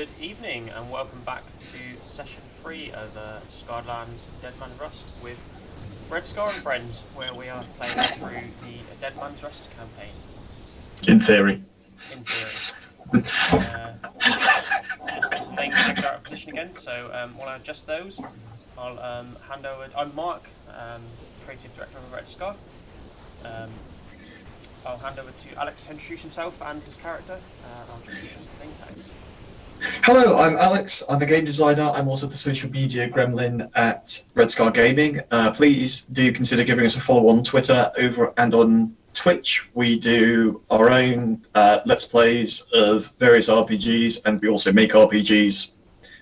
Good evening and welcome back to session 3 of Scarland's Dead Man's Rust with Red Scar and Friends, where we are playing through the Dead Man's Rust campaign. In theory. In theory. Just staying in our position again, so while I adjust those, I'll hand over. I'm Mark, Creative Director of Red Scar. I'll hand over to Alex to introduce himself and his character. I'll just introduce the things, Alex. Hello, I'm Alex. I'm a game designer. I'm also the social media gremlin at Red Scar Gaming. Please do consider giving us a follow on Twitter and on Twitch. We do our own Let's Plays of various RPGs, and we also make RPGs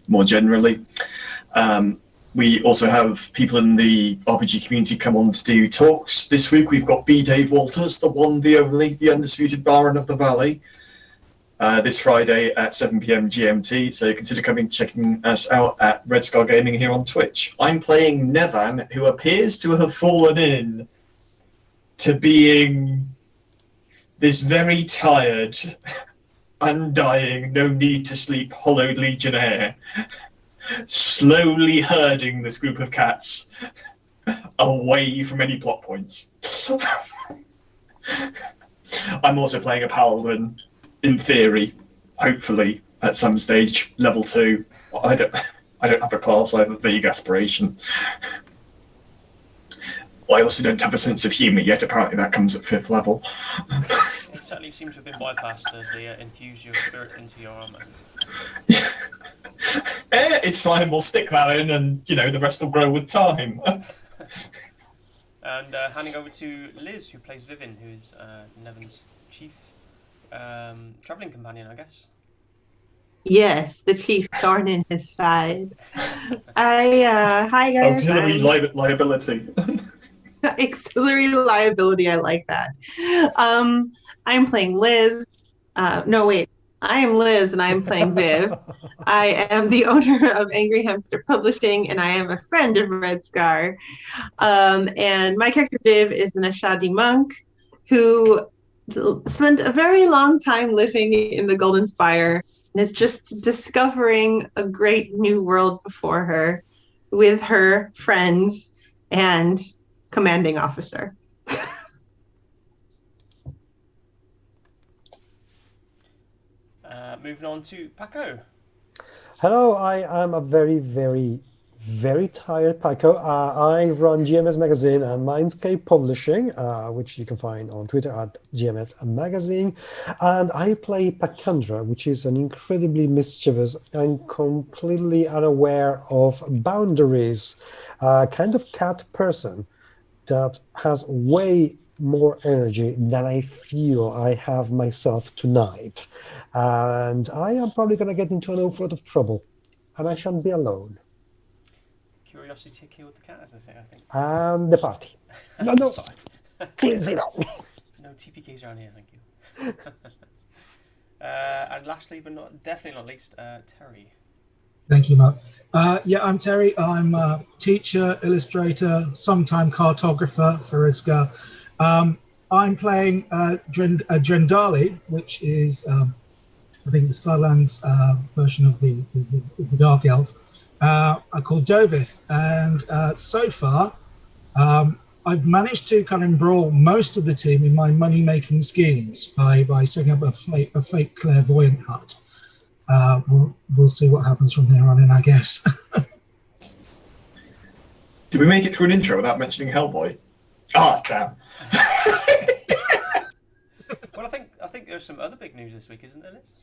more generally. We also have people in the RPG community come on to do talks. This week we've got B. Dave Walters, the one, the only, the undisputed Baron of the Valley, this Friday at 7 PM GMT. So consider checking us out at Red Scar Gaming here on Twitch. I'm playing Nevan, who appears to have fallen in to being this very tired, undying, no need to sleep, hollowed legionnaire, slowly herding this group of cats away from any plot points. I'm also playing a paladin, in theory, hopefully, at some stage, level 2. I don't have a class, I have a vague aspiration. I also don't have a sense of humour yet, apparently that comes at 5th level. It certainly seems to have been bypassed as they infuse your spirit into your armour. It's fine, we'll stick that in and, the rest will grow with time. And handing over to Liz, who plays Riven, who is Nevan's chief travelling companion, I guess. Yes, the chief thorn in his side. Hi guys. Auxiliary liability. Auxiliary liability, I like that. I'm playing Liz. I am Liz and I'm playing Viv. I am the owner of Angry Hamster Publishing and I am a friend of Red Scar. And my character Viv is an Ashadi monk who spent a very long time living in the Golden Spire and is just discovering a great new world before her with her friends and commanding officer. Moving on to Paco. Hello, I am a very, very, very tired Paco. I run GMS Magazine and Mindscape Publishing, which you can find on Twitter at GMS Magazine. And I play Pacandra, which is an incredibly mischievous and completely unaware of boundaries, kind of cat person that has way more energy than I feel I have myself tonight. And I am probably going to get into an awful lot of trouble, and I shan't be alone. Curiosity killed the cat, as I say, I think. And the party. No. Please, No TPKs around here, thank you. And lastly, but definitely not least, Terry. Thank you, Mark. I'm Terry. I'm a teacher, illustrator, sometime cartographer for Red I'm playing Drendali, which is, I think, the Scarland's version of the Dark Elf. I call Dovith, and so far, I've managed to kind of embroil most of the team in my money-making schemes by setting up a fake clairvoyant hut. We'll see what happens from here on in, I guess. Did we make it through an intro without mentioning Hellboy? Ah, damn. Well, I think there's some other big news this week, isn't there, Liz?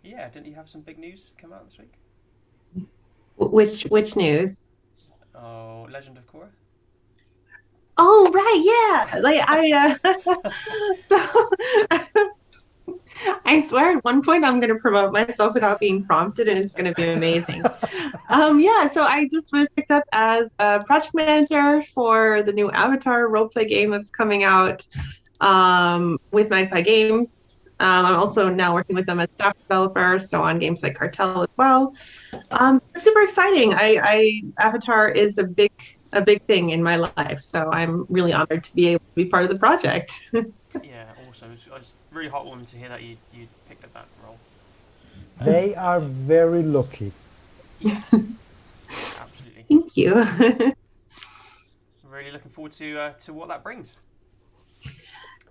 Yeah, didn't you have some big news come out this week? Which news? Oh, Legend of Korra. Oh right, yeah. Like so I swear at one point I'm going to promote myself without being prompted and it's going to be amazing. So I just was picked up as a project manager for the new Avatar roleplay game that's coming out with Magpie Games. I'm also now working with them as staff developer, so on games like Cartel as well. It's super exciting. Avatar is a big thing in my life, so I'm really honored to be able to be part of the project. Yeah, awesome. I was really heartwarming to hear that you picked up that role. They are very lucky. Yeah, absolutely. Thank you. Really looking forward to what that brings.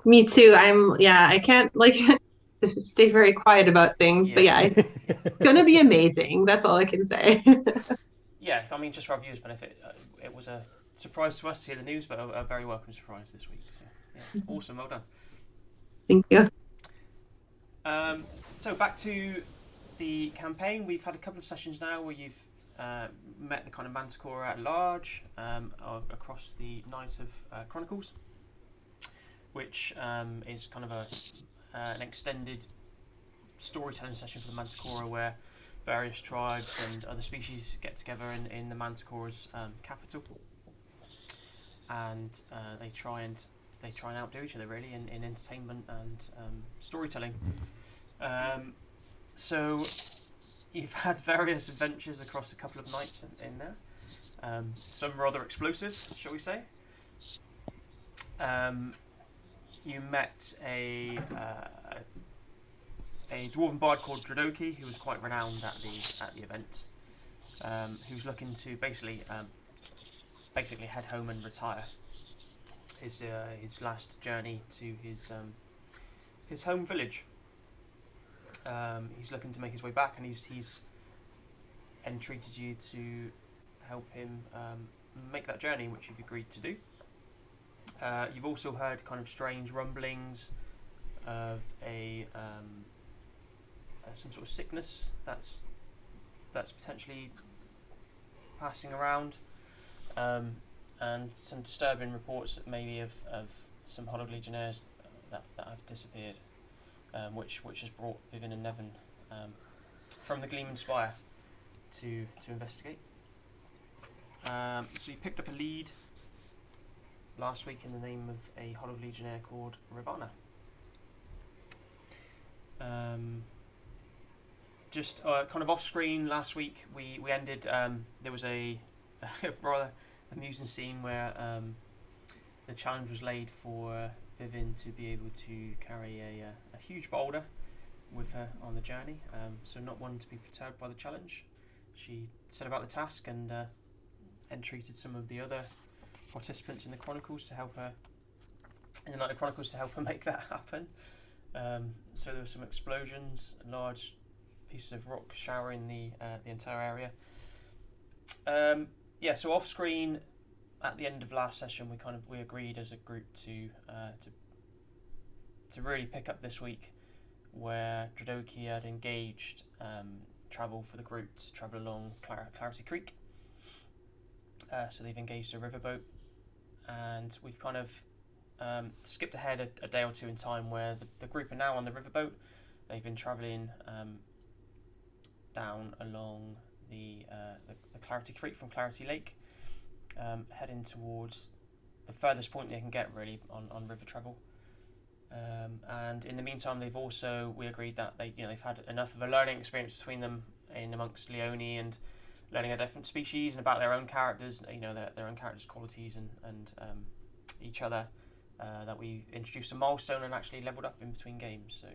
Me too. I can't like stay very quiet about things, but yeah, it's gonna be amazing. That's all I can say. Yeah, I mean, just for our viewers' benefit, it was a surprise to us to hear the news, but a very welcome surprise this week. So, yeah, awesome, well done. Thank you. So back to the campaign. We've had a couple of sessions now where you've met the kind of Manticore at large across the Night of Chronicles, which is kind of an extended storytelling session for the Manticore where various tribes and other species get together in the Manticore's capital, and they try and outdo each other really in entertainment and storytelling. So you've had various adventures across a couple of nights in there, some rather explosive, shall we say. You met a dwarven bard called Dradoki, who was quite renowned at the event, who's looking to basically head home and retire. His last journey to his home village. He's looking to make his way back, and he's entreated you to help him make that journey, which you've agreed to do. You've also heard kind of strange rumblings of some sort of sickness that's potentially passing around, and some disturbing reports maybe of some Hollow Legionnaires that have disappeared, which has brought Vivian and Nevin from the Gleaming Spire to investigate. So you picked up a lead last week in the name of a Hollow Legionnaire called Ravana. Just kind of off screen last week, we ended. There was a rather amusing scene where the challenge was laid for Vivian to be able to carry a huge boulder with her on the journey. So not one to be perturbed by the challenge. She set about the task and entreated some of the other participants in the Chronicles to help her in the Night of Chronicles to help her make that happen. So there were some explosions, large pieces of rock showering the entire area. So off screen, at the end of last session, we agreed as a group to really pick up this week, where Dradoki had engaged travel for the group to travel along Clarity Creek. So they've engaged a riverboat, and we've kind of skipped ahead a day or two in time, where the group are now on the riverboat. They've been travelling down along the Clarity Creek from Clarity Lake, heading towards the furthest point they can get really on river travel. And in the meantime, we agreed that they've had enough of a learning experience between them in amongst Leone and learning a different species and about their own characters, their own characters' qualities and each other, that we introduced a milestone and actually leveled up in between games. So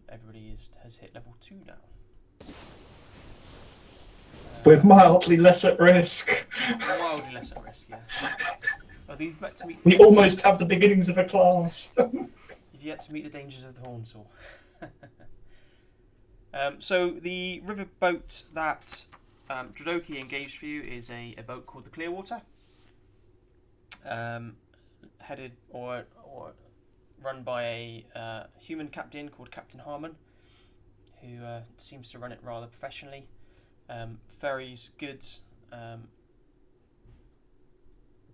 everybody has hit level 2 now. We're mildly less at risk. Mildly less at risk, yeah. Well, you've met to meet. We almost have the beginnings of a class. You've yet to meet the dangers of the Hornsaw. So the riverboat that Dradoki engaged for you is a boat called the Clearwater, headed or run by a human captain called Captain Harmon, who seems to run it rather professionally. Ferries goods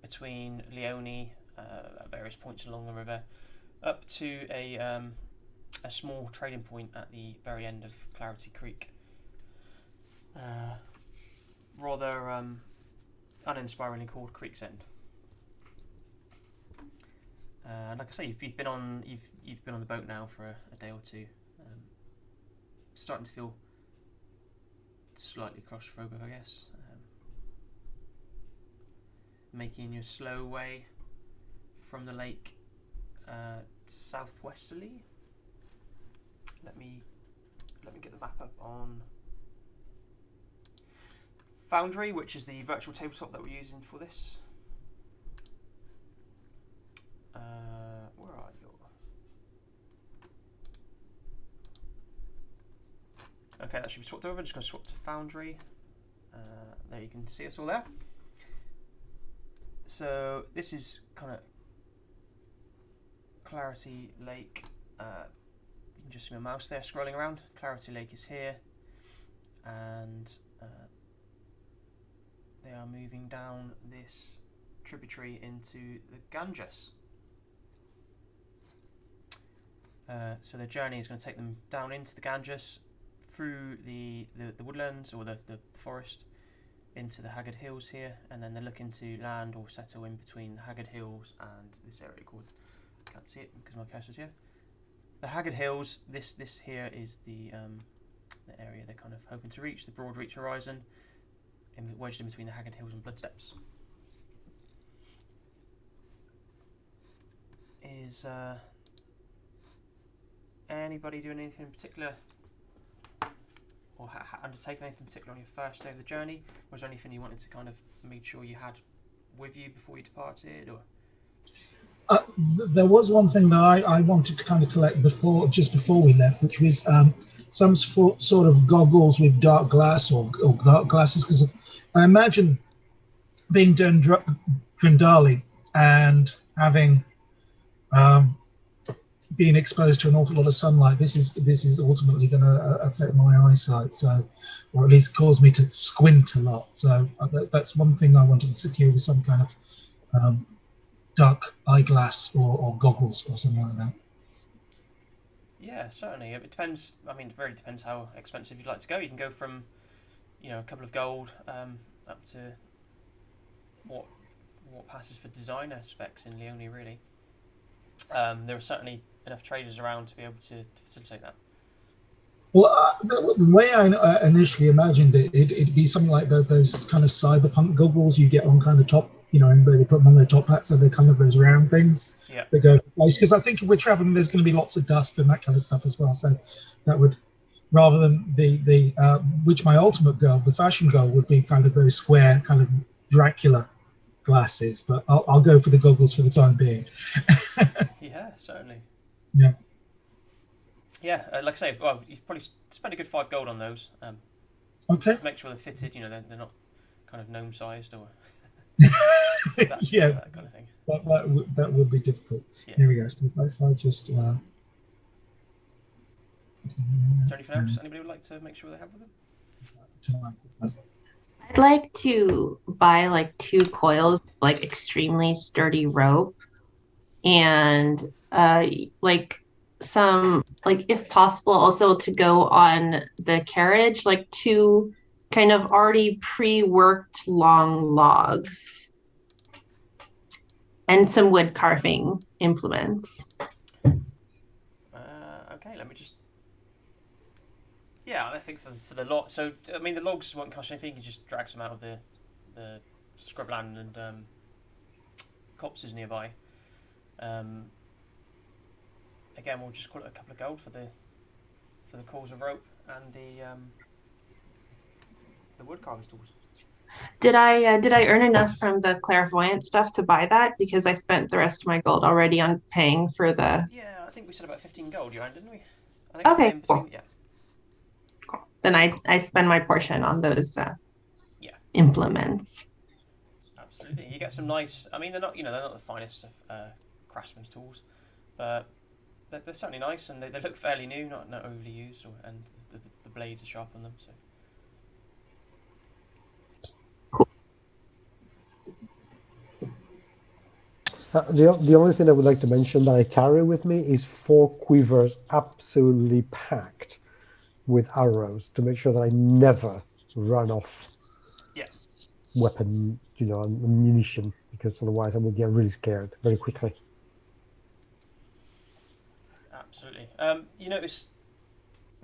between Leone at various points along the river, up to a small trading point at the very end of Clarity Creek. Rather uninspiringly called Creek's End. Like I say, you've been on the boat now for a day or two. Starting to feel slightly claustrophobic, I guess. Making your slow way from the lake southwesterly. Let me get the map up on Foundry, which is the virtual tabletop that we're using for this. Where are you? Okay, that should be swapped over. Just going to swap to Foundry. There you can see us all there. So this is kind of Clarity Lake. You can just see my mouse there scrolling around. Clarity Lake is here, and they are moving down this tributary into the Ganges. So their journey is going to take them down into the Ganges, through the woodlands or the forest, into the Haggard Hills here, and then they're looking to land or settle in between the Haggard Hills and this area called, I can't see it because my cursor's here. The Haggard Hills, this here is the area they're kind of hoping to reach, the Broad Reach horizon, wedged in between the Haggard Hills and Blood Steps. Is anybody doing anything in particular, or undertaken anything in particular on your first day of the journey? Was there anything you wanted to kind of make sure you had with you before you departed, or? There was one thing that I wanted to kind of collect just before we left, which was some sort of goggles with dark glass or dark glasses, because I imagine being Drindali and having being exposed to an awful lot of sunlight, this is ultimately going to affect my eyesight, so, or at least cause me to squint a lot. So that's one thing I wanted to secure, with some kind of dark eyeglass or goggles or something like that. Yeah, certainly. It depends. I mean, it really depends how expensive you'd like to go. You can go from, you know, a couple of gold up to what passes for designer specs in Leone, really. There are certainly enough traders around to be able to facilitate that. Well, the way I initially imagined it'd be something like those kind of cyberpunk goggles you get on kind of top, you know, where they put them on their top hats, so they're kind of those round things that go place. Because I think if we're traveling, there's going to be lots of dust and that kind of stuff as well. So that would, rather than the which my ultimate goal, the fashion goal, would be kind of those square kind of Dracula glasses. But I'll go for the goggles for the time being. Yeah, certainly. Yeah. Yeah, like I say, well, you probably spend a good 5 gold on those. Okay. Make sure they're fitted. You know, they're not kind of gnome sized or yeah, that kind of thing. That would be difficult. Yeah. Here we go. So if I just. Is there anything else anybody would like to make sure they have with them? I'd like to buy like 2 coils, like extremely sturdy rope, and like some, like if possible, also to go on the carriage, like 2 kind of already pre-worked long logs, and some wood carving implements. Okay, let me just. Yeah, I think for the lot. So I mean, the logs won't cost anything. You can just drag some out of the scrubland and copses nearby. Again, we'll just call it a couple of gold for the coils of rope and the wood carver's tools. Did I earn enough from the clairvoyant stuff to buy that? Because I spent the rest of my gold already on paying for the. Yeah, I think we said about 15 gold you earned, didn't we? I think Okay, cool. Yeah. Cool. Then I spend my portion on those implements. Absolutely, you get some nice. I mean, they're not the finest of craftsman's tools, but they're certainly nice, and they look fairly new, not overly used, and the blades are sharp on them. So. The only thing I would like to mention that I carry with me is 4 quivers absolutely packed with arrows to make sure that I never run off weapon, and ammunition, because otherwise I would get really scared very quickly. Absolutely. You notice,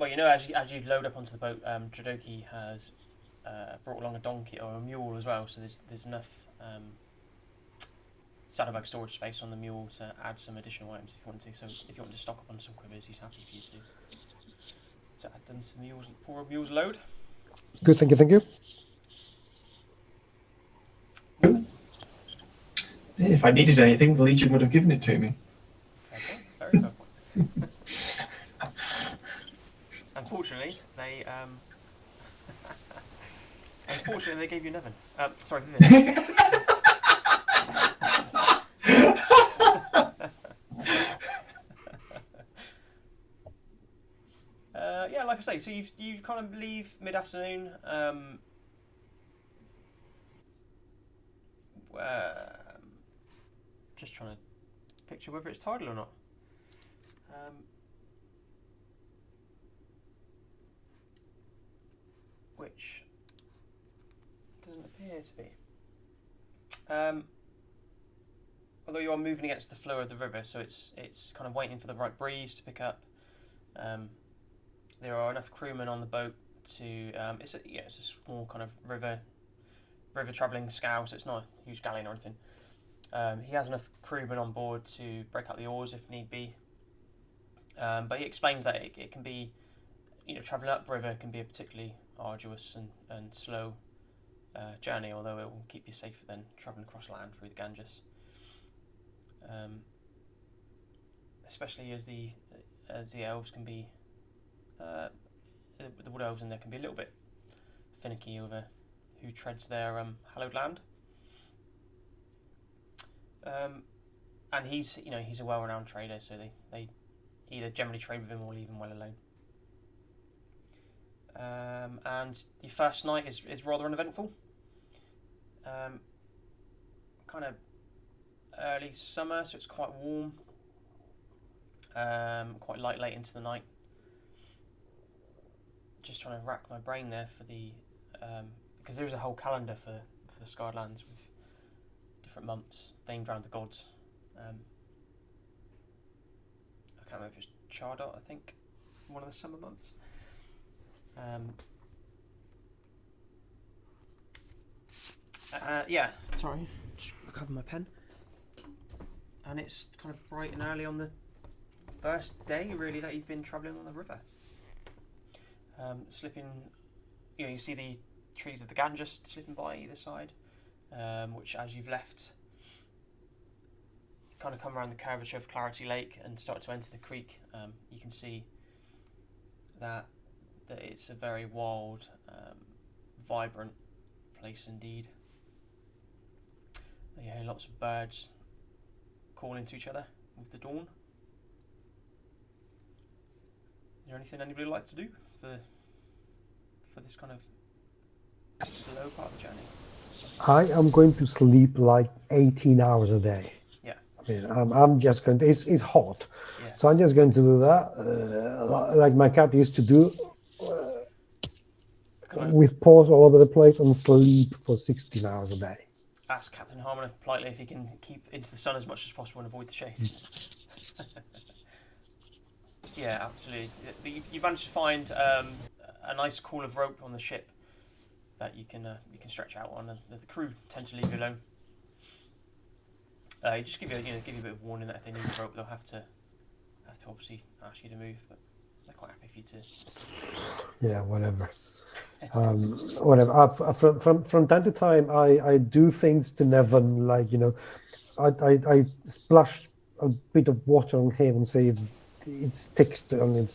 as you load up onto the boat, Tradoki has brought along a donkey or a mule as well, so there's enough saddlebag storage space on the mule to add some additional items if you want to. So if you want to stock up on some quivers, he's happy for you to add them to the poor mule's load. Good, thank you, thank you. If I needed anything, the Legion would have given it to me. Fair point, very fair point. Unfortunately, they gave you Nevin. Sorry, Vivian. Yeah, like I say, so you kind of leave mid-afternoon. Just trying to picture whether it's tidal or not. Which doesn't appear to be. Although you are moving against the flow of the river, so it's kind of waiting for the right breeze to pick up. There are enough crewmen on the boat to. It's a small kind of river travelling scow, so it's not a huge galleon or anything. He has enough crewmen on board to break out the oars if need be. But he explains that it can be, travelling upriver can be a particularly arduous and slow journey, although it will keep you safer than travelling across land through the Ganges. Especially as the elves can be, the wood elves in there can be a little bit finicky over who treads their hallowed land. And he's a well-renowned trader, so they either generally trade with him or leave him well alone. And the first night is rather uneventful. Kind of early summer, so it's quite warm. Quite light late into the night. Just trying to rack my brain there for the because there's a whole calendar for the Scarred Lands with different months named around the gods. I can't remember if it's Chardot, I think, one of the summer months. Yeah, sorry, just recover my pen. And it's kind of bright and early on the first day, really, that you've been travelling on the river. Slipping, you see the trees of the Ganges slipping by either side, which as you've left, kind of come around the curvature of Clarity Lake and start to enter the creek. You can see that it's a very wild, vibrant place indeed. You hear lots of birds calling to each other with the dawn. Is there anything anybody would like to do for this kind of slow part of the journey? I am going to sleep like 18 hours a day. Yeah. I mean, I'm just going to, it's hot. Yeah. So I'm just going to do that, like my cat used to do, with paws all over the place and sleep for 16 hours a day. Ask Captain Harmon politely if he can keep into the sun as much as possible and avoid the shade. Yeah, absolutely. You managed to find a nice coil of rope on the ship that you can stretch out on. The crew tend to leave you alone. You just give you a bit of warning that if they need the rope, they'll have to obviously ask you to move. But they're quite happy for you to. Yeah, whatever. Whatever. From time to time, I do things to Nevin, like I splash a bit of water on him and see if it sticks on it.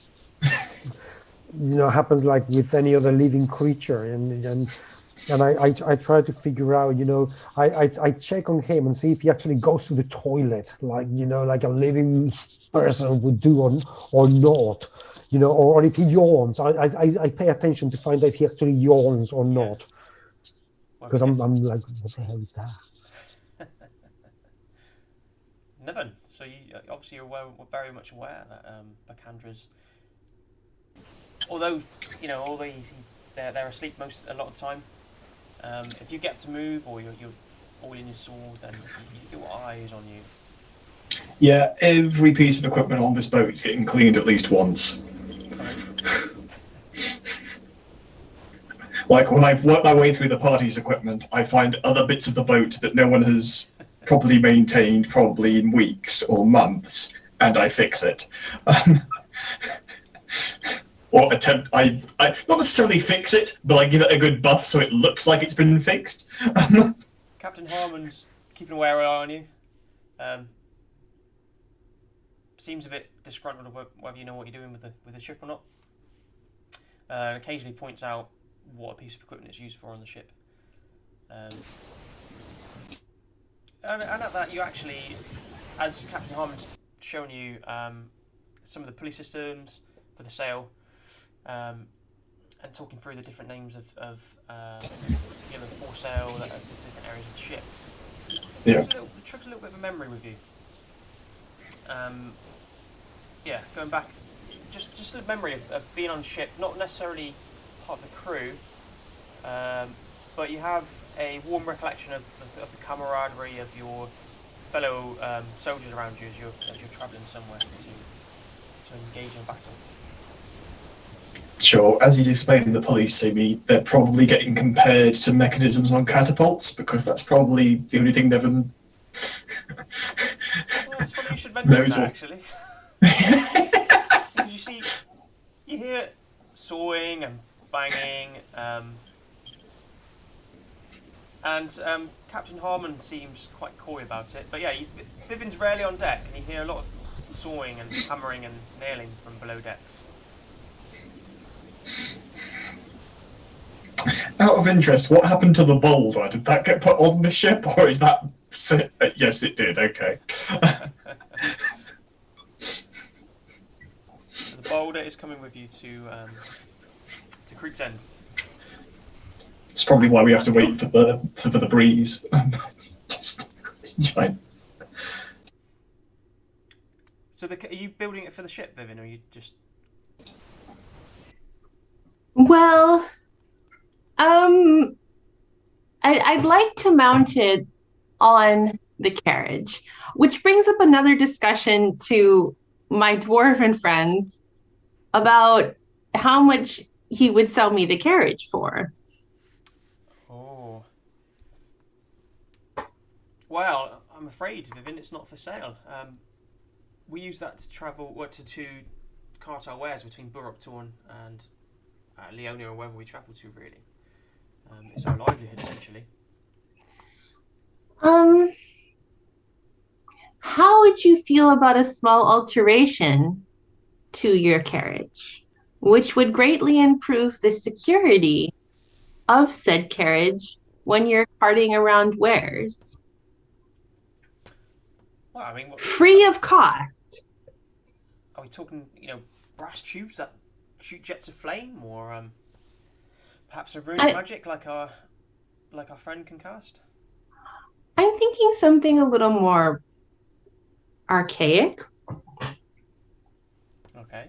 Happens like with any other living creature, and I try to figure out. I check on him and see if he actually goes to the toilet, like a living person would do or not. Or if he yawns, I pay attention to find out if he actually yawns or not. Because I'm like, what the hell is that? Nevin, so you're very much aware that Bakandra's, although they're asleep a lot of the time. If you get to move or you're all in your sword, then you feel eyes on you. Yeah, every piece of equipment on this boat is getting cleaned at least once. Like when I've worked my way through the party's equipment, I find other bits of the boat that no one has probably maintained probably in weeks or months, and I fix it. Or attempt, I not necessarily fix it, but I give it a good buff so it looks like it's been fixed. Captain Harmon's keeping a wary eye on you. Seems a bit disgruntled whether you know what you're doing with the ship or not. And occasionally points out what a piece of equipment it's used for on the ship. And at that, you actually, as Captain Harmon's shown you some of the pulley systems for the sail, and talking through the different names of the foresail, the different areas of the ship. Yeah. It triggers a little bit of a memory with you. Yeah, going back, just a memory of being on ship, not necessarily part of the crew, but you have a warm recollection of the camaraderie of your fellow soldiers around you as you're travelling somewhere to engage in battle. Sure, as he's explaining the police to me, they're probably getting compared to mechanisms on catapults, because that's probably the only thing they've... Well, it's funny you should mention that, actually. Because you hear sawing and banging, and Captain Harmon seems quite coy about it. But yeah, Vivian's rarely on deck, and you hear a lot of sawing and hammering and nailing from below decks. Out of interest, what happened to the boulder? Did that get put on the ship, or is that... Yes, it did, okay. So the boulder is coming with you to Creek's End. It's probably why we have to wait for the breeze. It's giant. So are you building it for the ship, Vivian, or are you just... Well, I'd like to mount it on the carriage, which brings up another discussion to my dwarven friends about how much he would sell me the carriage for. Oh. Well, I'm afraid, Vivian, it's not for sale. We use that to travel, to cart our wares between Burrocktorn and Leonia, or wherever we travel to, really. It's our livelihood, essentially. How would you feel about a small alteration to your carriage, which would greatly improve the security of said carriage when you're carting around wares? Well, I mean, free of cost. Are we talking, brass tubes that shoot jets of flame, or perhaps a runic magic like our friend can cast? I'm thinking something a little more archaic. Okay.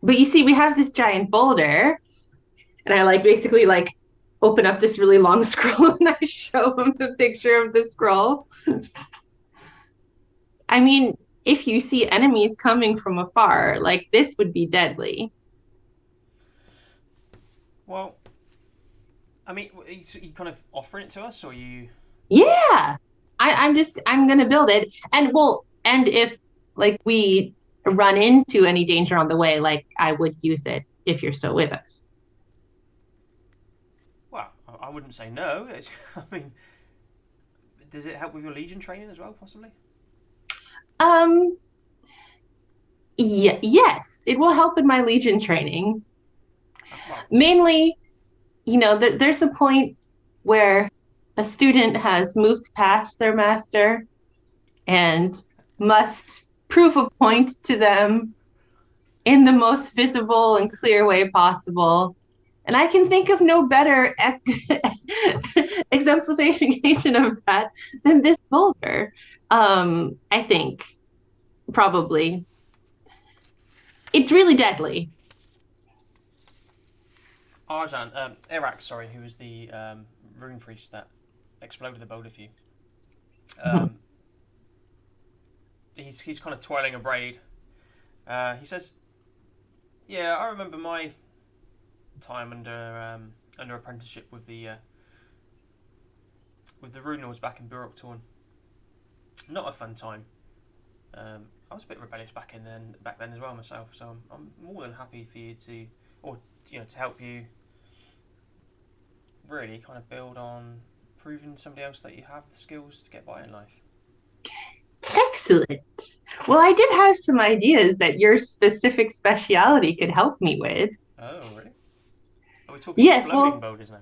But you see, we have this giant boulder, and I basically open up this really long scroll and I show him the picture of the scroll. I mean, if you see enemies coming from afar, this would be deadly. Well, I mean, you kind of offering it to us, or are you... Yeah, I'm gonna build it, and if we run into any danger on the way, I would use it if you're still with us. Well, I wouldn't say no. I mean, does it help with your Legion training as well, possibly? Yes, it will help in my Legion training. Mainly, there's a point where a student has moved past their master and must prove a point to them in the most visible and clear way possible. And I can think of no better exemplification of that than this boulder. I think, probably. It's really deadly. Arjan, Irak, sorry, who was the rune priest that exploded the boulder for you. He's kind of twirling a braid. He says, "Yeah, I remember my time under apprenticeship with the Runals back in Burrocktorn. not a fun time. I was a bit rebellious back then as well myself. So I'm more than happy for you to, or to help you. Really, kind of build on proving to somebody else that you have the skills to get by in life. Excellent. Well, I did have some ideas that your specific speciality could help me with. Oh, really? Are we talking exploding boulders now?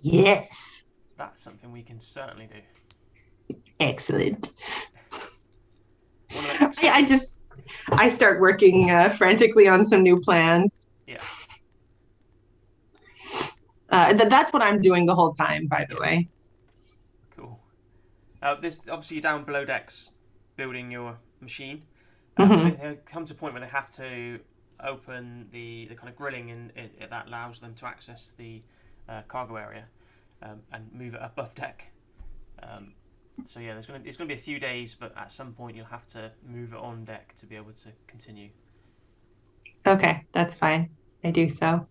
Yes. That's something we can certainly do. Excellent. I start working frantically on some new plans. Yeah. That's what I'm doing the whole time, by the way. Cool. This obviously you're down below decks building your machine. They come to a point where they have to open the kind of grilling and that allows them to access the cargo area and move it above deck. So yeah, it's gonna be a few days, but at some point you'll have to move it on deck to be able to continue. Okay, that's fine. I do so.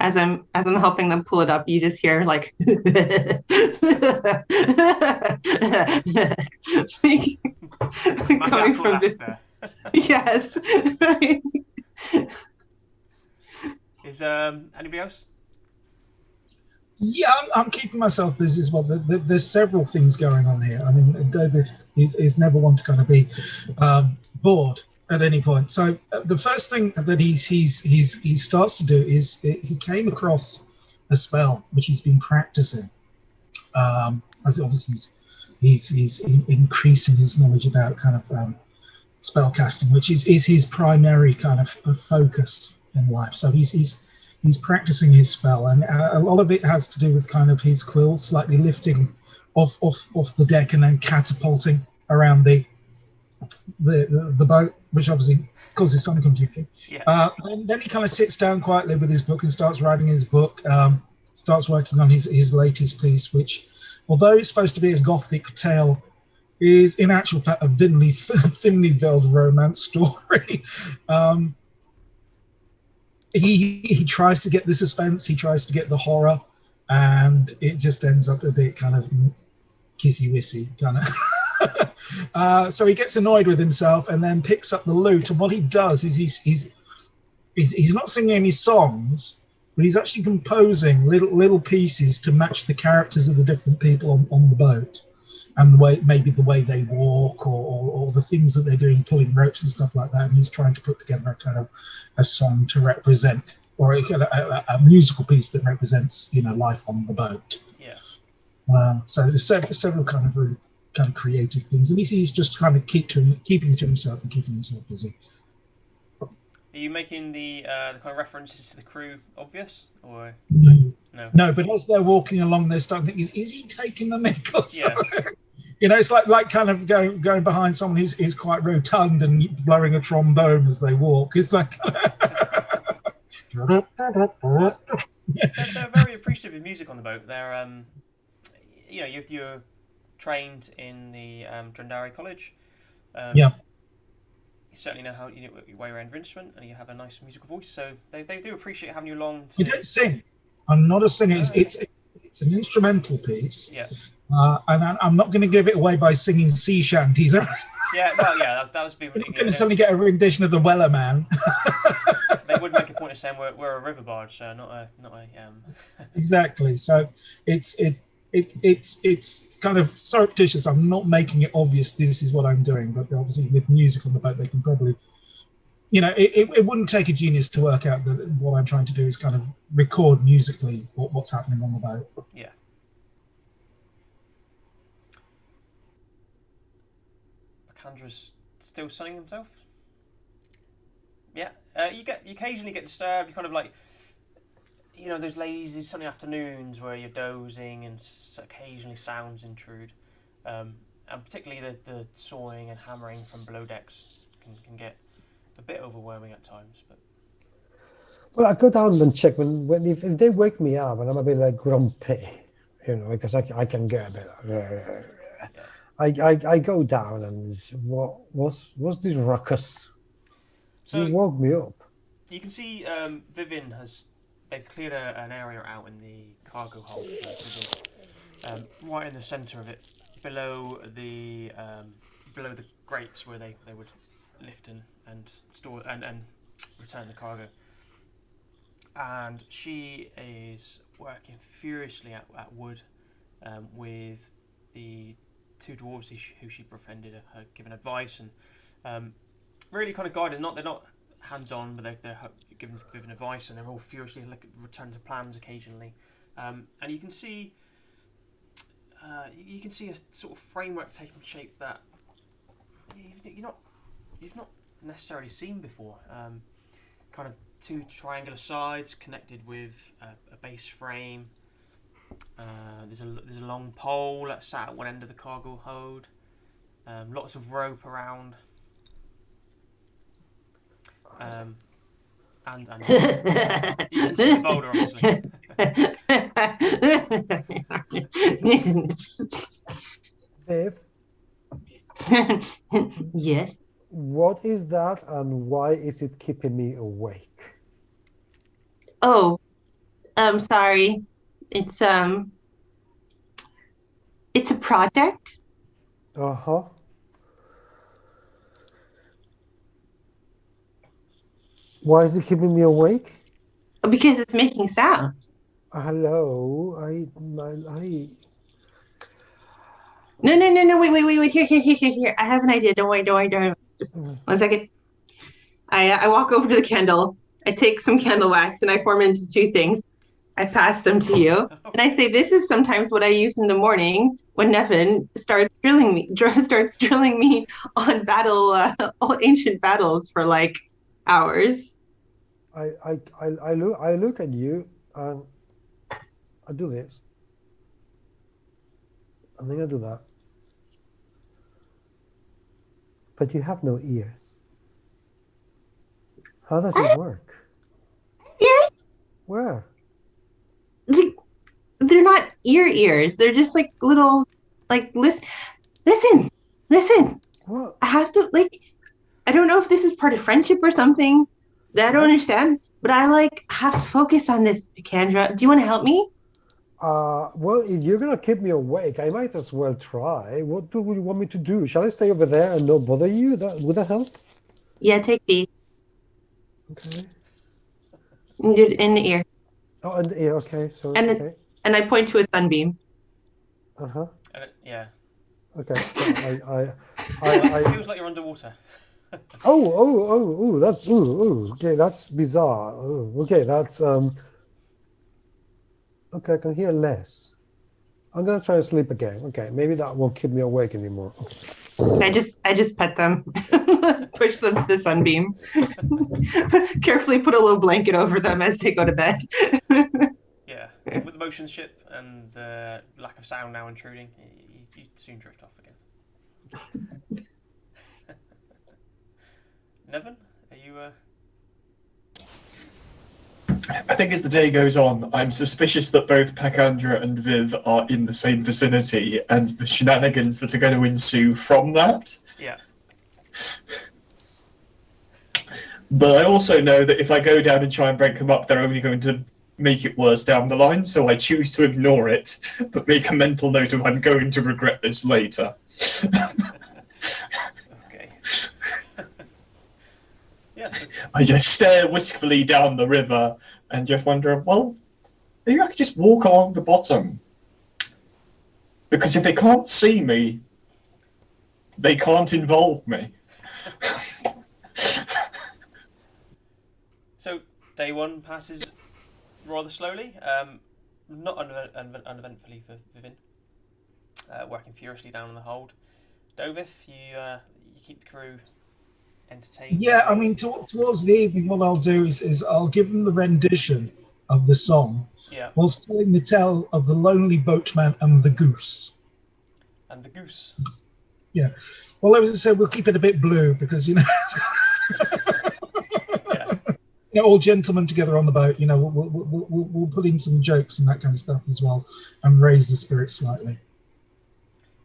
As I'm helping them pull it up, you just hear like coming from this. Yes. Is anybody else? Yeah, I'm keeping myself busy as well. There's several things going on here. I mean, David is never one to kind of be bored at any point. So the first thing that he starts to do is he came across a spell which he's been practicing. As obviously he's increasing his knowledge about kind of spell casting, which is his primary kind of focus in life. So he's practicing his spell, and a lot of it has to do with kind of his quill slightly lifting off the deck and then catapulting around the boat, which obviously causes some confusion. Yeah. Then he kind of sits down quietly with his book and starts writing his book, starts working on his latest piece, which, although it's supposed to be a gothic tale, is in actual fact a thinly veiled romance story. He tries to get the suspense, he tries to get the horror, and it just ends up a bit kind of kissy-wissy kind of. So he gets annoyed with himself and then picks up the lute, and what he does is he's not singing any songs, but he's actually composing little pieces to match the characters of the different people on the boat, and the way they walk, or the things that they're doing, pulling ropes and stuff like that. And he's trying to put together a kind of a song to represent, or a musical piece that represents, life on the boat. Yeah. So there's several kind of really kind of creative things, and he's just kind of keeping to himself and keeping himself busy. Are you making the kind of references to the crew obvious, or no? But as they're walking along, they're starting to think, is he taking the mick or something? Yeah. It's like kind of going behind someone who's quite rotund and blowing a trombone as they walk. It's like they're very appreciative of music on the boat. They're you're trained in the Drendari College. Yeah. You certainly know why you're an instrument, and you have a nice musical voice. So they do appreciate having you along. You don't sing. I'm not a singer. It's an instrumental piece. Yeah. And I'm not going to give it away by singing sea shanties. Yeah, well, yeah, that was being. We're not going to suddenly get a rendition of the Weller Man. They would make a point of saying we're a river barge, not a. Exactly. So it's kind of surreptitious. I'm not making it obvious this is what I'm doing, but obviously with music on the boat, they can probably, it wouldn't take a genius to work out that what I'm trying to do is kind of record musically what's happening on the boat. Yeah. Makandra's still sunning himself. Yeah. You occasionally get disturbed. You kind of like. Those lazy sunny afternoons where you're dozing and occasionally sounds intrude. And particularly the sawing and hammering from below decks can get a bit overwhelming at times. But well, I go down and check if they wake me up and I'm a bit like grumpy, because I can get a bit. I go down and what's this ruckus? So you woke me up. You can see Vivian they've cleared an area out in the cargo hold, right in the centre of it. below the grates where they would lift and store and return the cargo. And she is working furiously at wood with the two dwarves who she befriended, her giving advice and really kind of guided. They're not hands-on, but they're giving advice, and they're all furiously returning to plans occasionally. And you can see a sort of framework taking shape that you've not necessarily seen before. Kind of two triangular sides connected with a base frame. There's a long pole that sat at one end of the cargo hold. Lots of rope around. And you can see the boulder, Viv, Yes. what is that, and why is it keeping me awake? Oh, sorry. It's a project. Uh-huh. Why is it keeping me awake? Because it's making sound. Hello, No. Wait. Here. I have an idea. Don't worry. Just 1 second. I walk over to the candle. I take some candle wax and I form it into two things. I pass them to you, and I say, "This is sometimes what I use in the morning when Nevin starts drilling me on all ancient battles for like hours." I look at you and I do this. And then I do that. But you have no ears. How does it work? Ears? Where? They're not ears. They're just like little, like, listen. What? I have to, like, I don't know if this is part of friendship or something that I don't understand, but I have to focus on this, Kendra. Do you want to help me? Well, if you're gonna keep me awake, I might as well try. What do you want me to do? Shall I stay over there and not bother you? Would that help? Yeah, take these. Okay. In the ear. Oh, and yeah, okay. So and I point to a sunbeam. Uh-huh. Yeah. Okay. So It feels like you're underwater. That's okay, that's bizarre. Okay, that's okay, I can hear less. I'm gonna try to sleep again. Okay, maybe that won't keep me awake anymore. Okay. I just pet them, push them to the sunbeam, carefully put a little blanket over them as they go to bed. Yeah, with the motion ship and the lack of sound now intruding, you soon drift off again. Nevin, are you I think as the day goes on, I'm suspicious that both Pacandra and Viv are in the same vicinity, and the shenanigans that are going to ensue from that. Yeah. But I also know that if I go down and try and break them up, they're only going to make it worse down the line, so I choose to ignore it, but make a mental note of I'm going to regret this later. Okay. Yeah. I just stare wistfully down the river and just wonder, well, maybe I could just walk along the bottom. Because if they can't see me, they can't involve me. So day one passes rather slowly, not uneventfully for Vivin. Working furiously down on the hold. Dovith, you keep the crew entertained. Yeah, I mean, towards the evening, what I'll do is I'll give them the rendition of the song, whilst telling the tale of the lonely boatman and the goose. And the goose. Yeah. Well, as I said, we'll keep it a bit blue because, you know, you know, all gentlemen together on the boat. You know, we'll put in some jokes and that kind of stuff as well, and raise the spirits slightly.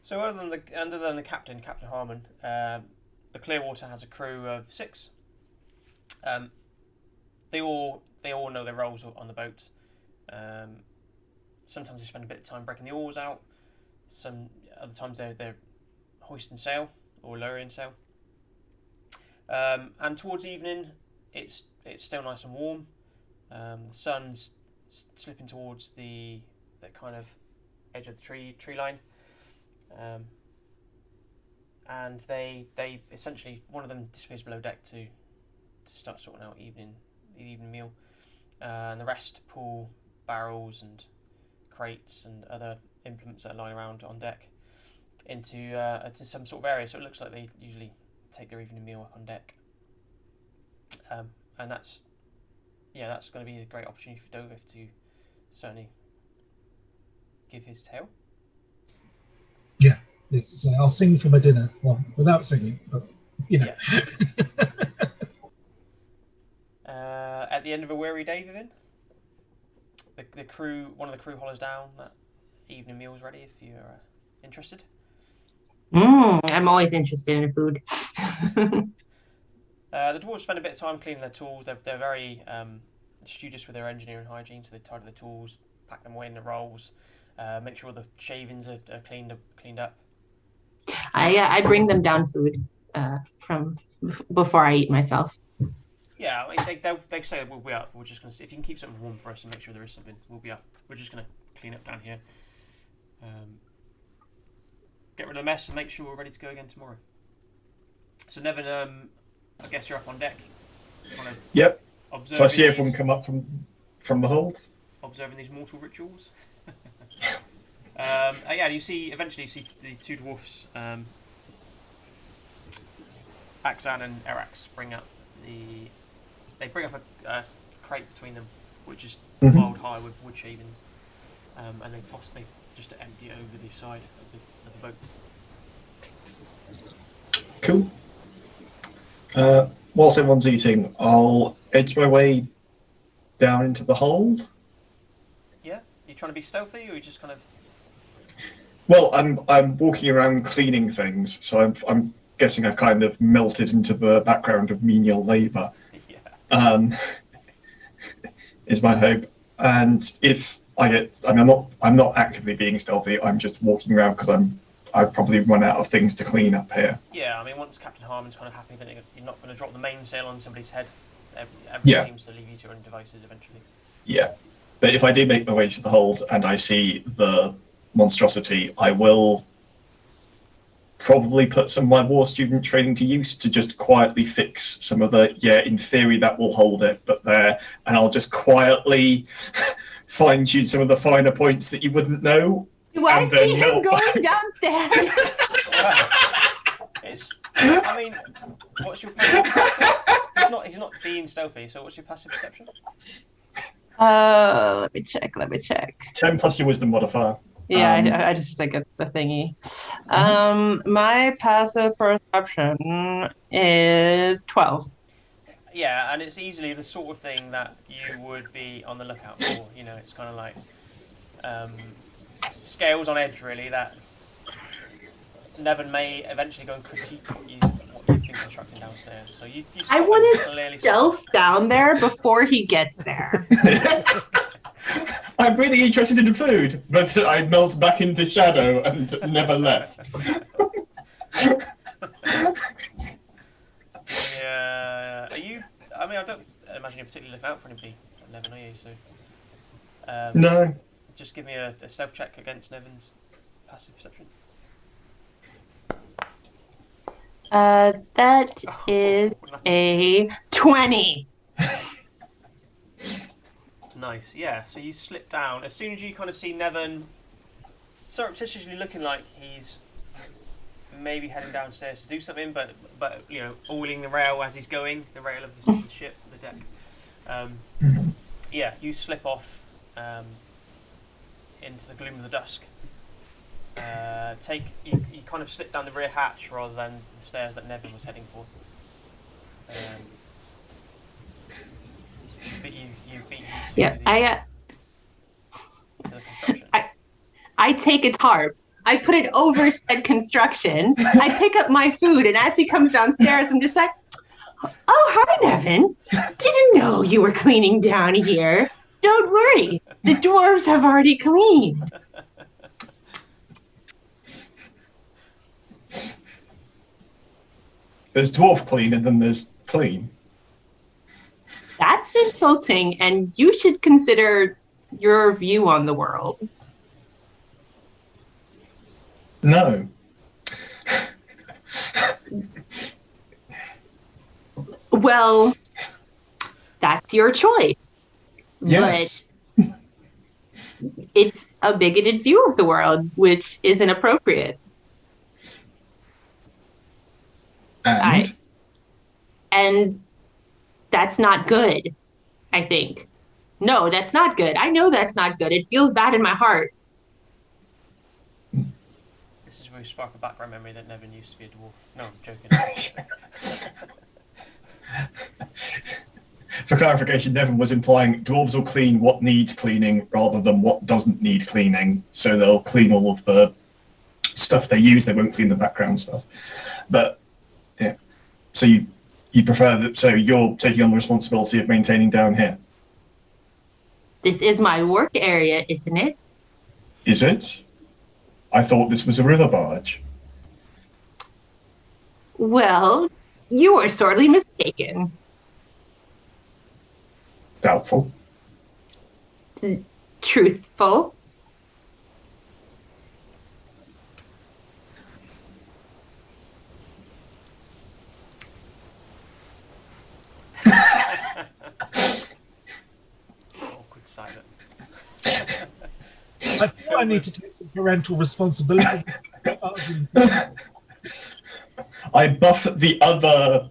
So other than the captain, Captain Harmon, the Clearwater has a crew of 6. They all know their roles on the boat. Sometimes they spend a bit of time breaking the oars out. some other times they're hoisting sail or lowering sail. And towards evening, it's still nice and warm. The sun's slipping towards the kind of edge of the tree line. And they essentially, one of them disappears below deck to start sorting out the evening meal, and the rest pull barrels and crates and other implements that are lying around on deck into some sort of area. So it looks like they usually take their evening meal up on deck, and that's going to be a great opportunity for Dovif to certainly give his tale. Yeah, it's I'll sing for my dinner. Well, without singing, but you know. Yeah. At the end of a weary day, Vivian, one of the crew hollers down that evening meal is ready if you're interested. I'm always interested in food. The dwarves spend a bit of time cleaning their tools. They're very studious with their engineering hygiene, so they tidy the tools, pack them away in the rolls, make sure the shavings are cleaned up. I bring them down food from before I eat myself. Yeah, I mean, they say we'll be up. We're just gonna see if you can keep something warm for us and make sure there is something. We'll be up. We're just gonna clean up down here, get rid of the mess, and make sure we're ready to go again tomorrow. So Nevin, I guess you're up on deck, kind of. Yep. So I see these, everyone come up from the hold. observing these mortal rituals. Yeah, eventually you see the two dwarfs, Axan and Erax, bring up a crate between them, which is piled high with wood shavings, and they just empty it over the side of the boat. Cool. Whilst everyone's eating, I'll edge my way down into the hold. Yeah, you trying to be stealthy, or you just kind of? Well, I'm walking around cleaning things, so I'm guessing I've kind of melted into the background of menial labour. Yeah. Is my hope. And if I get, I'm not actively being stealthy. I'm just walking around because I've probably run out of things to clean up here. Yeah, I mean, once Captain Harmon's kind of happy that you're not going to drop the mainsail on somebody's head, everybody seems to leave you to your own devices eventually. Yeah, but if I do make my way to the hold and I see the monstrosity, I will probably put some of my war student training to use to just quietly fix some of the, in theory that will hold it, but there, and I'll just quietly fine-tune some of the finer points that you wouldn't know. Do I see him going downstairs? I mean, what's your passive perception? He's not being stealthy, so what's your passive perception? Let me check. 10 plus your wisdom modifier. Yeah, I just take the thingy. My passive perception is 12. Yeah, and it's easily the sort of thing that you would be on the lookout for. You know, it's kind of like scales on edge, really, that Nevin may eventually go and critique what you've been constructing downstairs. So you I want to stealth down there before he gets there. I'm really interested in food, but I melt back into shadow and never left. Yeah. Are you? I mean, I don't imagine you're particularly looking out for anybody, Nevin, are you? So. No. Just give me a stealth check against Nevin's passive perception. That is a 20. Nice, yeah. So you slip down. As soon as you kind of see Nevin surreptitiously looking like he's maybe heading downstairs to do something, but you know, oiling the rail as he's going, the rail of the ship, the deck. Yeah, you slip off into the gloom of the dusk. You kind of slip down the rear hatch rather than the stairs that Nevin was heading for. But you beat him to the construction. I take a tarp. I put it over said construction. I pick up my food, and as he comes downstairs, I'm just like, "Oh, hi, Nevin. Didn't know you were cleaning down here. Don't worry, the dwarves have already cleaned." There's dwarf clean and then there's clean. That's insulting, and you should consider your view on the world. No. Well, that's your choice. Yes. But it's a bigoted view of the world, which is inappropriate. And? And that's not good, I think. No, that's not good. I know that's not good. It feels bad in my heart. This is where we spark a background memory that Nevin used to be a dwarf. No, I'm joking. For clarification, Nevin was implying dwarves will clean what needs cleaning rather than what doesn't need cleaning. So they'll clean all of the stuff they use, they won't clean the background stuff. But yeah, so you prefer that, so you're taking on the responsibility of maintaining down here. This is my work area, isn't it? Is it? I thought this was a river barge. Well, you are sorely mistaken. Doubtful. Truthful. Awkward silence. I think I need to take some parental responsibility. I buff the other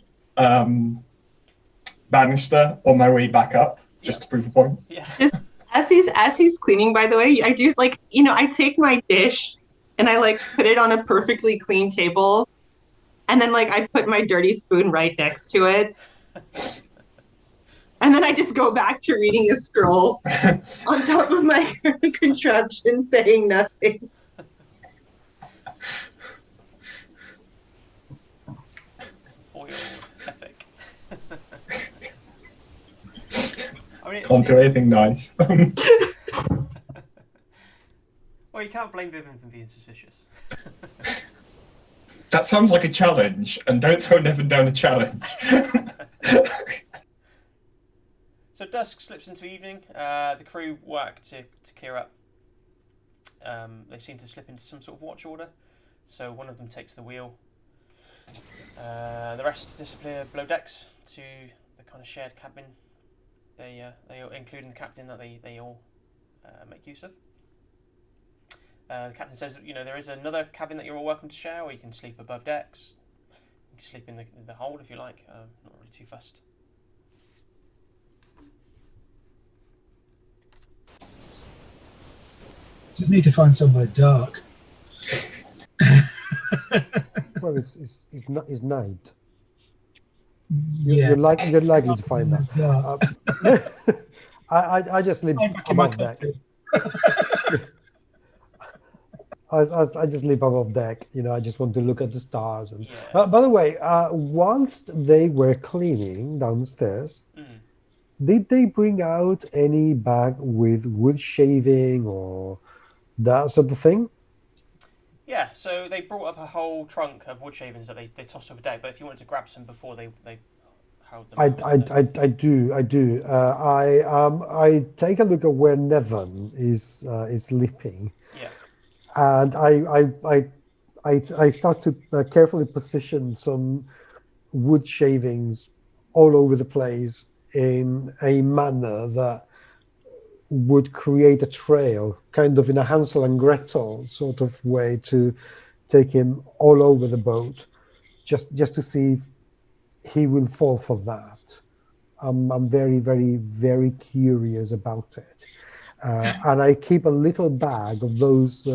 banister on my way back up, just to prove a point. Yeah. As he's cleaning, by the way, I do I take my dish and I put it on a perfectly clean table, and then I put my dirty spoon right next to it. And then I just go back to reading a scroll on top of my contraption, saying nothing. 4-year-old epic. I mean, Can't do anything nice. Well, you can't blame Vivian for being suspicious. That sounds like a challenge, and don't throw Nevin down a challenge. So dusk slips into evening. The crew work to clear up. They seem to slip into some sort of watch order. So one of them takes the wheel. The rest disappear below decks to the kind of shared cabin. They including the captain, that they all make use of. The captain says, there is another cabin that you're all welcome to share, or you can sleep above decks. You can sleep in the hold if you like. Not really too fussed. Just need to find somewhere dark. Well, it's night. Yeah. You're likely to find that. I just sleep above deck. I just sleep above deck. I just want to look at the stars. And Yeah. by the way, whilst they were cleaning downstairs, did they bring out any bag with wood shaving or that sort of thing? Yeah, so they brought up a whole trunk of wood shavings that they tossed over deck. But if you wanted to grab some before they held them, I do. I take a look at where Nevin is sleeping. Yeah. And I start to carefully position some wood shavings all over the place in a manner that would create a trail, kind of in a Hansel and Gretel sort of way, to take him all over the boat, just to see if he will fall for that. I'm very, very, very curious about it. And I keep a little bag of those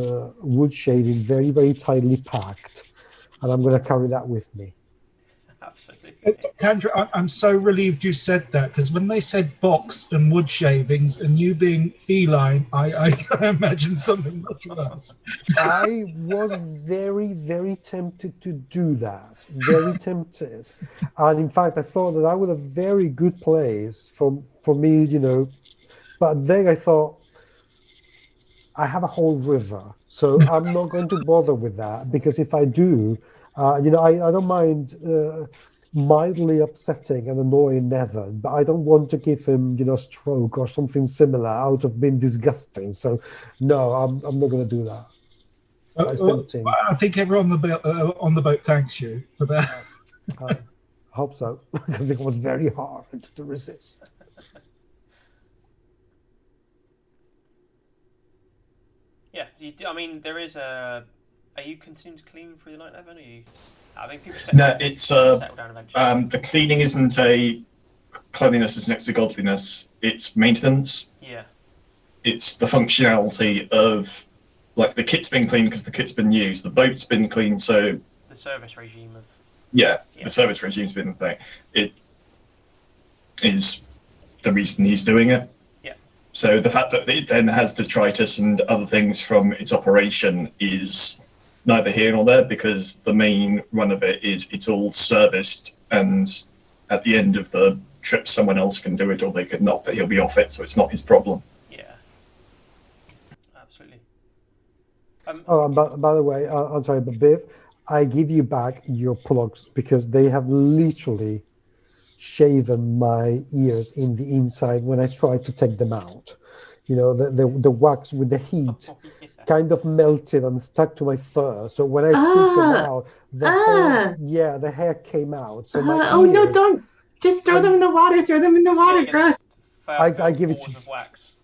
wood shavings very, very tightly packed, and I'm going to carry that with me. Absolutely. Kendra, I'm so relieved you said that, because when they said box and wood shavings and you being feline, I imagined something much worse. I was very, very tempted to do that. Very tempted. And in fact, I thought that was a very good place for me, But then I thought, I have a whole river. So I'm not going to bother with that, because if I do, I don't mind mildly upsetting and annoying Nevin, but I don't want to give him, stroke or something similar out of being disgusting. So no, I'm not going to do that. I think everyone on the boat thanks you for that. I hope so, because it was very hard to resist. Yeah, I mean, there is a. Are you continuing to clean through the night, Evan? Are you? I mean, people settle down eventually. The cleaning isn't a cleanliness is next to godliness. It's maintenance. Yeah. It's the functionality of, like, the kit's been cleaned because the kit's been used. The boat's been cleaned, so the service regime of. Yeah, the service regime's been the thing. It is the reason he's doing it. Yeah. So the fact that it then has detritus and other things from its operation is neither here nor there, because the main run of it is it's all serviced, and at the end of the trip someone else can do it, or they could not, but he'll be off it, so it's not his problem. Yeah. Absolutely. By the way, I'm sorry, but Viv, I give you back your plugs, because they have literally shaven my ears in the inside when I tried to take them out. The wax with the heat kind of melted and stuck to my fur. So when I took them out, the hair came out. So my oh ears, no! Don't just throw them in the water. Throw them in the water, gross. I give it to you. Of wax.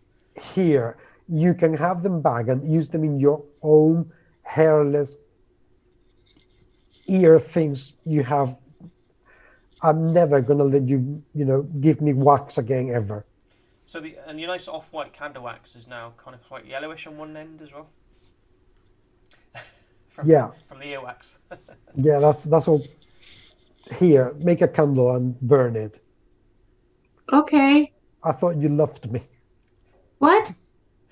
Here, you can have them back and use them in your own hairless ear things you have. I'm never gonna let you, give me wax again ever. So your nice off-white candle wax is now kind of quite yellowish on one end as well. From the earwax. Yeah, that's all. Here, make a candle and burn it. Okay. I thought you loved me. What?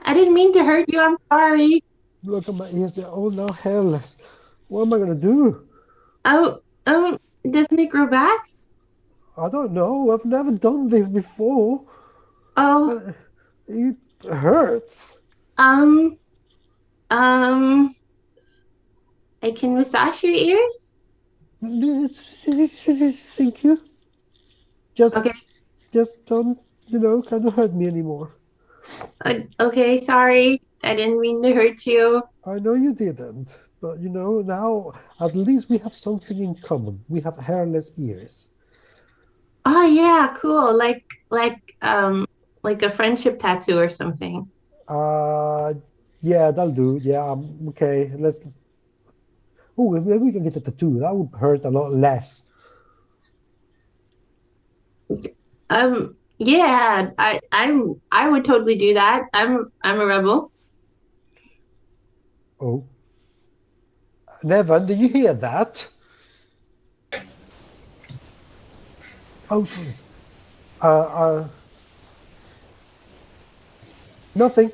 I didn't mean to hurt you. I'm sorry. Look at my ears; they're all now hairless. What am I gonna do? Oh, doesn't it grow back? I don't know. I've never done this before. Oh. It hurts. I can massage your ears? Thank you. Okay. Just don't, kind of hurt me anymore. Okay, sorry. I didn't mean to hurt you. I know you didn't, but now at least we have something in common. We have hairless ears. Oh yeah, cool. Like a friendship tattoo or something. Yeah, that'll do. Yeah, okay. Let's. Oh, maybe we can get a tattoo. That would hurt a lot less. Yeah, I would totally do that. I'm a rebel. Oh. Nevin, do you hear that? Oh, sorry. Nothing.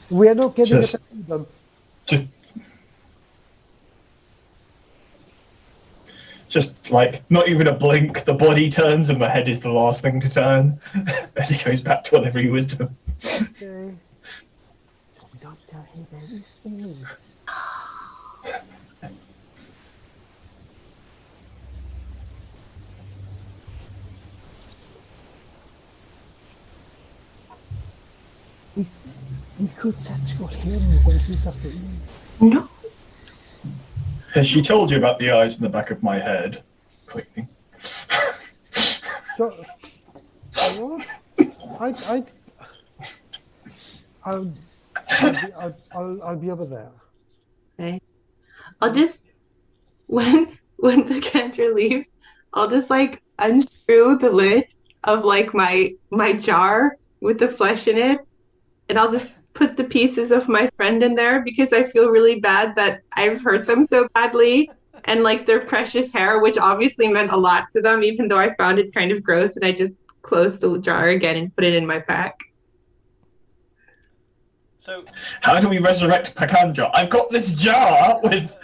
We are not getting a tattoo done. Just like, not even a blink, the body turns and the head is the last thing to turn as he goes back to whatever he was doing. Okay. Don't tell him anything. We could tattoo him when he's asleep. No. Has she told you about the eyes in the back of my head? Clicking. So, I'll be over there. Okay. I'll just when the Kendra leaves, I'll just like unscrew the lid of like my jar with the flesh in it, and I'll just put the pieces of my friend in there because I feel really bad that I've hurt them so badly, and like their precious hair, which obviously meant a lot to them, even though I found it kind of gross, and I just closed the jar again and put it in my pack. So, how do we resurrect Pakandra? I've got this jar with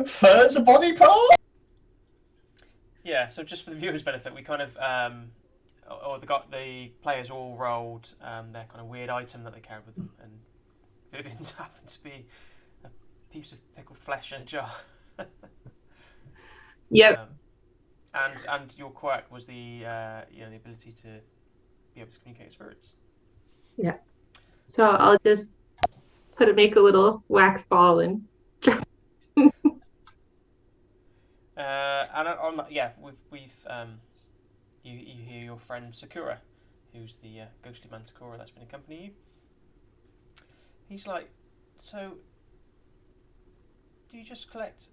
fur as a body part. Yeah, so just for the viewers' benefit, we kind of or the players all rolled their kind of weird item that they carried with them, and Vivian's happened to be a piece of pickled flesh in a jar. Yep. And your quirk was the the ability to be able to communicate with spirits. Yeah. So I'll just make a little wax ball and drop. And on that, yeah, we've you hear your friend Sakura, who's the ghostly man Sakura that's been accompanying you. He's like, so do you just collect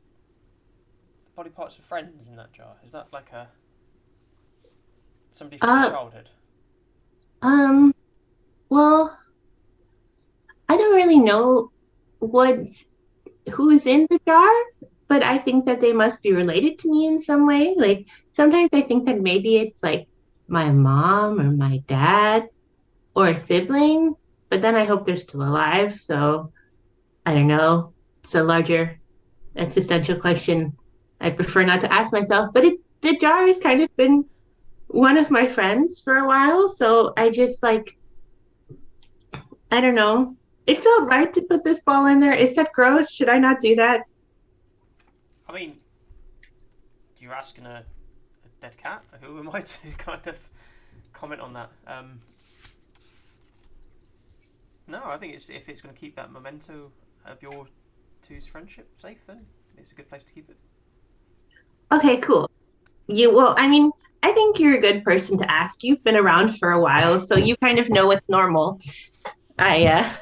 the body parts of friends in that jar? Is that like somebody from your childhood? Well, I don't really know who's in the jar, but I think that they must be related to me in some way. Like sometimes I think that maybe it's like my mom or my dad or a sibling, but then I hope they're still alive. So I don't know. It's a larger existential question I prefer not to ask myself, but the jar has kind of been one of my friends for a while. So I just like, I don't know. It felt right to put this ball in there. Is that gross? Should I not do that? I mean, you're asking a dead cat. Who am I to kind of comment on that? No, I think if it's going to keep that memento of your two's friendship safe, then it's a good place to keep it. Okay, cool. I mean, I think you're a good person to ask. You've been around for a while, so you kind of know what's normal. I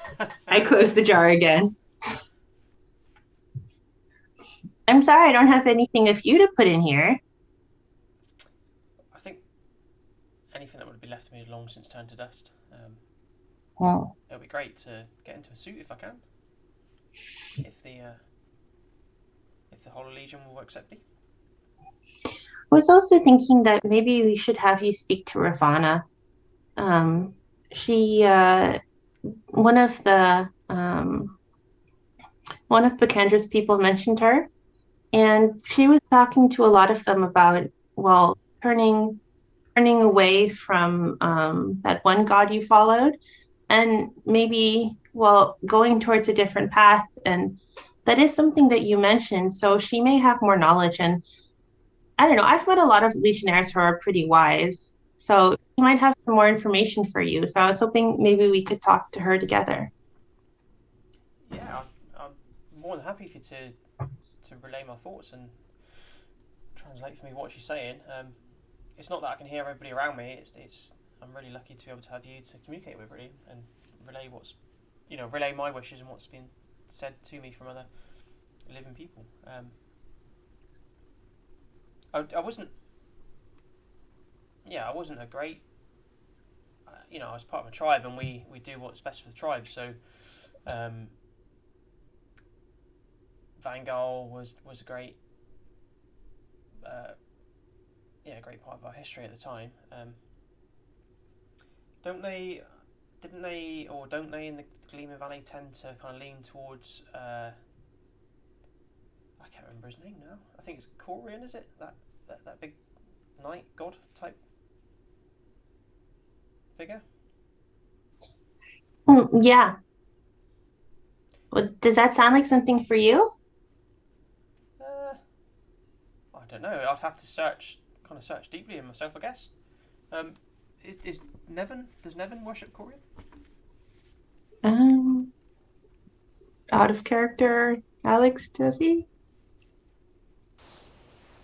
closed the jar again. I'm sorry, I don't have anything of you to put in here. I think anything that would be left of me has long since turned to dust. It'll be great to get into a suit if I can. If the Holy Legion will accept me. I was also thinking that maybe we should have you speak to Ravana. She one of Pikandra's people mentioned her, and she was talking to a lot of them about, well, turning away from that one god you followed, and maybe, well, going towards a different path. And that is something that you mentioned, so she may have more knowledge. And I don't know, I've met a lot of legionnaires who are pretty wise, so she might have some more information for you. So I was hoping maybe we could talk to her together. Yeah, I'm more than happy for you to relay my thoughts and translate for me what she's saying. It's not that I can hear everybody around me. I'm really lucky to be able to have you to communicate with, really, and relay relay my wishes and what's been said to me from other living people. I wasn't a great, I was part of a tribe, and we do what's best for the tribe. So, Vangal was a great, great part of our history at the time. Don't they in the Gleaming Valley tend to kind of lean towards, I can't remember his name now. I think it's Corian, is it? That big knight god type figure? Yeah. Well, does that sound like something for you? I don't know. I'd have to search deeply in myself, I guess. Does Nevin worship Corian? Out of character, Alex, does he?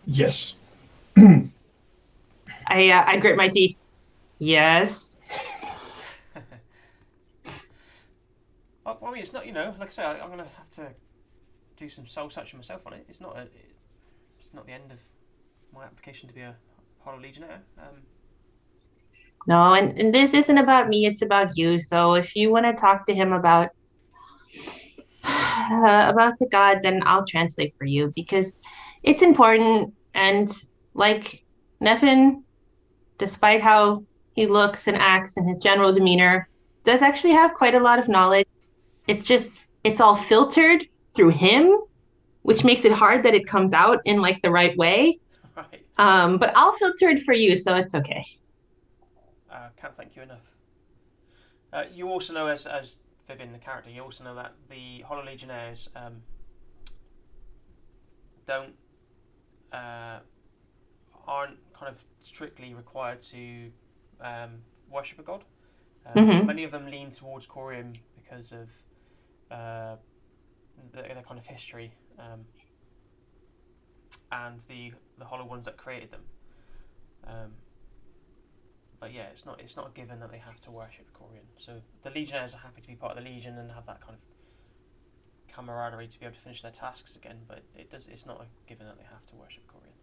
Yes. I grit my teeth. Yes. I mean, it's not, like I say, I'm going to have to do some soul searching myself on it. It's not the end of my application to be a Hollow Legionnaire. No, and this isn't about me, it's about you. So if you want to talk to him about the god, then I'll translate for you, because it's important. And like Nevin, despite how he looks and acts and his general demeanor, does actually have quite a lot of knowledge. It's all filtered through him, which makes it hard that it comes out in like the right way. Right. But I'll filter it for you, so it's okay. Can't thank you enough. You also know, as Vivian, the character, you also know that the Hollow Legionnaires aren't kind of strictly required to worship a god. Many of them lean towards Corium because of their kind of history and the Hollow ones that created them. But yeah, it's not a given that they have to worship Corium. So the Legionnaires are happy to be part of the Legion and have that kind of camaraderie to be able to finish their tasks again. But it's not a given that they have to worship Corium.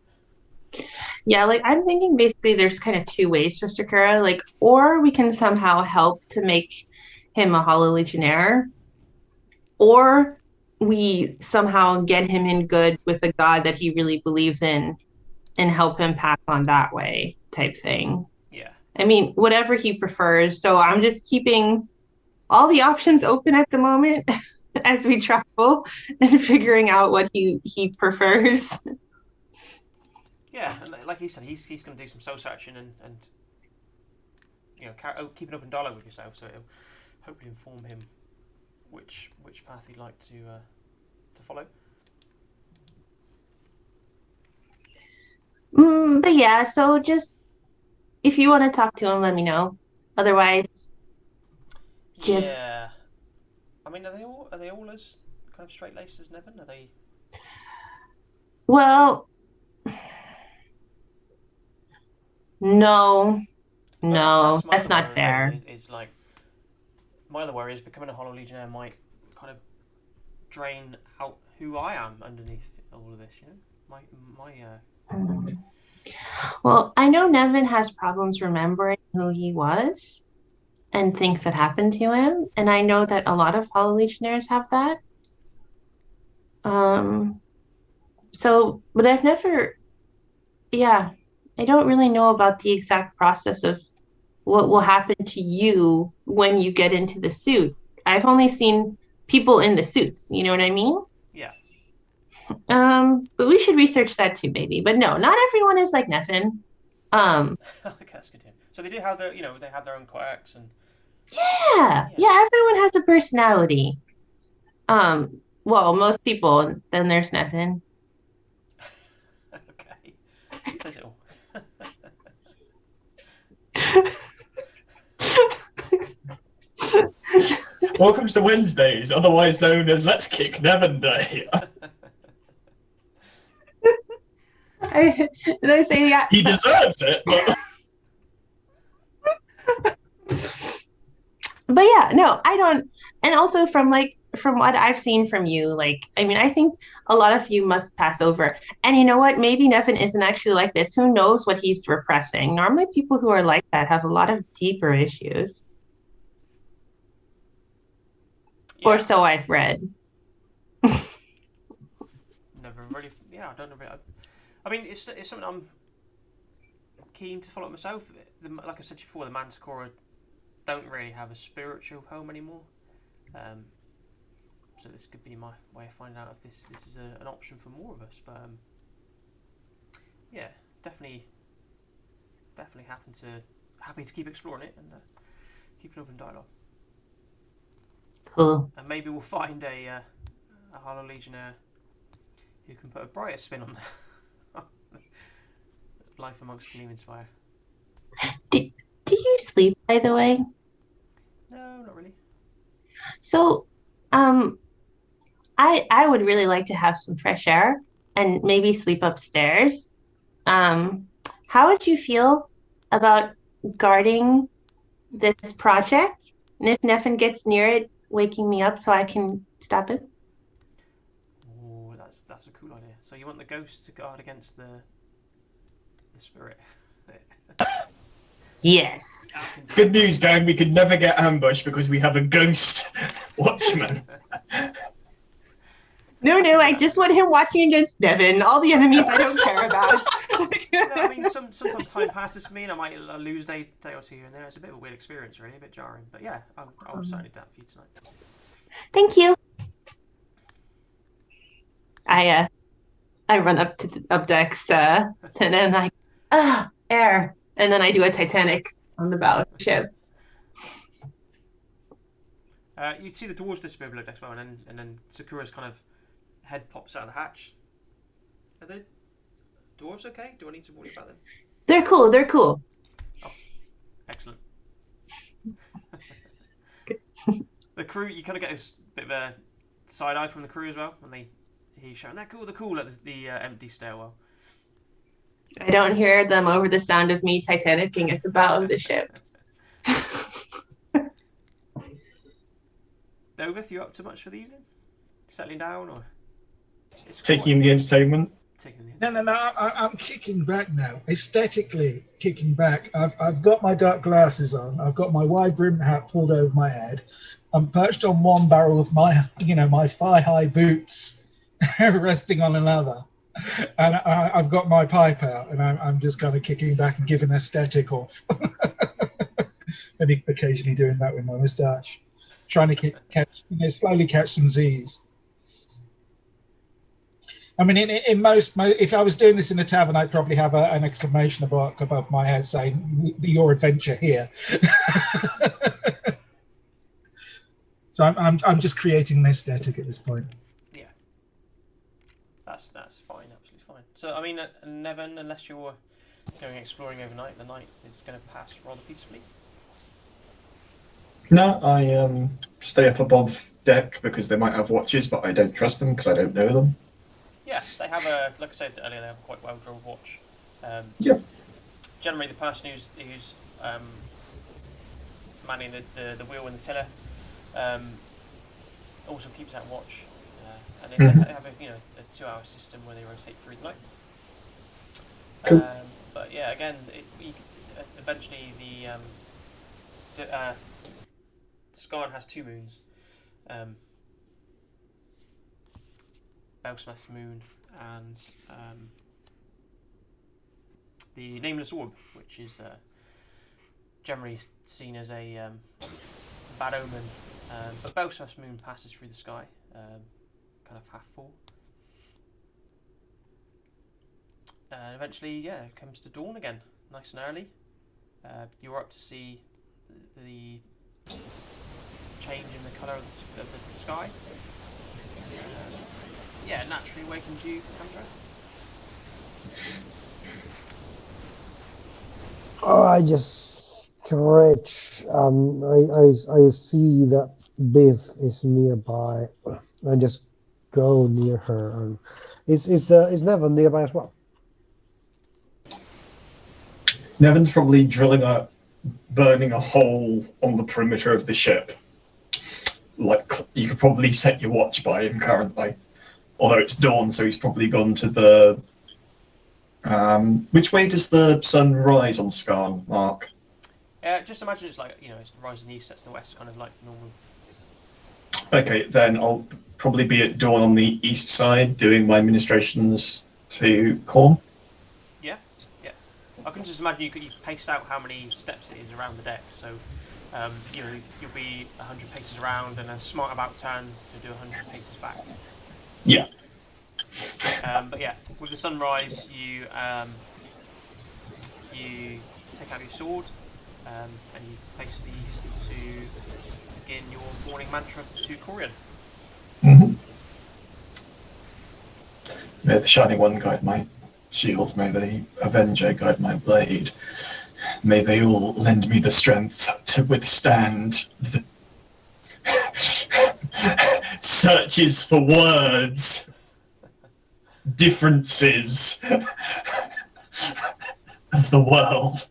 Yeah, like I'm thinking basically there's kind of two ways for Sakura, like, or we can somehow help to make him a Hollow Legionnaire, or we somehow get him in good with a god that he really believes in and help him pass on that way type thing. Yeah. I mean, whatever he prefers. So I'm just keeping all the options open at the moment as we travel and figuring out what he prefers. Yeah, and like he said, he's going to do some soul searching and keep an open dialogue with yourself, so it'll hopefully inform him which path he'd like to follow. But yeah, so just if you want to talk to him, let me know. Otherwise, just yeah. I mean, are they all as kind of straight laced as Nevin? Are they? Well, no, that's not fair. Is like my other worry is becoming a Hollow Legionnaire might kind of drain out who I am underneath all of this. You know, Well, I know Nevin has problems remembering who he was and things that happened to him, and I know that a lot of Hollow Legionnaires have that. But I've never, yeah, I don't really know about the exact process of what will happen to you when you get into the suit. I've only seen people in the suits, you know what I mean? Yeah. But we should research that too, maybe. But no, not everyone is like Nevin. That's good. So they do have they have their own quirks and. Yeah, everyone has a personality. Well, most people. Then there's Nevin. Okay. Says it all. Welcome to Wednesdays, otherwise known as Let's Kick Nevin Day. Did I say yeah? He deserves it, but... But yeah, no, I don't. And also from what I've seen from you, like, I mean, I think a lot of you must pass over. And you know what? Maybe Nevin isn't actually like this. Who knows what he's repressing? Normally people who are like that have a lot of deeper issues. Yeah. Or so I've read. Never really. Yeah, I don't know. I mean, it's something I'm keen to follow myself. Like I said to you before, the Manticore don't really have a spiritual home anymore. So this could be my way of finding out if this is an option for more of us. But yeah, definitely happy to keep exploring it and keep an open dialogue. Cool. And maybe we'll find a Hollow Legionnaire who can put a brighter spin on the life amongst Gleaming Spire. Do you sleep, by the way? No, not really. So, I would really like to have some fresh air and maybe sleep upstairs. How would you feel about guarding this project? And if Nevin gets near it, waking me up so I can stop it? Oh, that's a cool idea. So you want the ghost to guard against the spirit? Yes. Good news, gang, we could never get ambushed because we have a ghost watchman. No, I just want him watching against Nevin. All the enemies I don't care about. No, I mean, sometimes time passes for me and I might lose a day or two here and there. It's a bit of a weird experience, really, a bit jarring. But yeah, I'll certainly do that for you tonight. Thank you. I run up to up decks, and then air, and then I do a Titanic. on the battleship. You see the dwarves disappear below deck as well, and then Sakura's kind of head pops out of the hatch. Are the dwarves okay? Do I need to worry about them? They're cool. They're cool. Oh, excellent. The crew, you kind of get a bit of a side eye from the crew as well when they hear you shouting, "They're cool, they're cool," at the empty stairwell. I don't hear them over the sound of me Titanicing at the bow of the ship. Doveth, you up to much for the evening? Settling down, or Taking in the entertainment. No. I'm kicking back now. Aesthetically kicking back. I've got my dark glasses on. I've got my wide brim hat pulled over my head. I'm perched on one barrel of my thigh-high boots, resting on another, and I've got my pipe out, and I'm just kind of kicking back and giving aesthetic off. Maybe occasionally doing that with my moustache, trying to slowly catch some Z's. I mean, in most, if I was doing this in a tavern, I'd probably have an exclamation mark above my head saying, "Your adventure here." So I'm just creating an aesthetic at this point. Yeah, that's fine, absolutely fine. So I mean, Nevin, unless you're going exploring overnight, the night is going to pass rather peacefully. No, I stay up above deck because they might have watches, but I don't trust them because I don't know them. Yeah, they have like I said earlier, they have a quite well-drilled watch. Yeah. Generally, the person who's manning the wheel and the tiller also keeps that watch, and they have a 2-hour system where they rotate through the night. Cool. But yeah, again, eventually Skarn has 2 moons. Belsmeth's moon and the Nameless Orb, which is generally seen as a bad omen, but Belsmeth's moon passes through the sky, kind of half full. And eventually, yeah, it comes to dawn again, nice and early. You're up to see the change in the colour of the sky. Yeah, naturally awakens you, Kendra. Oh, I just stretch. I see that Biv is nearby. I just go near her. And is Nevin nearby as well? Nevin's probably burning a hole on the perimeter of the ship. Like, you could probably set your watch by him currently. Although it's dawn, so he's probably gone to the... which way does the sun rise on Skarn, Mark? Just imagine it's like, it's rising east, sets the west, kind of like normal. Okay, then I'll probably be at dawn on the east side, doing my ministrations to Korn. Yeah. I can just imagine you pace out how many steps it is around the deck, so... you'll be 100 paces around and a smart about turn to do 100 paces back. Yeah. But yeah, with the sunrise, you take out your sword and you face the east to begin your morning mantra to Corian. Mm-hmm. May the Shining One guide my shield, may the Avenger guide my blade. May they all lend me the strength to withstand the searches for words, differences of the world.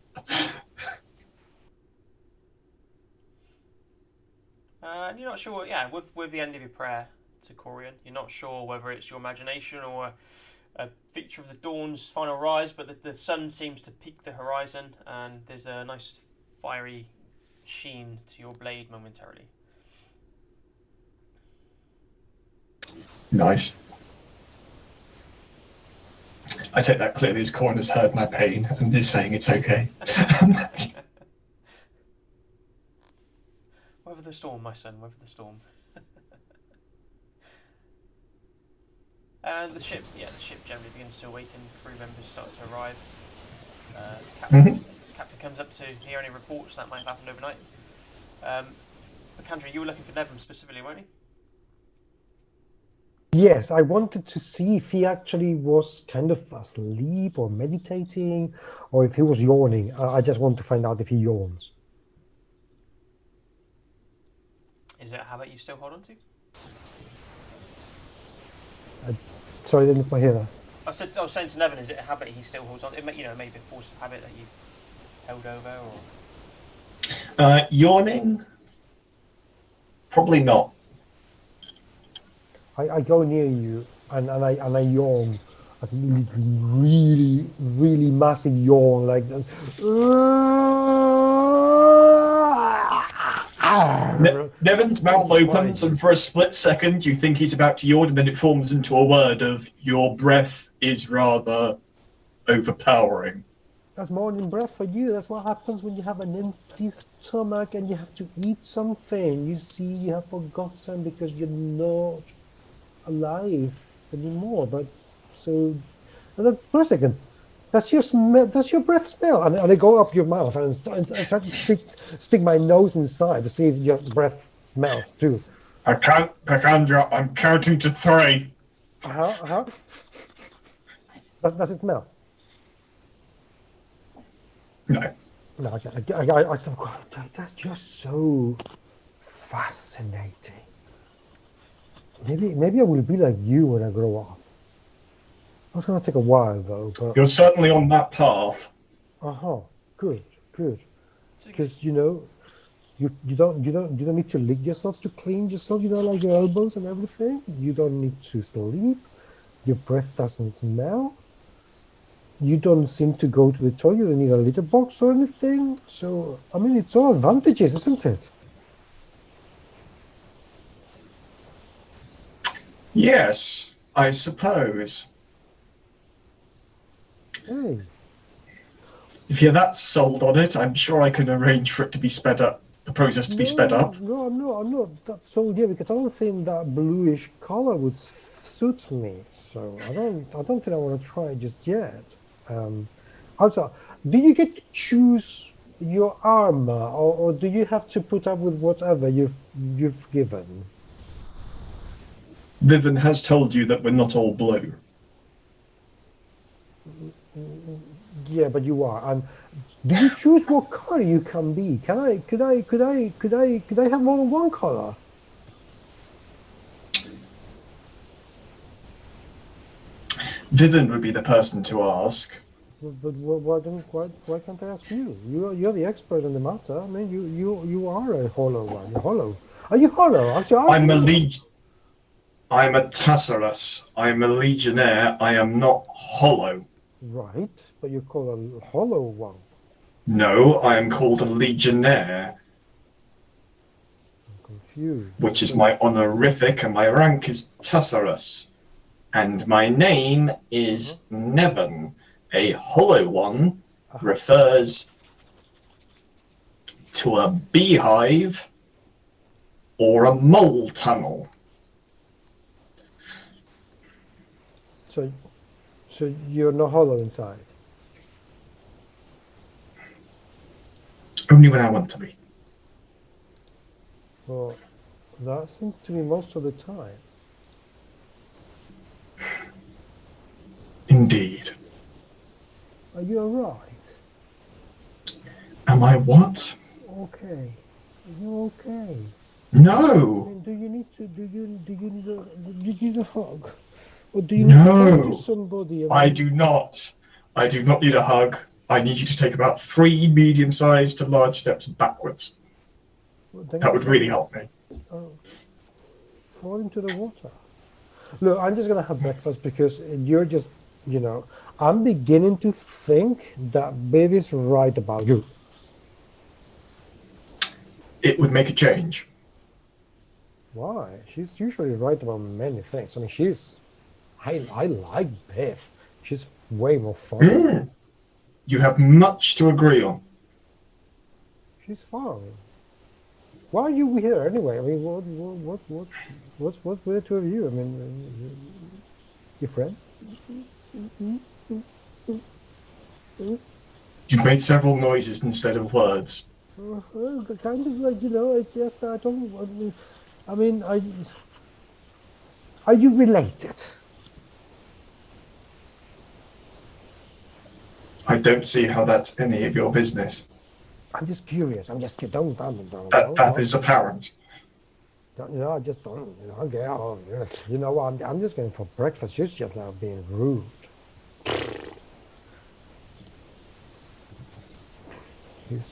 And you're not sure, with the end of your prayer to Corian, you're not sure whether it's your imagination or a feature of the dawn's final rise, but the sun seems to peak the horizon and there's a nice fiery sheen to your blade momentarily. Nice. I take that clearly as Korn has heard my pain and is saying it's okay. Weather the storm, my son, weather the storm. And the ship generally begins to awaken. Crew members start to arrive. Captain comes up to hear any reports that might have happened overnight. But Kendra, you were looking for Nevin specifically, weren't you? Yes, I wanted to see if he actually was kind of asleep or meditating, or if he was yawning. I just want to find out if he yawns. Is it a habit you still hold on to? Sorry, I didn't quite hear that. I was saying to Nevin, is it a habit he still holds on to? Maybe a forced habit that you've held over, or... Yawning? Probably not. I go near you and I yawn, a really, really massive yawn, like Nevin's mouth opens, and for a split second, you think he's about to yawn, and then it forms into a word of "your breath is rather overpowering." That's morning breath for you. That's what happens when you have an empty stomach and you have to eat something. You see, you have forgotten because you're not alive anymore. But so, for a second, that's your smell. That's your breath smell. And I go up your mouth and I try to stick my nose inside to see if your breath smells too. I can't, Pacandra. I'm counting to 3. How? Does it smell? No. No, I that's just so fascinating. Maybe I will be like you when I grow up. It's gonna take a while though, but You're certainly on that path. Good. Because you don't need to lick yourself to clean yourself. Like your elbows and everything. You don't need to sleep. Your breath doesn't smell. You don't seem to go to the toilet. You don't need a litter box or anything. So I mean, it's all advantages, isn't it? Yes, I suppose. Hey. If you're that sold on it, I'm sure I can arrange for it to be sped up. The process to be sped up. No, I'm not that sold yet because I don't think that bluish color would suit me. So I don't think I want to try it just yet. Also, do you get to choose your armor, or do you have to put up with whatever you've given? Riven has told you that we're not all blue. Yeah, but you are. And do you choose what color you can be? Could I have more than one color? Vivian would be the person to ask. But why can't I ask you? You're the expert in the matter. I mean, you are a hollow one. You're hollow. Are you hollow? I'm a Tasserus. I'm a Legionnaire. I am not hollow. Right, but you're called a hollow one. No, I am called a Legionnaire. I'm confused. Which is my honorific, and my rank is Tasserus. And my name is Nevin. A hollow one refers to a beehive or a mole tunnel. So you're not hollow inside? Only when I want to be. Well, that seems to be most of the time. Indeed. Are you alright? Am I what? Okay. Are you okay? No. I mean, do you need a hug? Or do you need to talk to somebody? I do not. I do not need a hug. I need you to take about 3 medium-sized to large steps backwards. That would really help me. Fall into the water. Look, I'm just going to have breakfast because you're just, I'm beginning to think that baby's right about you. It would make a change. Why? She's usually right about many things. I mean, I like Bev. She's way more fun. You have much to agree on. She's fun. Why are you here anyway? I mean, what's with the two of you? I mean, you friends? You've made several noises instead of words. Kind of like, it's just I don't. I mean, are you related? I don't see how that's any of your business. I'm just curious. I'm just don't. That is apparent. I just don't. Okay. Oh, yes. You know what? I'm just going for breakfast. She's just now being rude.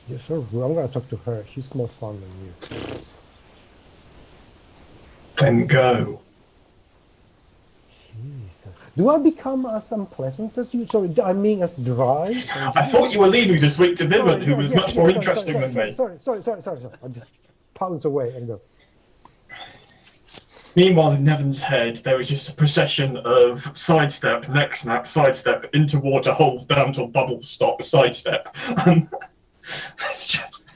You're so rude. I'm going to talk to her. She's more fun than you. Then go. Jeez. Do I become as unpleasant as you? Sorry, I mean as dry? I thought you were leaving to speak to Vivian, who was much more interesting than me. Sorry. I just pounce away and go. Meanwhile, in Nevin's head, there was just a procession of sidestep, neck snap, sidestep, into water, hold down till bubble stop, sidestep. It's just...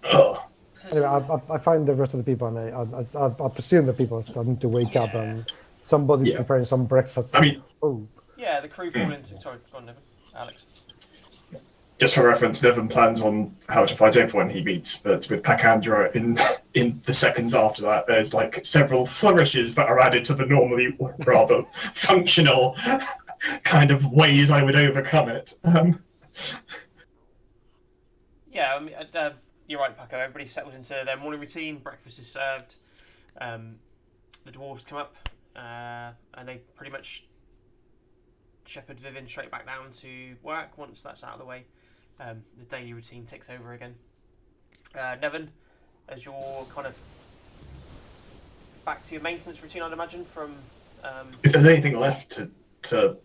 Oh. Anyway, I find the rest of the people, and I presume the people are starting to wake up, and somebody's preparing some breakfast. I mean, yeah, the crew fall into. Sorry, go on, Nevin. Alex. Just for reference, Nevin plans on how to fight everyone he meets, but with Pacandra in the seconds after that, there's like several flourishes that are added to the normally rather functional kind of ways I would overcome it. Yeah, I mean, you're right, Paco. Everybody's settled into their morning routine. Breakfast is served. The dwarves come up, and they pretty much shepherd Vivian straight back down to work once that's out of the way. The daily routine takes over again. Nevin, as you're kind of back to your maintenance routine, I'd imagine, from... If there's anything left to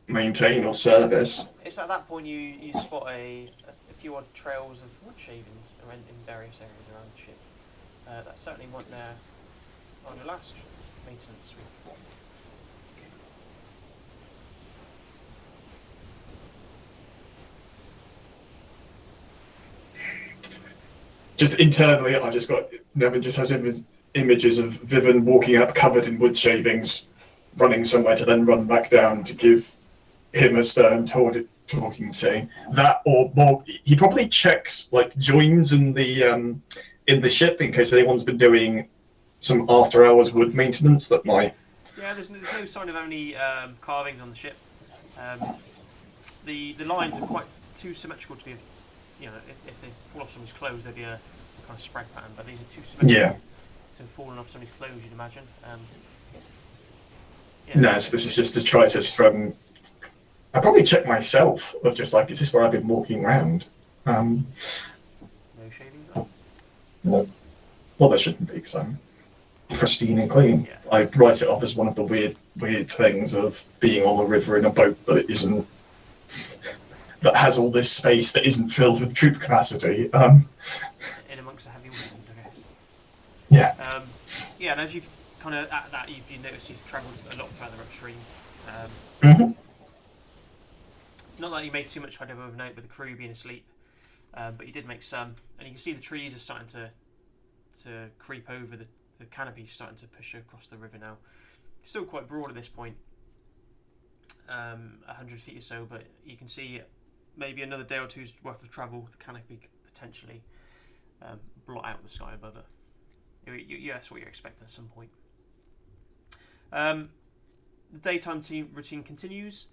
maintain or service... It's at that point you spot a few odd trails of wood shavings in various areas around the ship. That certainly weren't there on your last maintenance week. Just internally, I just got... Nevin just has images of Vivian walking up covered in wood shavings, running somewhere to then run back down to give him a stern talking to. That or more, he probably checks like joins in the ship in case anyone's been doing some after hours wood maintenance that might... Yeah, there's no sign of any carvings on the ship. The lines are quite too symmetrical to be... if they fall off somebody's clothes, there'd be a kind of spread pattern, but these are too symmetrical to have fallen off somebody's clothes, you'd imagine. No, so this is just detritus from... I probably check myself of just like, is this where I've been walking around? No shavings on? No. Well, there shouldn't be, because I'm pristine and clean. Yeah. I write it off as one of the weird things of being on a river in a boat that isn't... that has all this space that isn't filled with troop capacity. In amongst the heavy waters, I guess. Yeah. Yeah, and as you've kind of at that, you've noticed you've travelled a lot further upstream. Not that you made too much headway overnight with the crew being asleep, but you did make some, and you can see the trees are starting to creep over the canopy, starting to push across the river now. It's still quite broad at this point, 100 feet or so, but you can see maybe another day or two's worth of travel, the canopy could potentially blot out the sky above it. That's what you're expecting at some point. The daytime routine continues,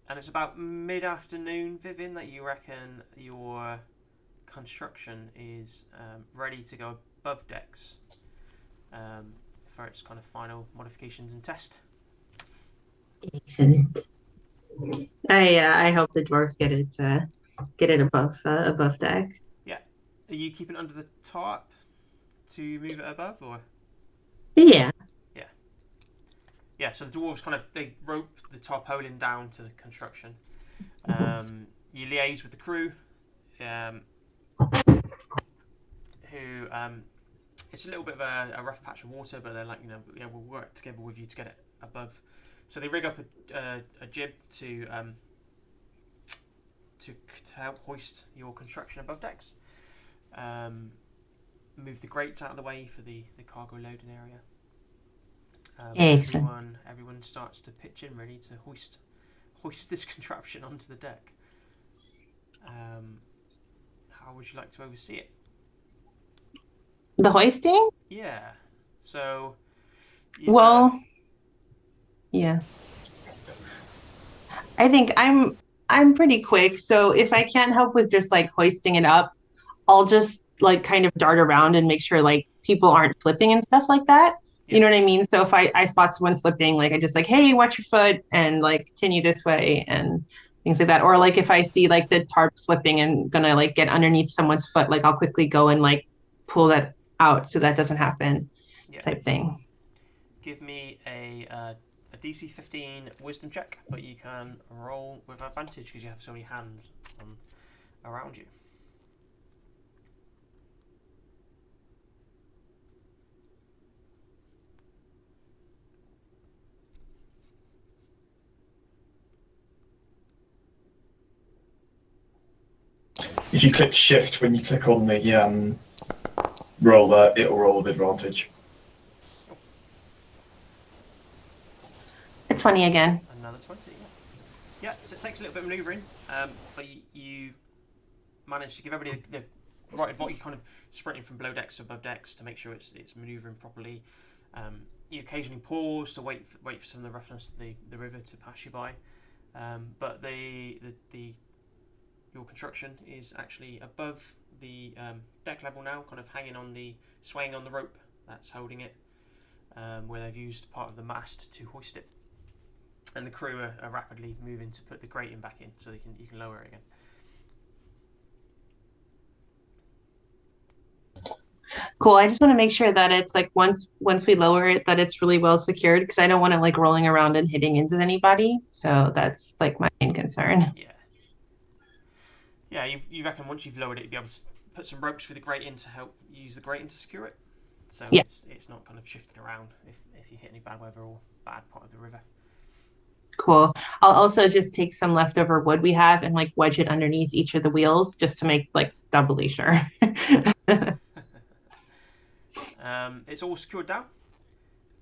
and it's about mid-afternoon, Vivian, that you reckon your construction is ready to go above decks for its kind of final modifications and test. I hope the dwarves get it above deck. Yeah. Are you keeping it under the tarp to move it above, or? Yeah. Yeah, so the dwarves they rope the tarpaulin down to the construction. You liaise with the crew, who it's a little bit of a rough patch of water, but they're like, we'll work together with you to get it above. So they rig up a jib to help hoist your construction above decks. Move the grates out of the way for the cargo loading area. Excellent. Everyone starts to pitch in, ready to hoist this contraption onto the deck. How would you like to oversee it? The hoisting? Yeah. So. Well, yeah. I think I'm pretty quick, so if I can't help with just like hoisting it up, I'll just like kind of dart around and make sure like people aren't slipping and stuff like that. Yeah. You know what I mean? So if I spot someone slipping, like I just like, hey, watch your foot and like continue this way and things like that. Or like if I see like the tarp slipping and gonna like get underneath someone's foot, like I'll quickly go and like pull that out so that doesn't happen, type thing. Give me a DC 15 wisdom check, but you can roll with advantage because you have so many hands around you. If you click shift when you click on the roller, it'll roll with advantage. It's 20 again. Another 20, yeah. Yeah, so it takes a little bit of manoeuvring, but you manage to give everybody the right advice. You kind of sprinting from below decks to above decks to make sure it's manoeuvring properly. You occasionally pause to wait for some of the roughness of the river to pass you by, but your construction is actually above the deck level now, kind of swaying on the rope that's holding it, where they've used part of the mast to hoist it. And the crew are rapidly moving to put the grating back in so you can lower it again. Cool. I just want to make sure that it's like once we lower it, that it's really well secured because I don't want it like rolling around and hitting into anybody. So that's like my main concern. Yeah. Yeah, you reckon once you've lowered it, you'll be able to put some ropes through the grating to help use the grating to secure it. So yeah. It's not kind of shifting around if you hit any bad weather or bad part of the river. Cool. I'll also just take some leftover wood we have and like wedge it underneath each of the wheels just to make like doubly sure. It's all secured down,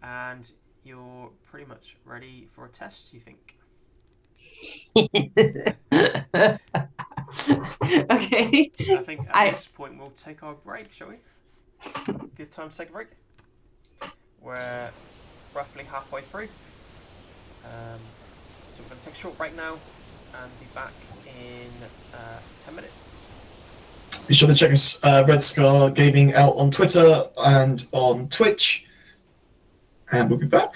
and you're pretty much ready for a test, you think? Okay. I think at this point we'll take our break, shall we? Good time to take a break. We're roughly halfway through. So we're going to take a short break now and be back in 10 minutes. Be sure to check us Red Scar Gaming out on Twitter and on Twitch. And we'll be back.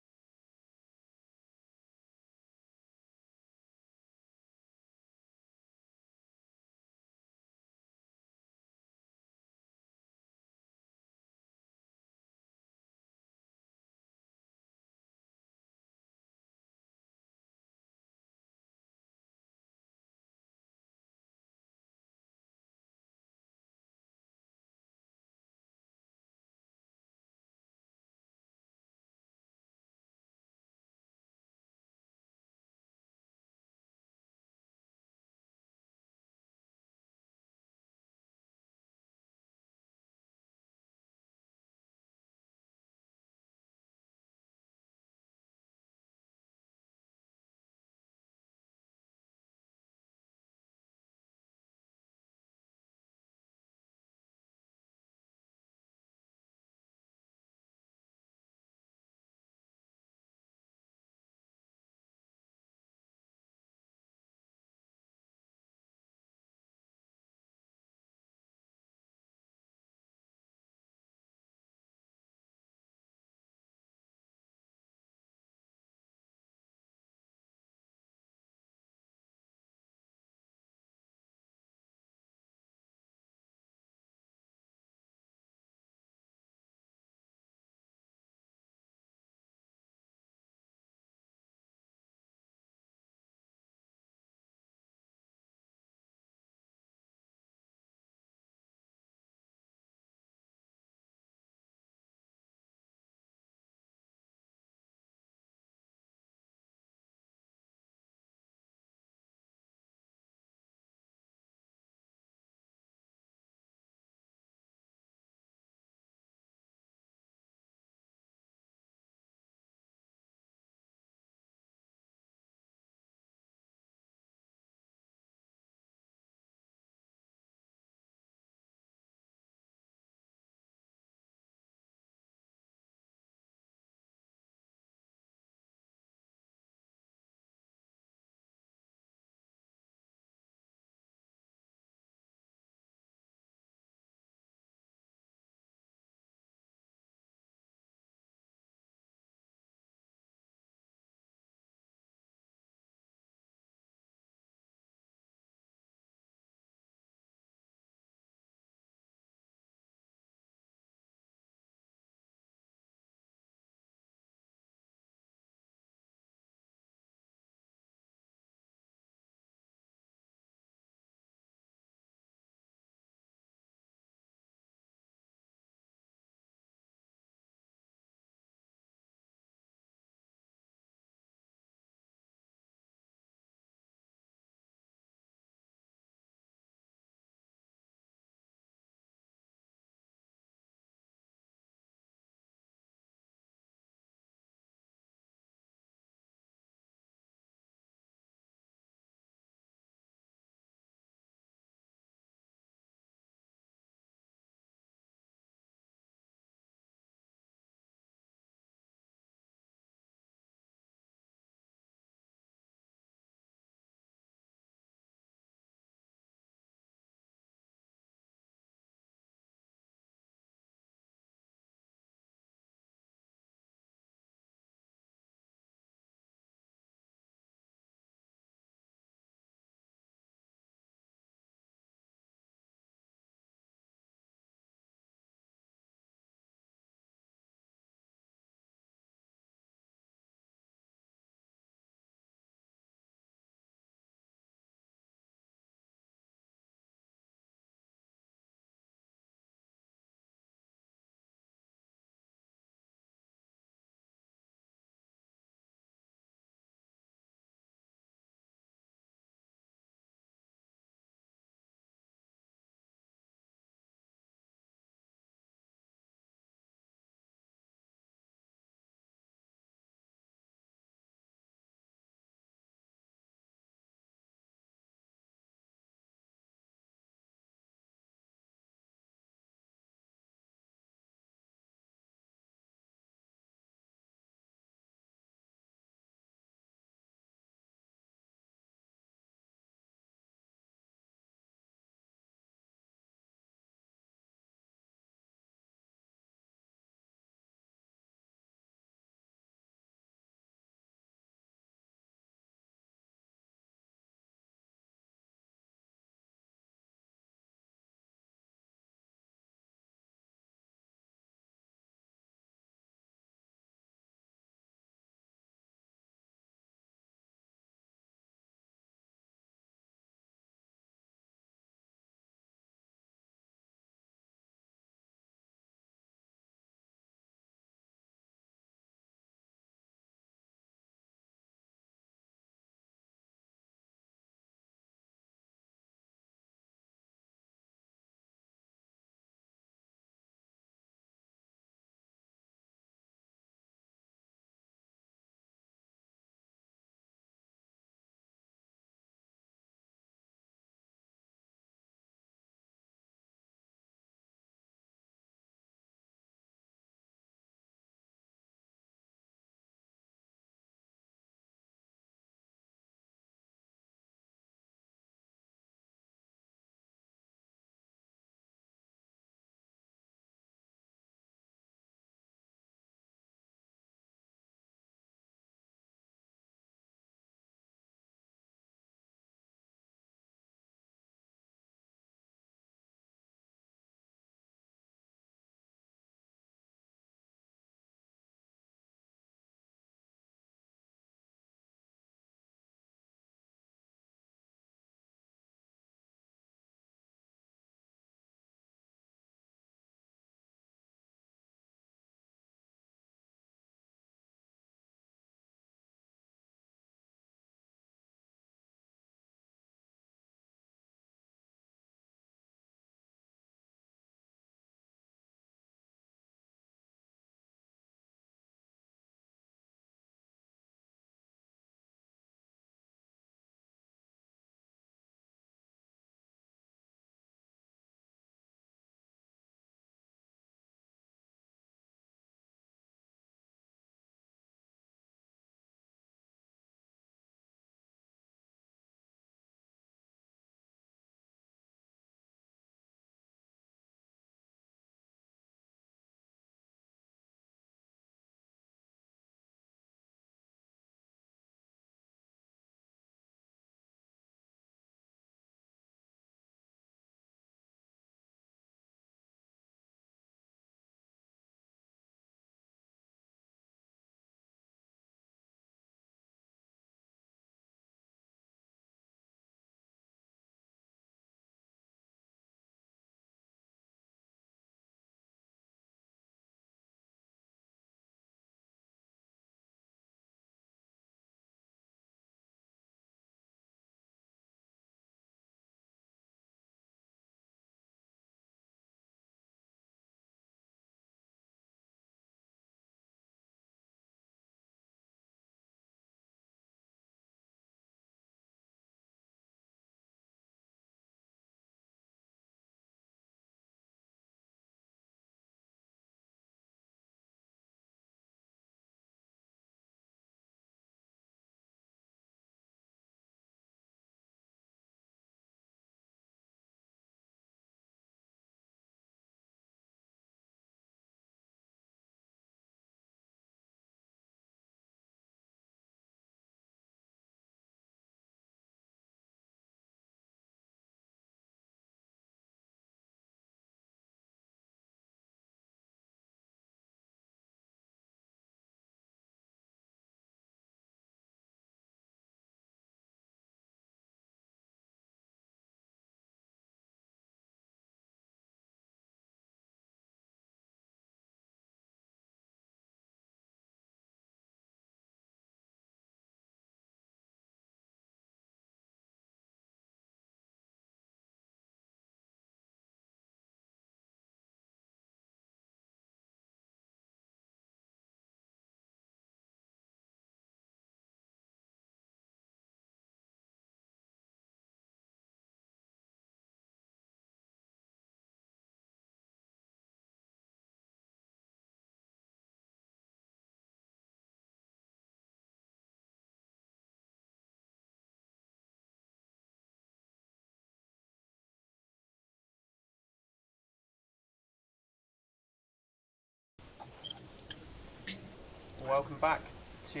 welcome back to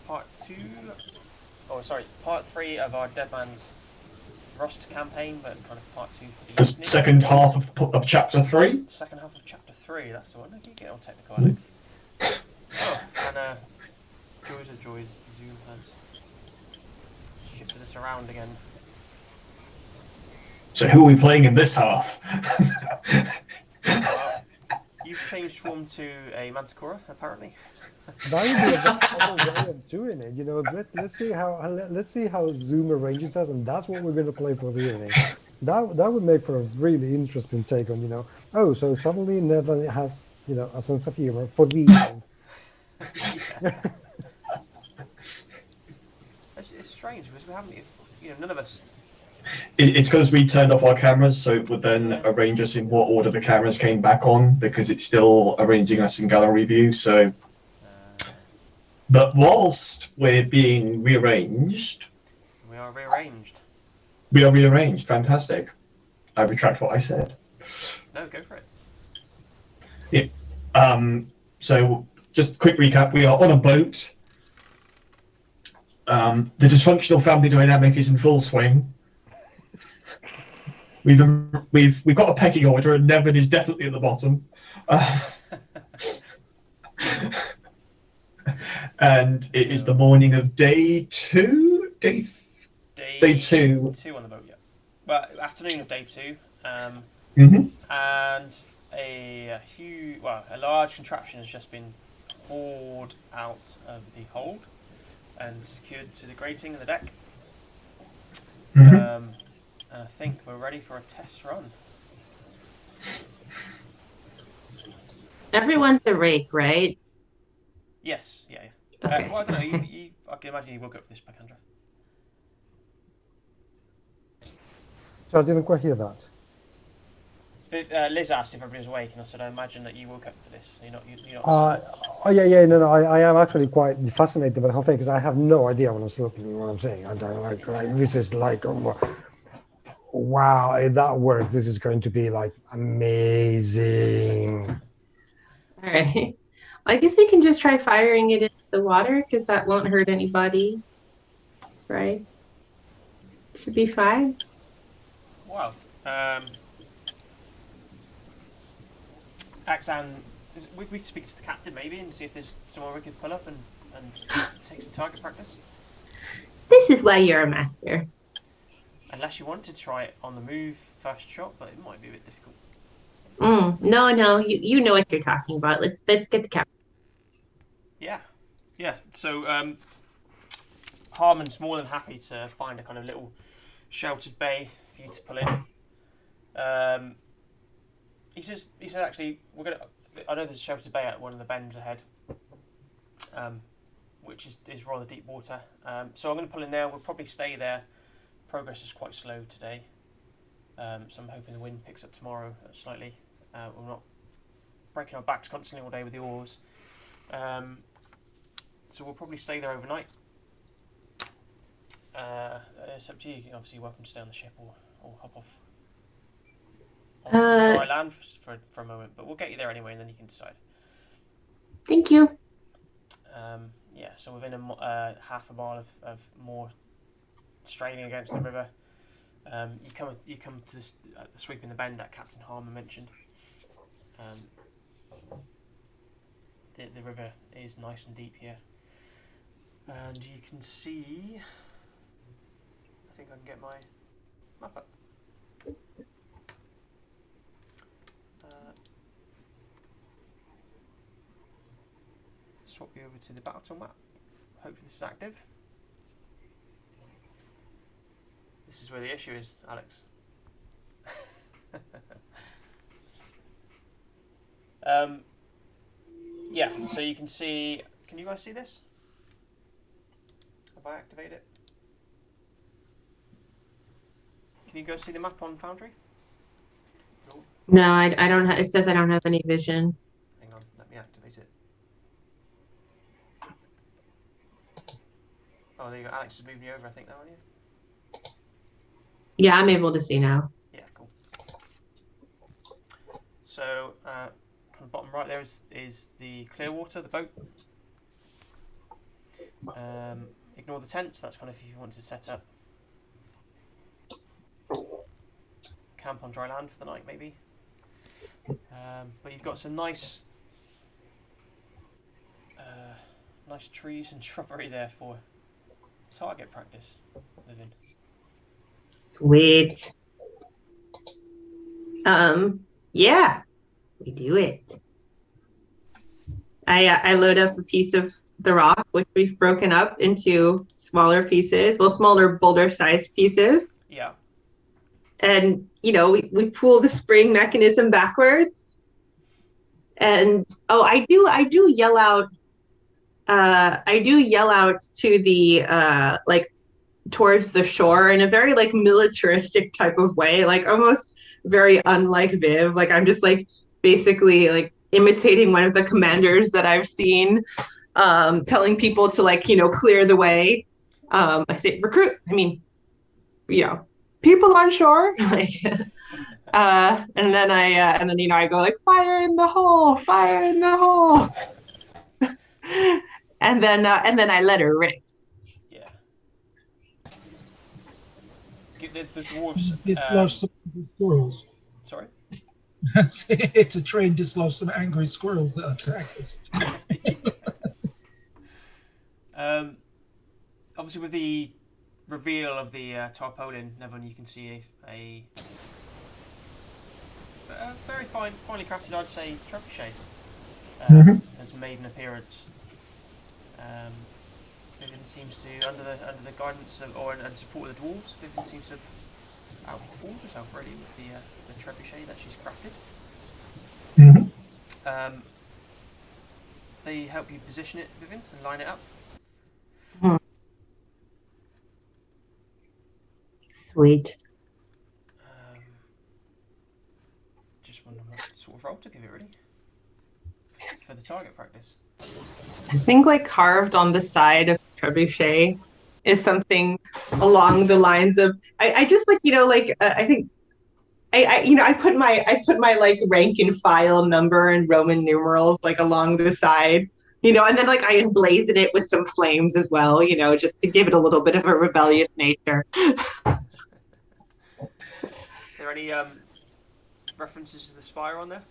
part 3 of our Dead Man's Rust campaign, but kind of part 2 for the evening. second half of chapter 3. Second half of chapter 3, that's the one. Don't you get all technical, Alex? Oh, and joys of joys, Zoom has shifted us around again. So who are we playing in this half? Well, you've changed form to a Manticora, apparently. That would be a better way of doing it. You know, let's see how Zoom arranges us, and that's what we're going to play for the evening. That would make for a really interesting take on, you know. Oh, so suddenly Nevan has, you know, a sense of humor for the evening. It's strange because we haven't, you know, none of us. It's because we turned off our cameras, so it would then arrange us in what order the cameras came back on, because it's still arranging us in gallery view. So, but whilst we're being rearranged, we are rearranged. We are rearranged. Fantastic. I retract what I said. No, go for it. Yeah. So, just a quick recap. We are on a boat. The dysfunctional family dynamic is in full swing. We've got a pecking order, and Nevin is definitely at the bottom. And it is the morning of day 2. Day 2. 2 on the boat, yeah. Well, afternoon of day 2. And a large contraption has just been hauled out of the hold and secured to the grating in the deck. And I think we're ready for a test run. Everyone's awake, right? Yes, yeah. Okay. Well, I don't know. I can imagine you woke up for this, Bakandra. So I didn't quite hear that. Liz asked if everybody was awake, and I said I imagine that you woke up for this. You're not. Oh yeah, no, I am actually quite fascinated by the whole thing because I have no idea what I'm looking, what I'm saying. I don't like this is like, wow, if that works, this is going to be like amazing. All right. I guess we can just try firing it into the water because that won't hurt anybody, right? Should be fine. Wow. Axan, we could speak to the captain maybe and see if there's somewhere we could pull up and take some target practice. This is why you're a master. Unless you want to try it on the move first shot, but it might be a bit difficult. No, you know what you're talking about. Let's get the captain. Yeah. So Harmon's more than happy to find a kind of little sheltered bay for you to pull in. He says actually I know there's a sheltered bay at one of the bends ahead, which is rather deep water. So I'm going to pull in there. We'll probably stay there. Progress is quite slow today, so I'm hoping the wind picks up tomorrow slightly. We're not breaking our backs constantly all day with the oars. So we'll probably stay there overnight. It's up to you. Obviously, you're welcome to stay on the ship or hop off on dry land for a moment. But we'll get you there anyway, and then you can decide. Thank you. Yeah. So within half a mile of more straining against the river, you come to the sweep in the bend that Captain Harmon mentioned. The river is nice and deep here, and you can see. I think I can get my map up. Swap you over to the battle map. Hopefully this is active. This is where the issue is, Alex. Yeah, so you can see. Can you guys see this? Have I activated it? Can you guys see the map on Foundry? No, I don't. It says I don't have any vision. Hang on, let me activate it. Oh, there you go. Alex is moving you over, I think, now, aren't you? Yeah, I'm able to see now. Yeah, cool. So, kind of bottom right there is the Clearwater, the boat. Ignore the tents. That's kind of if you want to set up camp on dry land for the night, maybe. But you've got some nice trees and shrubbery there for target practice, Vivian. Sweet. Yeah, we do it. I load up a piece of the rock, which we've broken up into smaller pieces, well, smaller boulder-sized pieces. Yeah. And, you know, we pull the spring mechanism backwards. And, oh, I do yell out to the, like, towards the shore in a very, like, militaristic type of way, like, almost very unlike Viv. Like, I'm just, like, basically, like, imitating one of the commanders that I've seen, telling people to, like, you know, clear the way. I say people on shore, like, and then you know, I go like, fire in the hole, and then I let her rip. Yeah. The dwarves. Dislodge some angry squirrels. Sorry. It's a train dislodge some angry squirrels that attack us. Obviously, with the reveal of the tarpaulin, Nevin, you can see a very finely crafted, I'd say, trebuchet has made an appearance. Vivian seems to, under the guidance of, and support of the dwarves, Vivian seems to have outperformed herself really with the trebuchet that she's crafted. They help you position it, Vivian, and line it up. Sweet. Just wondering what sort of role to give it, really, for the target practice. I think like carved on the side of trebuchet is something along the lines of I just like, you know, like I think I put my like rank and file number in Roman numerals like along the side, you know, and then like I emblazon it with some flames as well, you know, just to give it a little bit of a rebellious nature. Are there any references to the spire on there?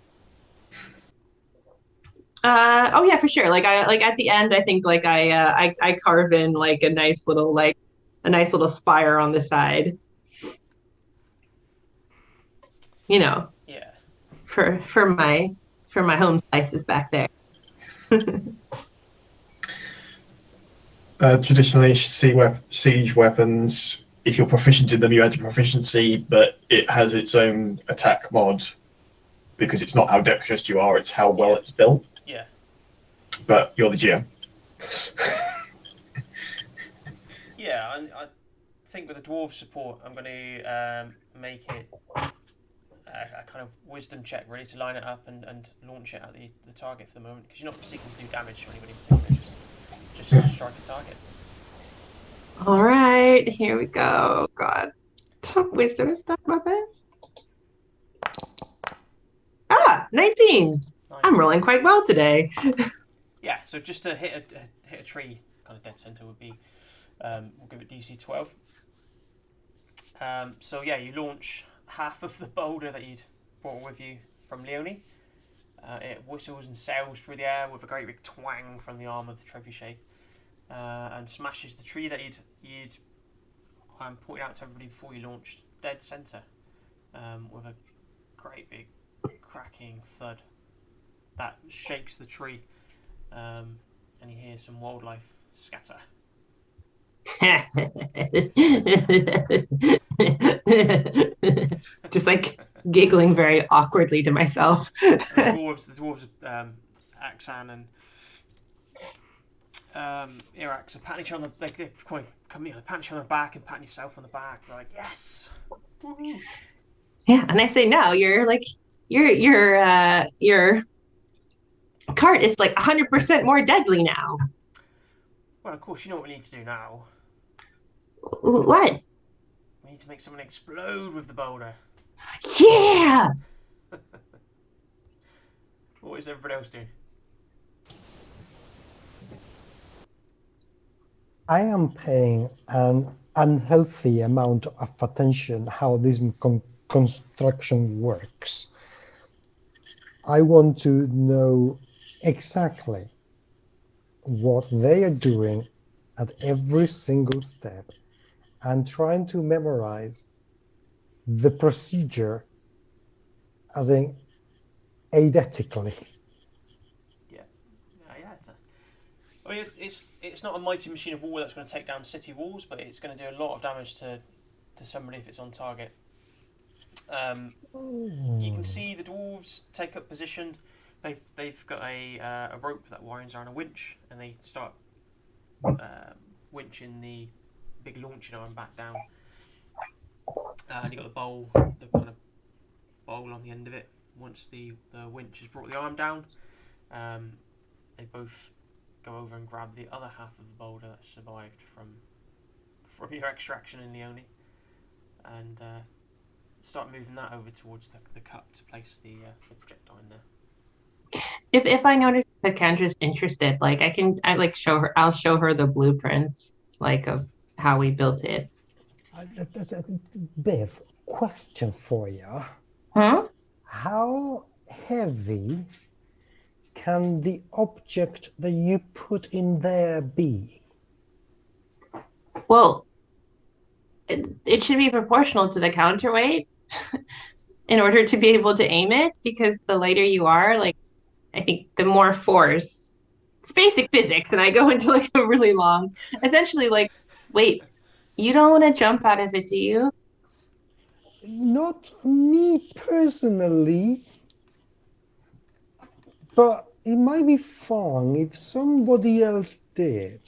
Oh yeah, for sure. Like at the end, I think like I carve in like a nice little spire on the side. You know. Yeah. For my home slices back there. Traditionally, siege weapons, if you're proficient in them, you add your proficiency, but it has its own attack mod because it's not how dexterous you are, it's how well it's built. Yeah. But you're the GM. Yeah, I think with the dwarf support, I'm going to make it a kind of wisdom check, really, to line it up and launch it at the target for the moment, because you're not seeking to do damage to anybody in particular, just strike a target. All right, here we go. God, wisdom is not my best. 19. Nice. I'm rolling quite well today. Yeah, so just to hit a tree, kind of dead center would be, we'll give it DC 12. So yeah, you launch half of the boulder that you'd brought with you from Leonie. It whistles and sails through the air with a great big twang from the arm of the trebuchet, and smashes the tree that you'd pointed out to everybody before you launched, dead center, with a great big cracking thud that shakes the tree, and you hear some wildlife scatter. Just like giggling very awkwardly to myself. The dwarves, Axan and Irax are patting each other. They're patting each other on the back and patting yourself on the back. They're like, yes, woohoo! Yeah, and I say no. You're like your cart is like 100% more deadly now. Well, of course, you know what we need to do now. What? We need to make someone explode with the boulder. Yeah! What is everybody else doing? I am paying an unhealthy amount of attention how this construction works. I want to know exactly what they are doing at every single step and trying to memorize the procedure as in eidetically. Yeah, yeah. I mean, it's not a mighty machine of war that's going to take down city walls, but it's going to do a lot of damage to somebody if it's on target. You can see the dwarves take up position. They've got a rope that winds around a winch, and they start winching the big launching arm back down. And you got the bowl, the kind of bowl on the end of it. Once the winch has brought the arm down, they both go over and grab the other half of the boulder that survived from your extraction in Leone, and start moving that over towards the cup to place the projectile in there. If I notice that Kendra's interested, like I like show her. I'll show her the blueprints, like of how we built it. Bev, question for you. Hmm? How heavy can the object that you put in there be? Well, it should be proportional to the counterweight in order to be able to aim it, because the lighter you are, like, I think the more force. It's basic physics, and I go into like a really long, essentially like, wait, you don't want to jump out of it, do you? Not me personally, but it might be fun if somebody else did.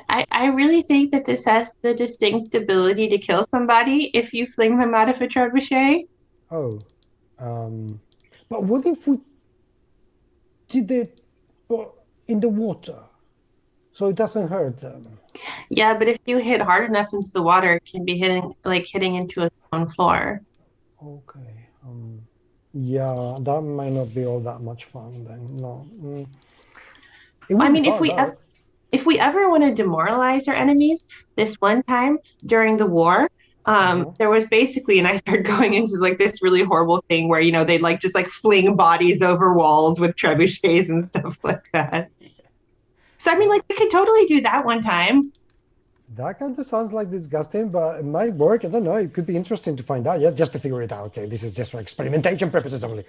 I really think that this has the distinct ability to kill somebody if you fling them out of a trebuchet. Oh, but what if we did it but in the water so it doesn't hurt them? Yeah, but if you hit hard enough into the water, it can be hitting into a stone floor. Okay. Yeah, that might not be all that much fun then. No. It I would be mean, fun though. if we ever want to demoralize our enemies, this one time during the war, there was basically, and I started going into like this really horrible thing where, you know, they'd like just like fling bodies over walls with trebuchets and stuff like that. So I mean, like we could totally do that one time. That kind of sounds like disgusting, but it might work. I don't know. It could be interesting to find out. Yeah, just to figure it out. Okay, this is just for experimentation purposes only.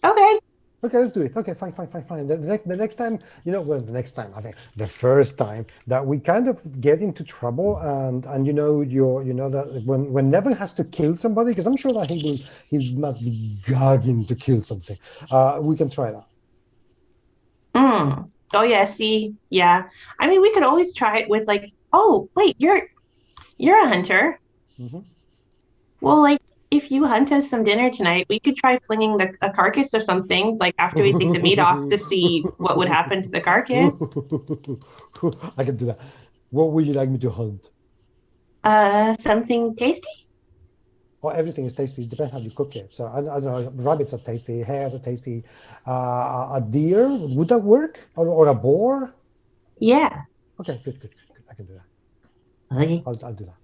Okay. Okay, let's do it. Okay, fine. The next time, the next time, I think the first time that we kind of get into trouble, and that when Nevin has to kill somebody, because I'm sure that he must be gagging to kill something. We can try that. Oh yeah, see, yeah. I mean, we could always try it with like, oh wait, you're a hunter. Well, like if you hunt us some dinner tonight, we could try flinging a carcass or something, like after we take the meat off to see what would happen to the carcass. I can do that. What would you like me to hunt? Something tasty? Well, everything is tasty. It depends how you cook it. So I don't know. Rabbits are tasty. Hares are tasty. A deer, would that work? Or a boar? Yeah. Okay, good. I can do that. Okay. I'll do that.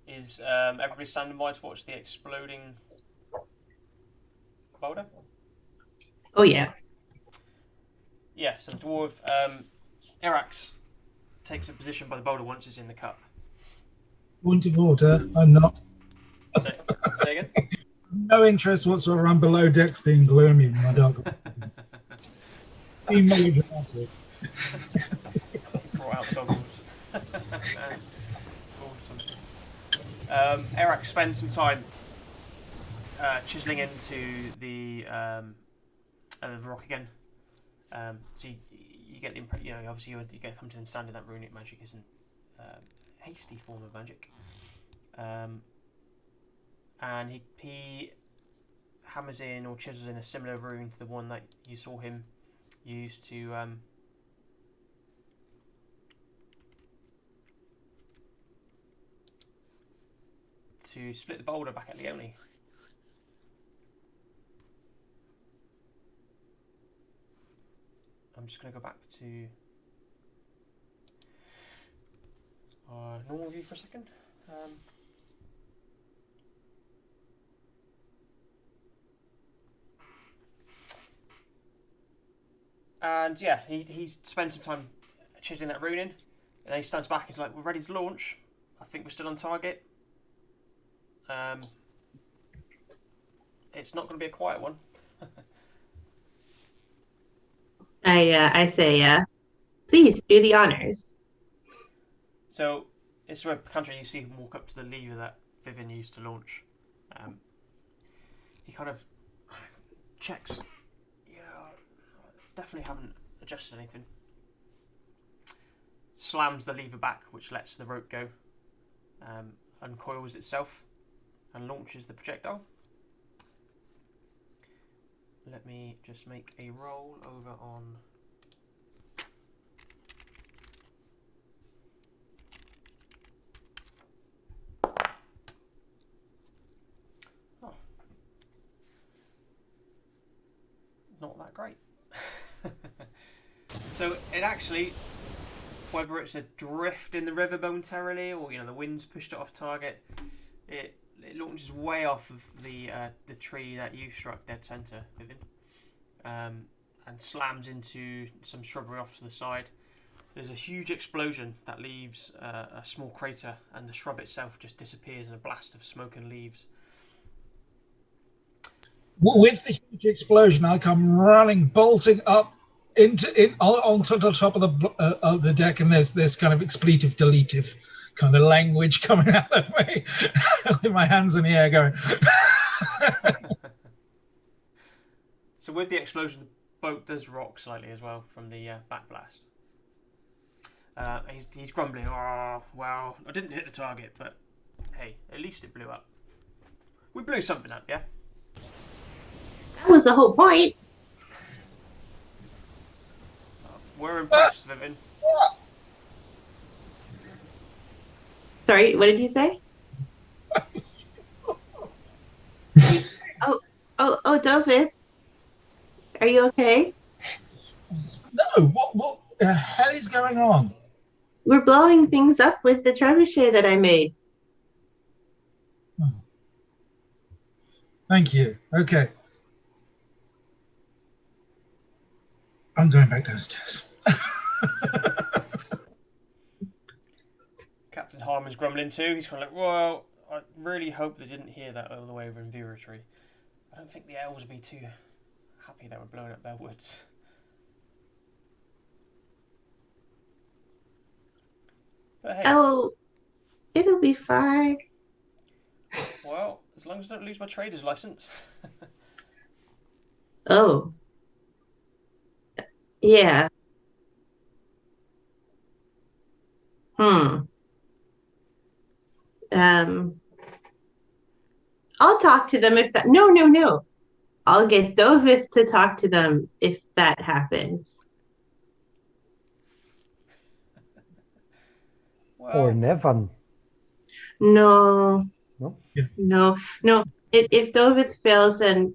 Is everybody standing by to watch the exploding boulder? Oh yeah. Yeah, so the dwarf Erax takes a position by the boulder once it's in the cup. Point of order, I'm not. Say again? No interest whatsoever. I'm below decks being gloomy with my dog. Be melodramatic. Brought out the goggles. Awesome. Erax spends some time chiseling into the rock again. So you get the impression, obviously you get come to understand that runic magic isn't a hasty form of magic. And he hammers in or chisels in a similar rune to the one that you saw him use to split the boulder back at Leone. I'm just going to go back to our normal view for a second. And yeah, he spends some time chiseling that rune in, and then he stands back and he's like, we're ready to launch. I think we're still on target. It's not going to be a quiet one. I say, please do the honors. So it's where Country, you see him walk up to the lever that Vivian used to launch. He kind of checks. Yeah, definitely haven't adjusted anything. Slams the lever back, which lets the rope go. Uncoils itself and launches the projectile. Let me just make a roll over on. Oh. Not that great. So it actually, whether it's a drift in the river momentarily or the wind's pushed it off target, it launches way off of the tree that you struck dead centre, Vivian, and slams into some shrubbery off to the side. There's a huge explosion that leaves a small crater, and the shrub itself just disappears in a blast of smoke and leaves. With the huge explosion, I come running, bolting up onto the top of the deck, and there's this kind of expletive, deletive kind of language coming out of me with my hands in the air going. So with the explosion, the boat does rock slightly as well from the backblast. He's grumbling, oh, well, I didn't hit the target, but hey, at least it blew up. We blew something up, yeah? That was the whole point. We're impressed, Vivian. Sorry, what did you say? Oh, David, are you okay? No, what the hell is going on? We're blowing things up with the trebuchet that I made. Oh. Thank you. Okay. I'm going back downstairs. Captain Harmon's grumbling too. He's kind of like, well, I really hope they didn't hear that all the way over in Viewatory. I don't think the elves would be too happy that we're blowing up their woods. But hey. Oh, it'll be fine. Well, as long as I don't lose my trader's license. Oh. Yeah. I'll talk to them if that. No. I'll get Dovith to talk to them if that happens. Well, Or Nevan. No. No? No. If Dovith fails and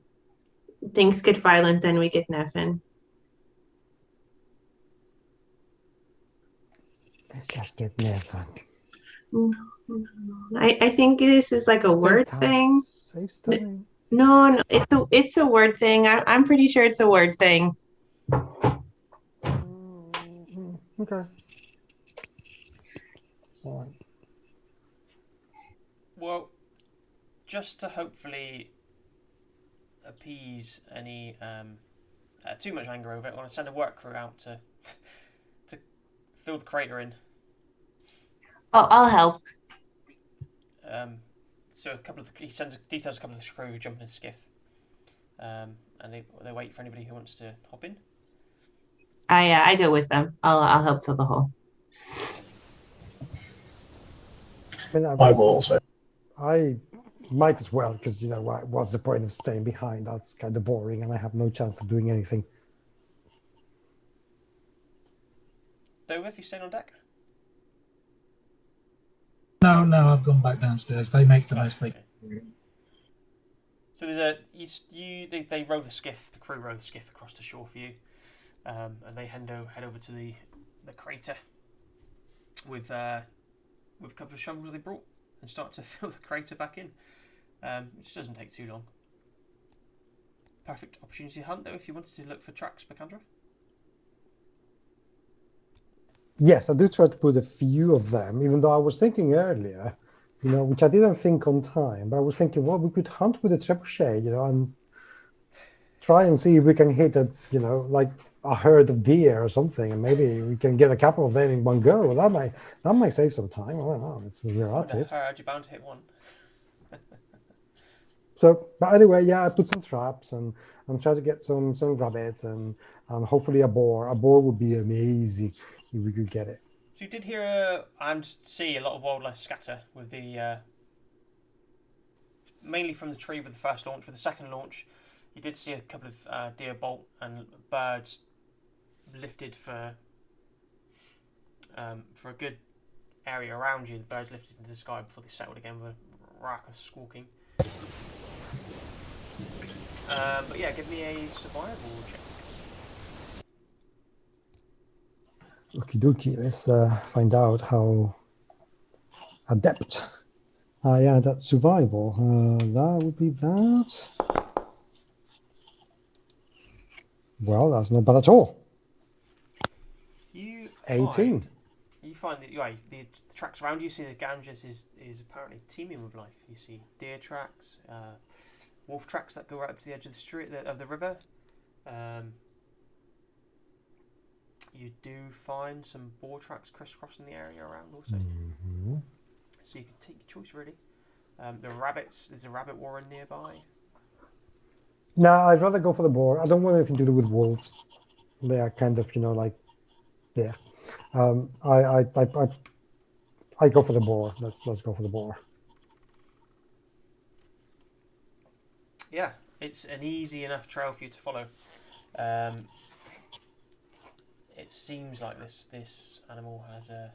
things get violent, then we get Neffen. Let's just get Nevan. I think this is like a word thing. Save time. No, it's a word thing. I'm pretty sure it's a word thing. Okay. All right. Well, just to hopefully appease any too much anger over it, I want to send a work crew out to fill the crater in. I'll help. So he sends details a couple of the crew jump in a skiff, and they wait for anybody who wants to hop in. I go with them. I'll help fill the hole. I will also. I might as well, because what's the point of staying behind? That's kind of boring, and I have no chance of doing anything. Dover, if you staying on deck. No, I've gone back downstairs. They make the most they can. So there's they row the skiff. The crew row the skiff across the shore for you. and they head over to the crater with a couple of shovels they brought and start to fill the crater back in, which doesn't take too long. Perfect opportunity to hunt though if you wanted to look for tracks, Bacandra. Yes, I do try to put a few of them, even though I was thinking earlier, which I didn't think on time, but I was thinking, well, we could hunt with a trebuchet, and try and see if we can hit like a herd of deer or something, and maybe we can get a couple of them in one go. Well, that might save some time. I don't know. We're at it. You're bound to hit one. So, but anyway, yeah, I put some traps and try to get some rabbits and hopefully a boar. A boar would be amazing if we could get it. So you did hear and see a lot of wildlife scatter with the mainly from the tree with the first launch. With the second launch, you did see a couple of deer bolt and birds lifted for a good area around you. The birds lifted into the sky before they settled again with a raucous squawking. But yeah, give me a survival check. Okie dokie, let's find out how adept I am at survival. That would be that. Well, that's not bad at all. You 18. Find that the tracks around you. See the Ganges is apparently teeming with life. You see deer tracks, wolf tracks that go right up to the edge of the street of the river. You do find some boar tracks crisscrossing the area around also. Mm-hmm. So you can take your choice really. The rabbits. There's a rabbit warren nearby. No, I'd rather go for the boar. I don't want anything to do with wolves. They are kind of, yeah. I go for the boar. Let's go for the boar. Yeah, it's an easy enough trail for you to follow. It seems like this animal has a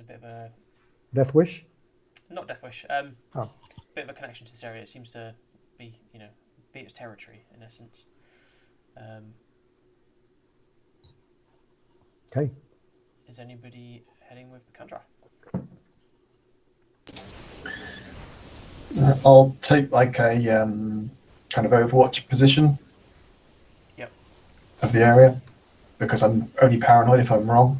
bit of a Death wish? not death wish. Bit of a connection to this area. It seems to be be its territory in essence. Okay. Is anybody heading with Bacandra? I'll take like a kind of overwatch position. Yep. Of the area, because I'm only paranoid if I'm wrong.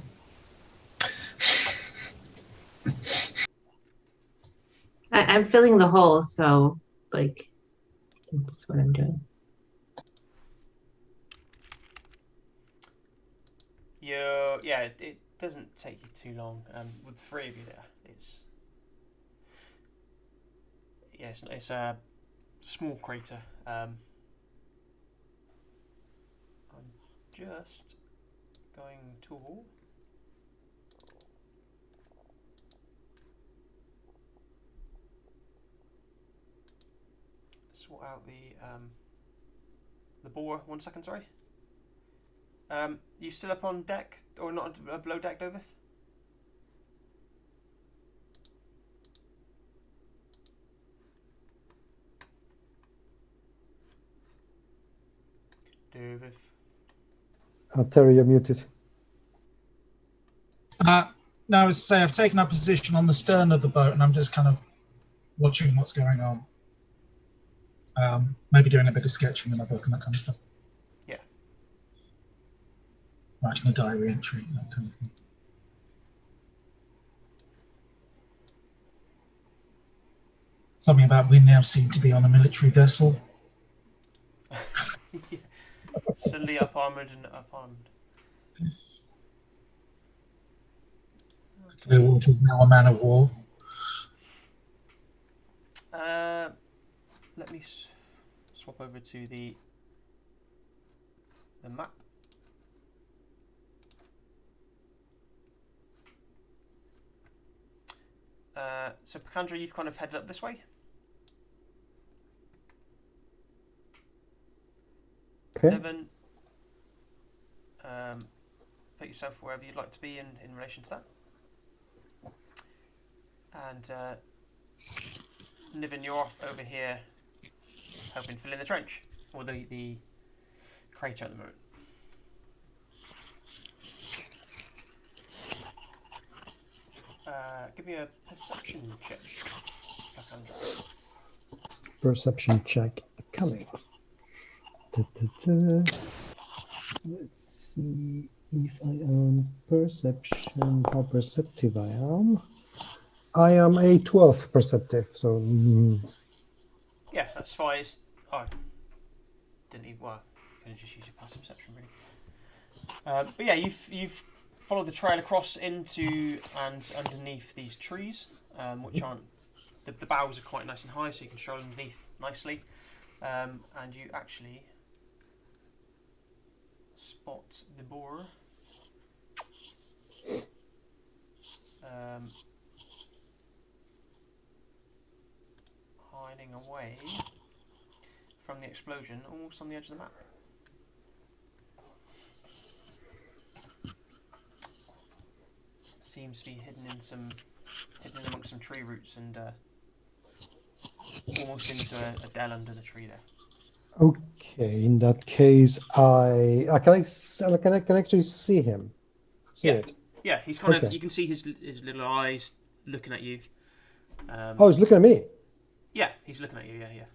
I'm filling the hole, so that's what I'm doing. It doesn't take you too long. With 3 of you there, it's a small crater. I'm just going to sort out the boar. 1 second, sorry. You still up on deck or not below deck, Dovith? Terry, you're muted. No, I was to say I've taken up position on the stern of the boat and I'm just kind of watching what's going on. Maybe doing a bit of sketching in my book and that kind of stuff. Yeah. Writing a diary entry, that kind of thing. Something about we now seem to be on a military vessel. Yeah. Suddenly up armoured and up armed. Clearwater is now a man of war. Let me swap over to the map. So Bacandra, you've kind of headed up this way. Okay. Niven, put yourself wherever you'd like to be in relation to that. And Niven, you're off over here helping fill in the trench, or the crater at the moment. Give me a perception check. Perception check coming. Da. Let's see if I am perception, how perceptive I am. I am a 12 perceptive, so yeah, that's fine. Didn't even. Well, you could just use your passive perception, really. But yeah, you've followed the trail across into and underneath these trees, which aren't. The boughs are quite nice and high, so you can stroll underneath nicely, and you actually spot the boar. Hiding away from the explosion, almost on the edge of the map. Seems to be hidden amongst some tree roots and almost into a dell under the tree there. okay. In that case, can I actually see him? See Yeah. it? Yeah, he's kind of. Okay. You can see his little eyes looking at you. Oh, he's looking at me. Yeah, he's looking at you. Yeah.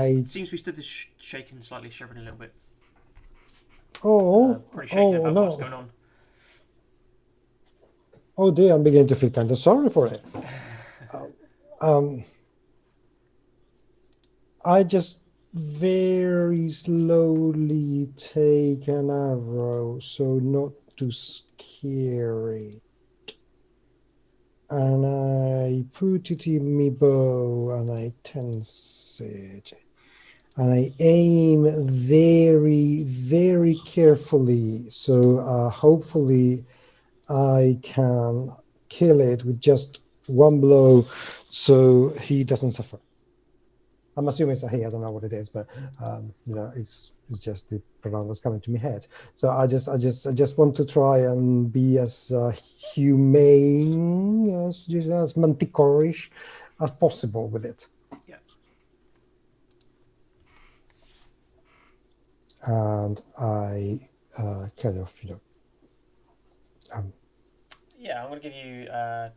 He seems to be stood there shaking, slightly shivering a little bit. Pretty shaken about what's going on. Oh dear, I'm beginning to feel kind of sorry for it. I just very slowly take an arrow, so not too scary. And I put it in my bow and I tense it. And I aim very, very carefully. So hopefully I can kill it with just one blow so he doesn't suffer. I'm assuming it's a he, I don't know what it is, but it's just the pronoun that's coming to my head. So I just want to try and be as humane, as manticorish as possible with it. Yeah. And I kind of, yeah, I'm going to give you an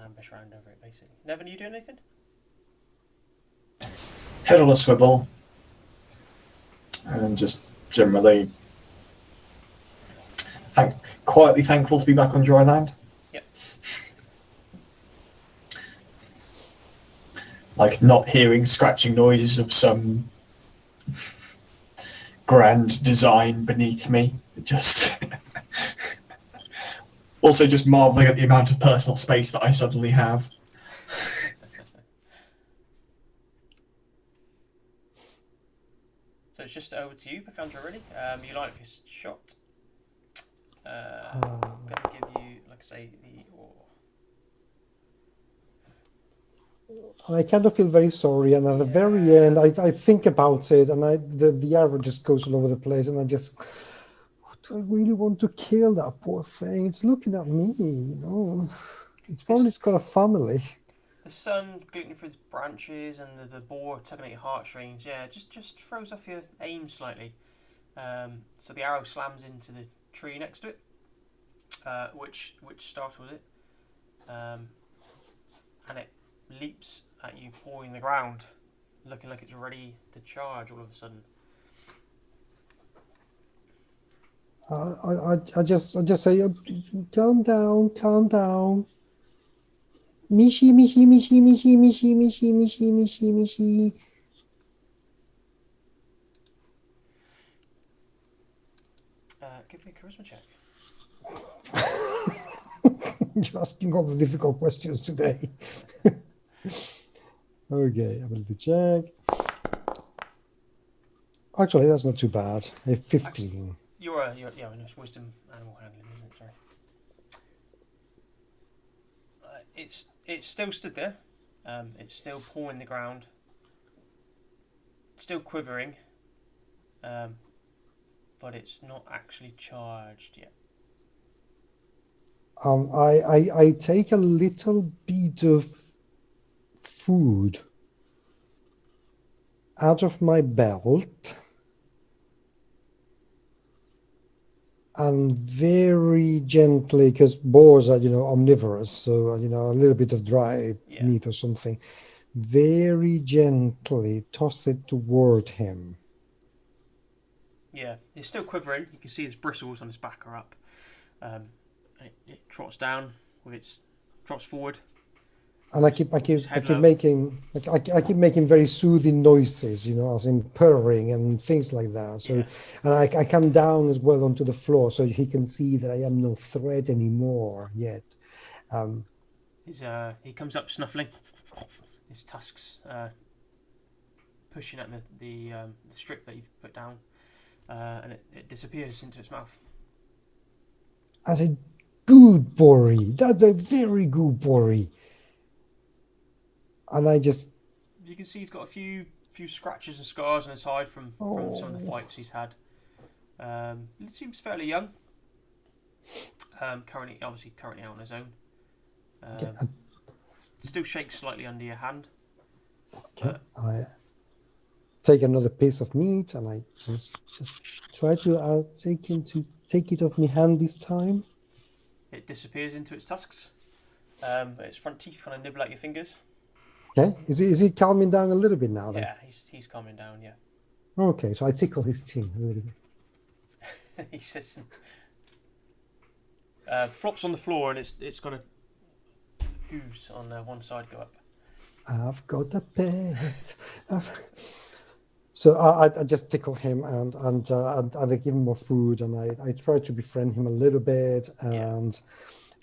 ambush round over it, basically. Nevin, you doing anything? Head on a swivel, and just generally quietly thankful to be back on dry land. Yep. Like not hearing scratching noises of some grand design beneath me. Just also just marveling at the amount of personal space that I suddenly have. So it's just over to you, Picandra, really. You like this shot. I'm going to give you, like I say, I kind of feel very sorry, and at the very end, I think about it, and the arrow just goes all over the place, and I just, do I really want to kill that poor thing? It's looking at me, It's probably got a family. The sun glinting through the branches and the boar tugging at your heartstrings, just throws off your aim slightly. So the arrow slams into the tree next to it, which startles it, and it leaps at you, pawing the ground, looking like it's ready to charge all of a sudden. I just say, calm down. Mishi. Give me a charisma check. You're asking all the difficult questions today. Okay, ability check. Actually, that's not too bad. A 15. You're it's wisdom animal handling, isn't it? Sorry. It's still stood there. It's still pawing the ground. Still quivering. But it's not actually charged yet. I take a little bit of food out of my belt and very gently, because boars are, omnivorous, so, a little bit of dry Yeah. meat or something, very gently toss it toward him. Yeah, he's still quivering. You can see his bristles on his back are up. And it trots down with its trots forward. And I keep head low. making I keep making very soothing noises, as in purring and things like that. So, Yeah. and I come down as well onto the floor so he can see that I am no threat anymore yet. He comes up snuffling. His tusks pushing at the strip that you've put down, and it disappears into its mouth. I said, "Good, Bori. That's a very good Bori." And I just... You can see he's got a few scratches and scars on his hide from some of the fights he's had. He seems fairly young. Currently out on his own. Still shakes slightly under your hand. Okay. I take another piece of meat and I just try to take it off my hand this time. It disappears into its tusks. Its front teeth kind of nibble at your fingers. Okay. Is he calming down a little bit now then? Yeah, he's calming down. Yeah. Okay, so I tickle his chin a little bit. He sits and flops on the floor, and it's got a hooves on one side go up. I've got a pet. So I just tickle him and I give him more food, and I try to befriend him a little bit. And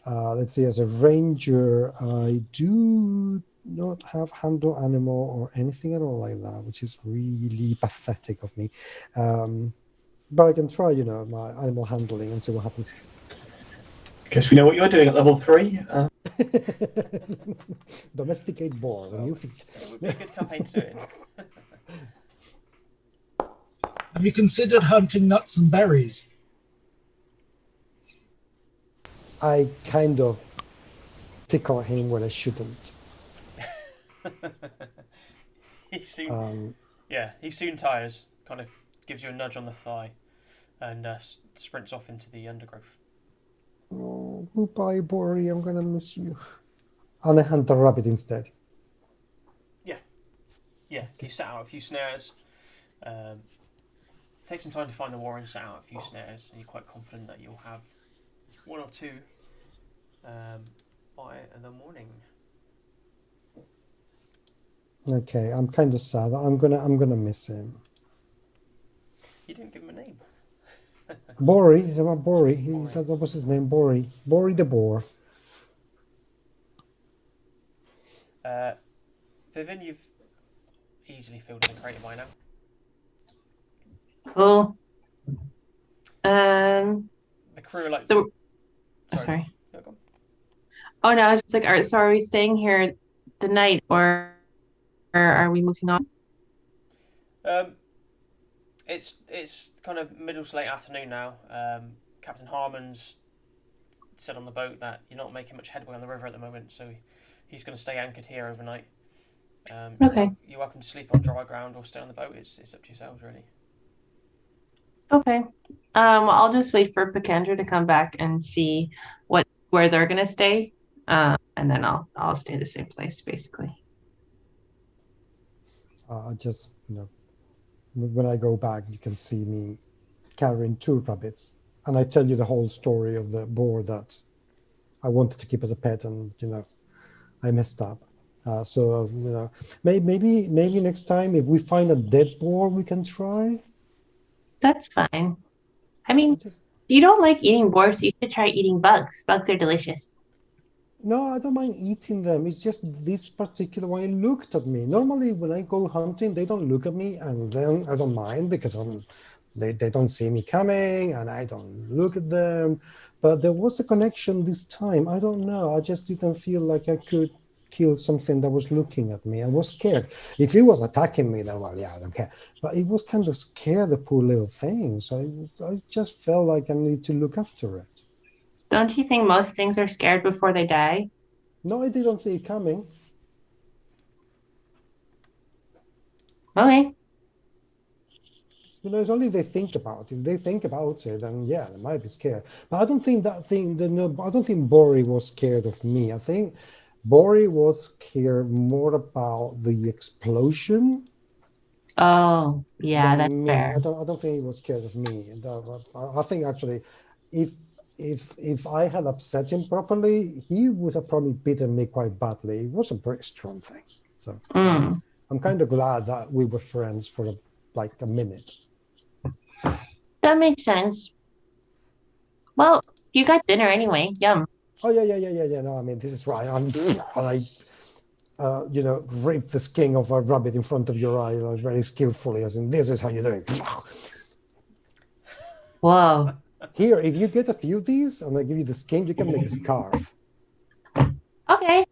let's see, as a ranger, I do not have handle animal or anything at all like that, which is really pathetic of me. But I can try, my animal handling and see what happens. Guess we know what you're doing at level 3. Domesticate boar on new feet. It would be a good campaign to do it in. Have you considered hunting nuts and berries? I kind of tickle him when I shouldn't. He soon tires, kind of gives you a nudge on the thigh, and sprints off into the undergrowth. Oh, goodbye, Bori. I'm gonna miss you. And I hunt the rabbit instead. Yeah. You set out a few snares. Take some time to find the warren, set out a few snares, and you're quite confident that you'll have one or two by the morning. Okay, I'm kind of sad. I'm gonna miss him. You didn't give him a name. Bori, is about Bori. That was his name, Bori. Bori the boar. Vivian, you've easily filled in the crate by now. Cool. The crew are like... So, sorry. Yeah, go on. Oh no, I was just like, so are we staying here the night, or are we moving on? It's kind of middle to late afternoon now. Captain Harmon's said on the boat that you're not making much headway on the river at the moment, so he's going to stay anchored here overnight. Okay. You're welcome to sleep on dry ground or stay on the boat. It's up to yourselves, really. Okay. Well, I'll just wait for Pikandra to come back and see where they're gonna stay, and then I'll stay the same place basically. Just when I go back, you can see me carrying 2 rabbits, and I tell you the whole story of the boar that I wanted to keep as a pet, and I messed up. So maybe next time if we find a dead boar, we can try. That's fine. I mean, you don't like eating boars, so you should try eating bugs. Bugs are delicious. No, I don't mind eating them. It's just this particular one. It looked at me. Normally, when I go hunting, they don't look at me, and then I don't mind because they don't see me coming, and I don't look at them. But there was a connection this time. I don't know. I just didn't feel like I could kill something that was looking at me. I was scared. If it was attacking me, then well, yeah, I don't care. But it was kind of scared, the poor little thing. So I just felt like I need to look after it. Don't you think most things are scared before they die? No, I didn't see it coming. Okay. it's only if they think about it. If they think about it, then yeah, they might be scared. But I don't think I don't think Bori was scared of me. I think Bori was scared more about the explosion. Oh, yeah, that's Than me. fair. I don't think he was scared of me. And I think actually, if I had upset him properly, he would have probably beaten me quite badly. It was a very strong thing. So I'm kind of glad that we were friends for like a minute. That makes sense. Well, you got dinner anyway. Yum. Oh yeah. No, I mean this is right. Rape the skin of a rabbit in front of your eye, very skillfully, as in this is how you do it. Whoa. Here, if you get a few of these, and I give you the skin, you can make a scarf. Okay.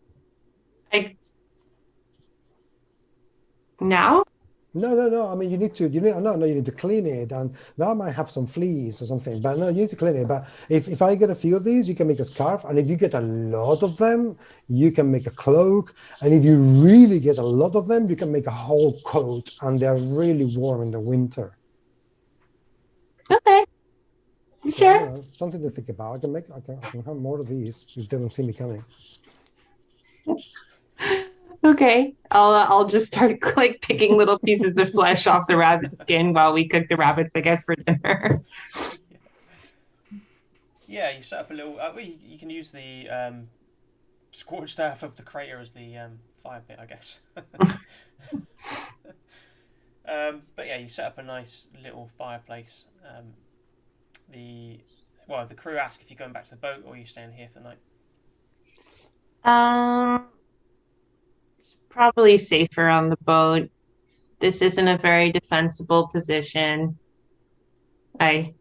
Now? No. I mean, you need to clean it, and now I might have some fleas or something. But no, you need to clean it. But if I get a few of these, you can make a scarf, and if you get a lot of them, you can make a cloak. And if you really get a lot of them, you can make a whole coat, and they're really warm in the winter. Okay. You sure? So, something to think about. I can have more of these if they don't see me coming. Okay, I'll just start like picking little pieces of flesh off the rabbit skin while we cook the rabbits, I guess, for dinner. Yeah, you set up a little. You can use the scorched earth of the crater as the fire pit, I guess. But yeah, you set up a nice little fireplace. The crew ask if you're going back to the boat or are you staying here for the night. Probably safer on the boat. This isn't a very defensible position. I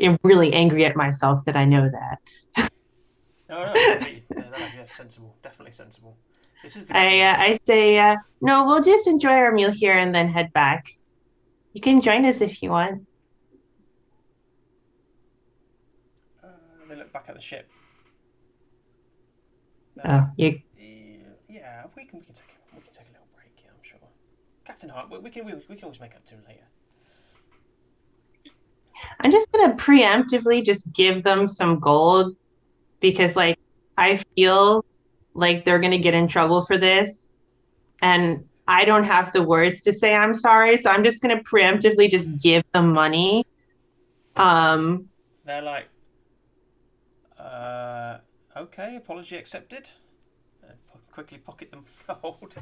am really angry at myself that I know that. No, yeah, sensible, definitely sensible. This is the I say, no, we'll just enjoy our meal here and then head back. You can join us if you want. They look back at the ship. Yeah, we can take a little break. Yeah, I'm sure. Captain Hart, we can always make up to him later. I'm just gonna preemptively just give them some gold because, like, I feel like they're gonna get in trouble for this, and I don't have the words to say I'm sorry, so I'm just gonna preemptively just give them money. They're like, okay, apology accepted. Quickly pocket them gold.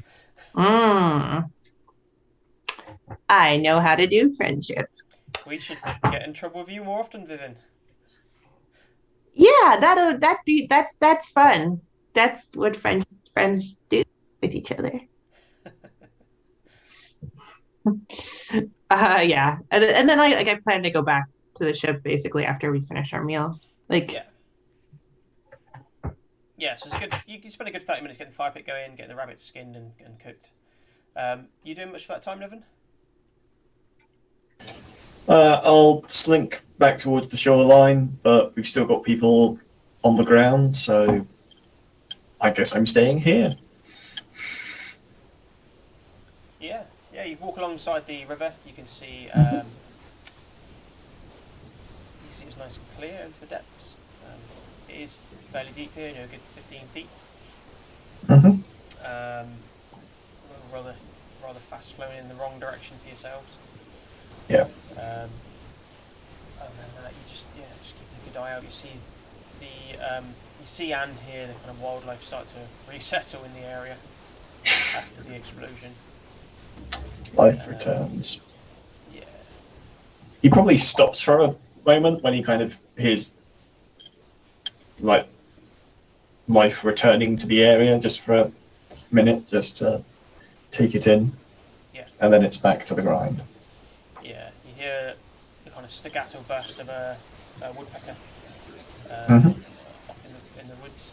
I know how to do friendship. We should get in trouble with you more often, Vivian. Yeah, that's fun. That's what friends do with each other. Yeah, and then I plan to go back to the ship basically after we finish our meal. Yeah, so it's good. You spend a good 30 minutes getting the fire pit going, getting the rabbits skinned and cooked. You doing much for that time, Nevin? I'll slink back towards the shoreline, but we've still got people on the ground, so I guess I'm staying here. Yeah, you walk alongside the river, you can see it's nice and clear into the depths. It is fairly deep here, a good 15 feet. Rather fast flowing in the wrong direction for yourselves. Yeah. Other than that, you just keep a good eye out. You see and hear the kind of wildlife start to resettle in the area after the explosion. Life returns. Yeah. He probably stops for a moment when he kind of hears like life returning to the area, just for a minute, just to take it in. Yeah. And then it's back to the grind. Yeah, you hear the kind of staccato burst of a woodpecker off in the woods.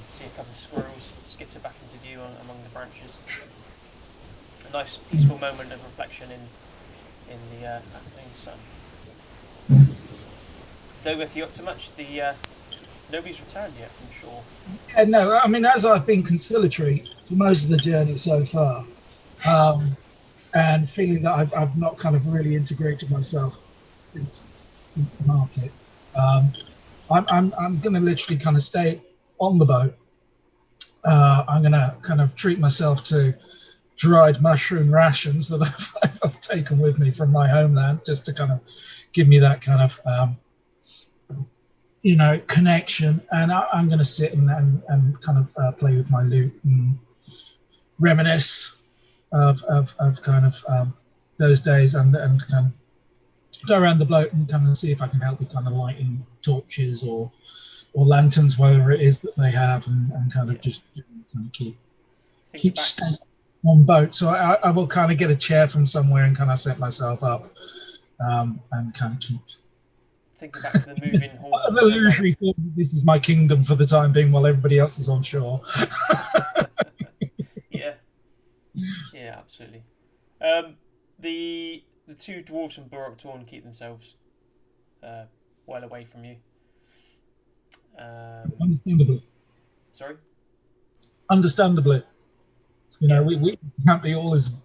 See a couple of squirrels skitter back into view among the branches. A nice peaceful moment of reflection in the afternoon sun. Dover, if you're up to much, nobody's returned yet from shore. Yeah, no, I mean, as I've been conciliatory for most of the journey so far, and feeling that I've not kind of really integrated myself into the market. I'm going to literally kind of stay on the boat. I'm going to kind of treat myself to dried mushroom rations that I've taken with me from my homeland, just to kind of give me that kind of connection. And I'm going to sit and kind of play with my loot and reminisce of kind of those days, and kind of go around the boat and kind of see if I can help with kind of lighting torches or lanterns, whatever it is that they have, and kind of just kind of keep staying on boat. So I will kind of get a chair from somewhere and kind of set myself up, and kind of keep thinking back to the moving hall. the illusory thought that this is my kingdom for the time being while everybody else is on shore. Yeah, absolutely. The two dwarves from Burrock Torn keep themselves well away from you. Understandably. Sorry? Understandably. We can't be all as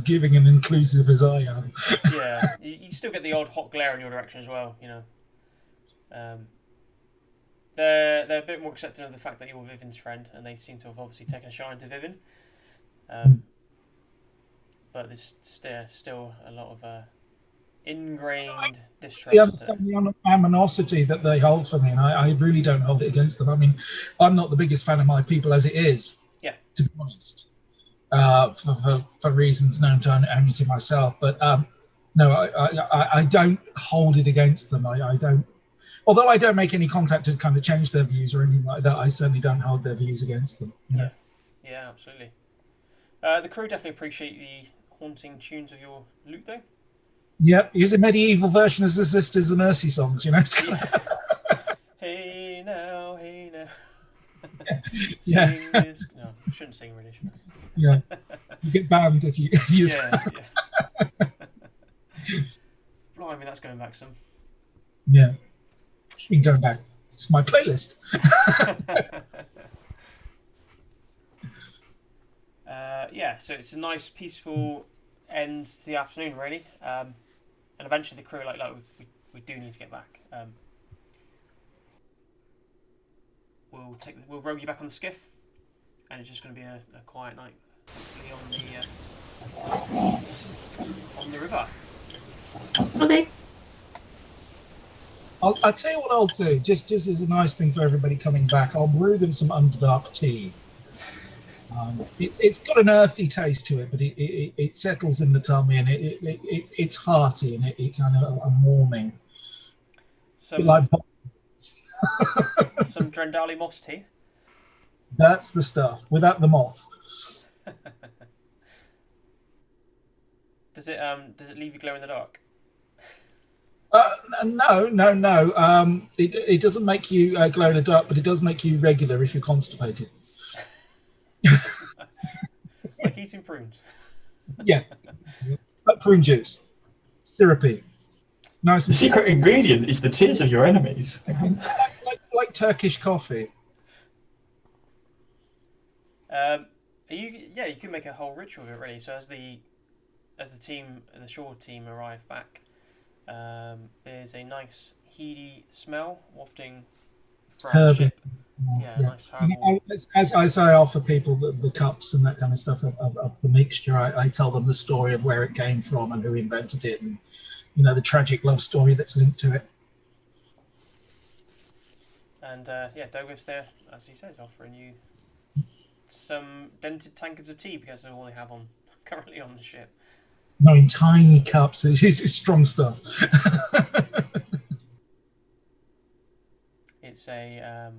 giving and inclusive as I am. Yeah, you still get the odd hot glare in your direction as well, They're a bit more accepting of the fact that you're Vivian's friend, and they seem to have obviously taken a shine to Vivian. But there's still a lot of ingrained distrust. I understand the animosity that they hold for me, and I really don't hold it against them. I mean, I'm not the biggest fan of my people as it is, to be honest, for reasons known only to myself. But no, I don't hold it against them. I don't. Although I don't make any contact to kind of change their views or anything like that, I certainly don't hold their views against them. Yeah, absolutely. The crew definitely appreciate the haunting tunes of your loot, though. Yep, use a medieval version as the Sisters of Mercy songs, Yeah. Hey now, hey now. Yeah. This. No, I shouldn't sing really, should I? Yeah. You get banned if you. Yeah. Blimey, that's going back some. Yeah. It's been going back. It's my playlist. So it's a nice, peaceful end to the afternoon, really. And eventually the crew are like we do need to get back. We'll row you back on the skiff, and it's just going to be a quiet night, hopefully on the river. Okay. I'll tell you what I'll do, just as a nice thing for everybody coming back. I'll brew them some Underdark tea. It's got an earthy taste to it, but it settles in the tummy, and it's hearty, and it kind of warming. Some Drendali moss tea. That's the stuff, without the moth. Does it leave you glow in the dark? No. It doesn't make you glow in the dark, but it does make you regular if you're constipated. Like eating prunes. Yeah, like prune juice, syrupy, nice. The secret ingredient is the tears of your enemies. like Turkish coffee. You can make a whole ritual of it, really. So as the shore team arrive back, there's a nice heady smell wafting from the ship. Yeah, nice herbal. As I offer people the cups and that kind of stuff of the mixture, I tell them the story of where it came from and who invented it, and the tragic love story that's linked to it. And Doviv's there, as he says, offering you some dented tankards of tea, because they're all they have currently on the ship. No, in tiny cups. It's strong stuff. It's a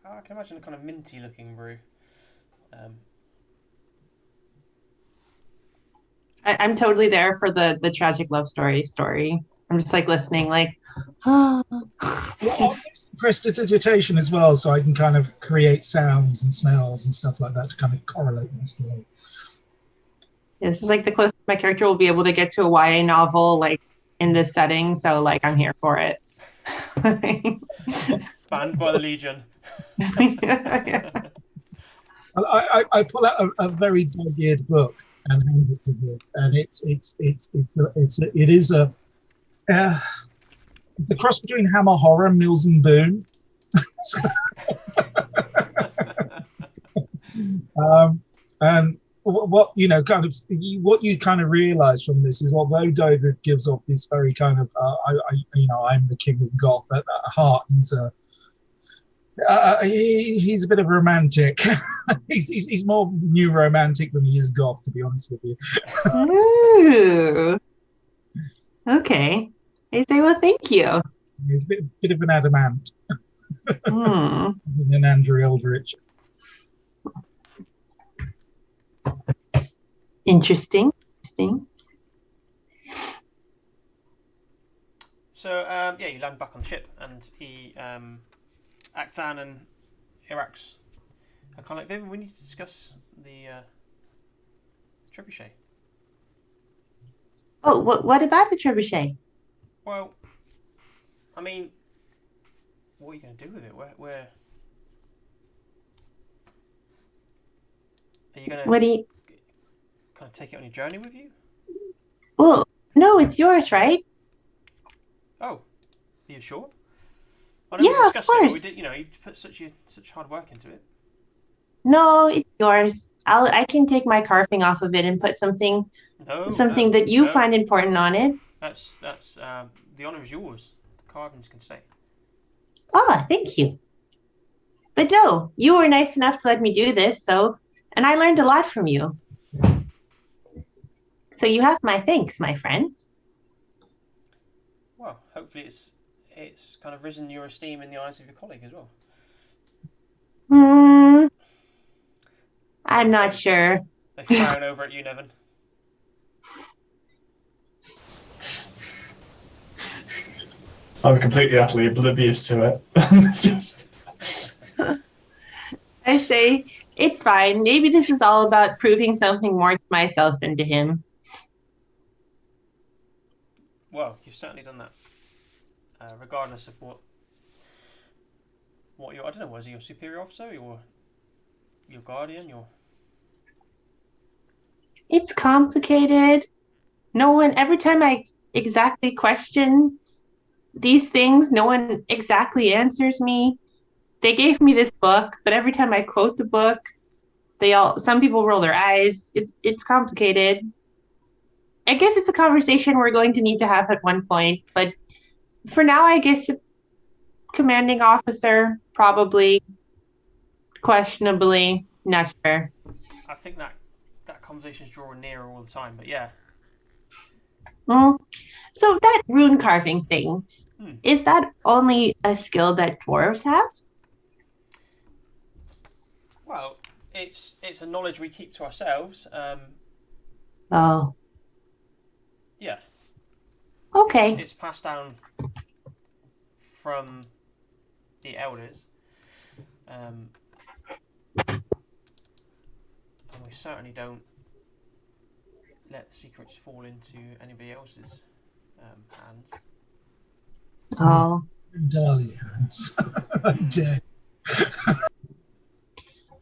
I can imagine a kind of minty looking brew. I'm totally there for the tragic love story. I'm just like listening, like, oh. Well, I'll use some prestidigitation as well, so I can kind of create sounds and smells and stuff like that to kind of correlate my story. Yeah, this is like the closest my character will be able to get to a YA novel, like in this setting. So, like, I'm here for it. Banned by the Legion. Yeah. I pull out a very dog-eared book and hand it to Viv. And it is a it's the cross between Hammer Horror, Mills and Boone. And what what you kind of realize from this is, although David gives off this very kind of I'm the king of goth, at heart he's a bit of a romantic. he's more new romantic than he is goth, to be honest with you. Ooh. Okay. I say, well, thank you. He's a bit of an adamant. Than Andrew Eldritch. Interesting. So you land back on the ship, and he, Aktan and Irax are kind of like, Vivian, we need to discuss the trebuchet. Oh, what about the trebuchet? Well, I mean, what are you going to do with it? Where are you going to? What do you? Kind of take it on your journey with you? Well, no, it's yours, right? Oh, are you sure? I know we Yeah, of discussed it, but we course. did. You put such hard work into it. No, it's yours. I can take my carving off of it and put something that you find important on it. That's the honor is yours. The carvings can stay. Oh, thank you. But no, you were nice enough to let me do this, and I learned a lot from you. So you have my thanks, my friend. Well, hopefully it's kind of risen your esteem in the eyes of your colleague as well. I'm not sure. They frown over at you, Nevin. I'm completely, utterly oblivious to it. I say, it's fine. Maybe this is all about proving something more to myself than to him. Well, you've certainly done that. Regardless of what your, I don't know, was he your superior officer, your guardian, It's complicated. Every time I exactly question these things, no one exactly answers me. They gave me this book, but every time I quote the book, some people roll their eyes. It's complicated. I guess it's a conversation we're going to need to have at one point, but for now, I guess commanding officer, probably, questionably, not sure. I think that conversation's drawing nearer all the time, but yeah. So that rune carving thing, is that only a skill that dwarves have? Well, it's a knowledge we keep to ourselves. Oh. Yeah. Okay. It's passed down from the elders. And we certainly don't let the secrets fall into anybody else's hands. Oh. Dalliance.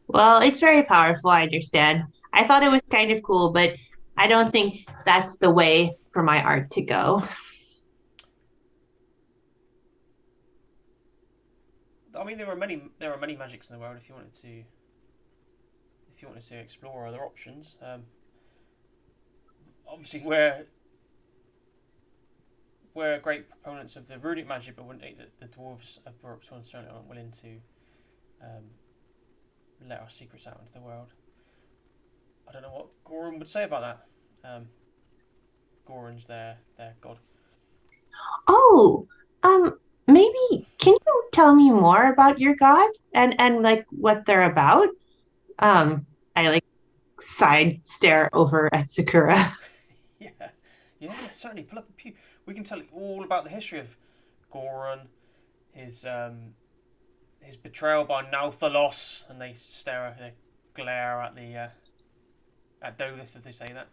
Well, it's very powerful, I understand. I thought it was kind of cool, but I don't think that's the way for my art to go. I mean, there are many magics in the world if you wanted to explore other options. Obviously, we're great proponents of the runic magic, but the dwarves of Brookswan certainly aren't willing to let our secrets out into the world. I don't know what Goran would say about that. Goran's their god. Oh, maybe can you tell me more about your god and like what they're about? I like side stare over at Sakura. Yeah, certainly. Pull up a pew. We can tell you all about the history of Goran, his betrayal by Nauthalos, and they glare at at Dovith if they say that.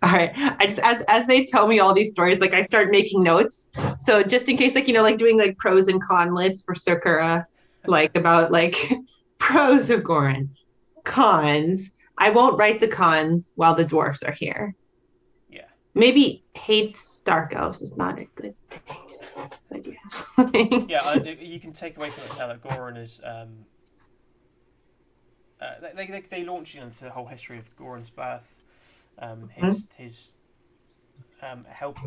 All right. I just as they tell me all these stories, like I start making notes. So just in case, like doing like pros and con lists for Sakura, like about like pros of Goran, cons. I won't write the cons while the dwarves are here. Yeah. Maybe hates dark elves is not a good thing. But yeah. Yeah, you can take away from it tell that Goran is. They launch into the whole history of Goran's birth, his help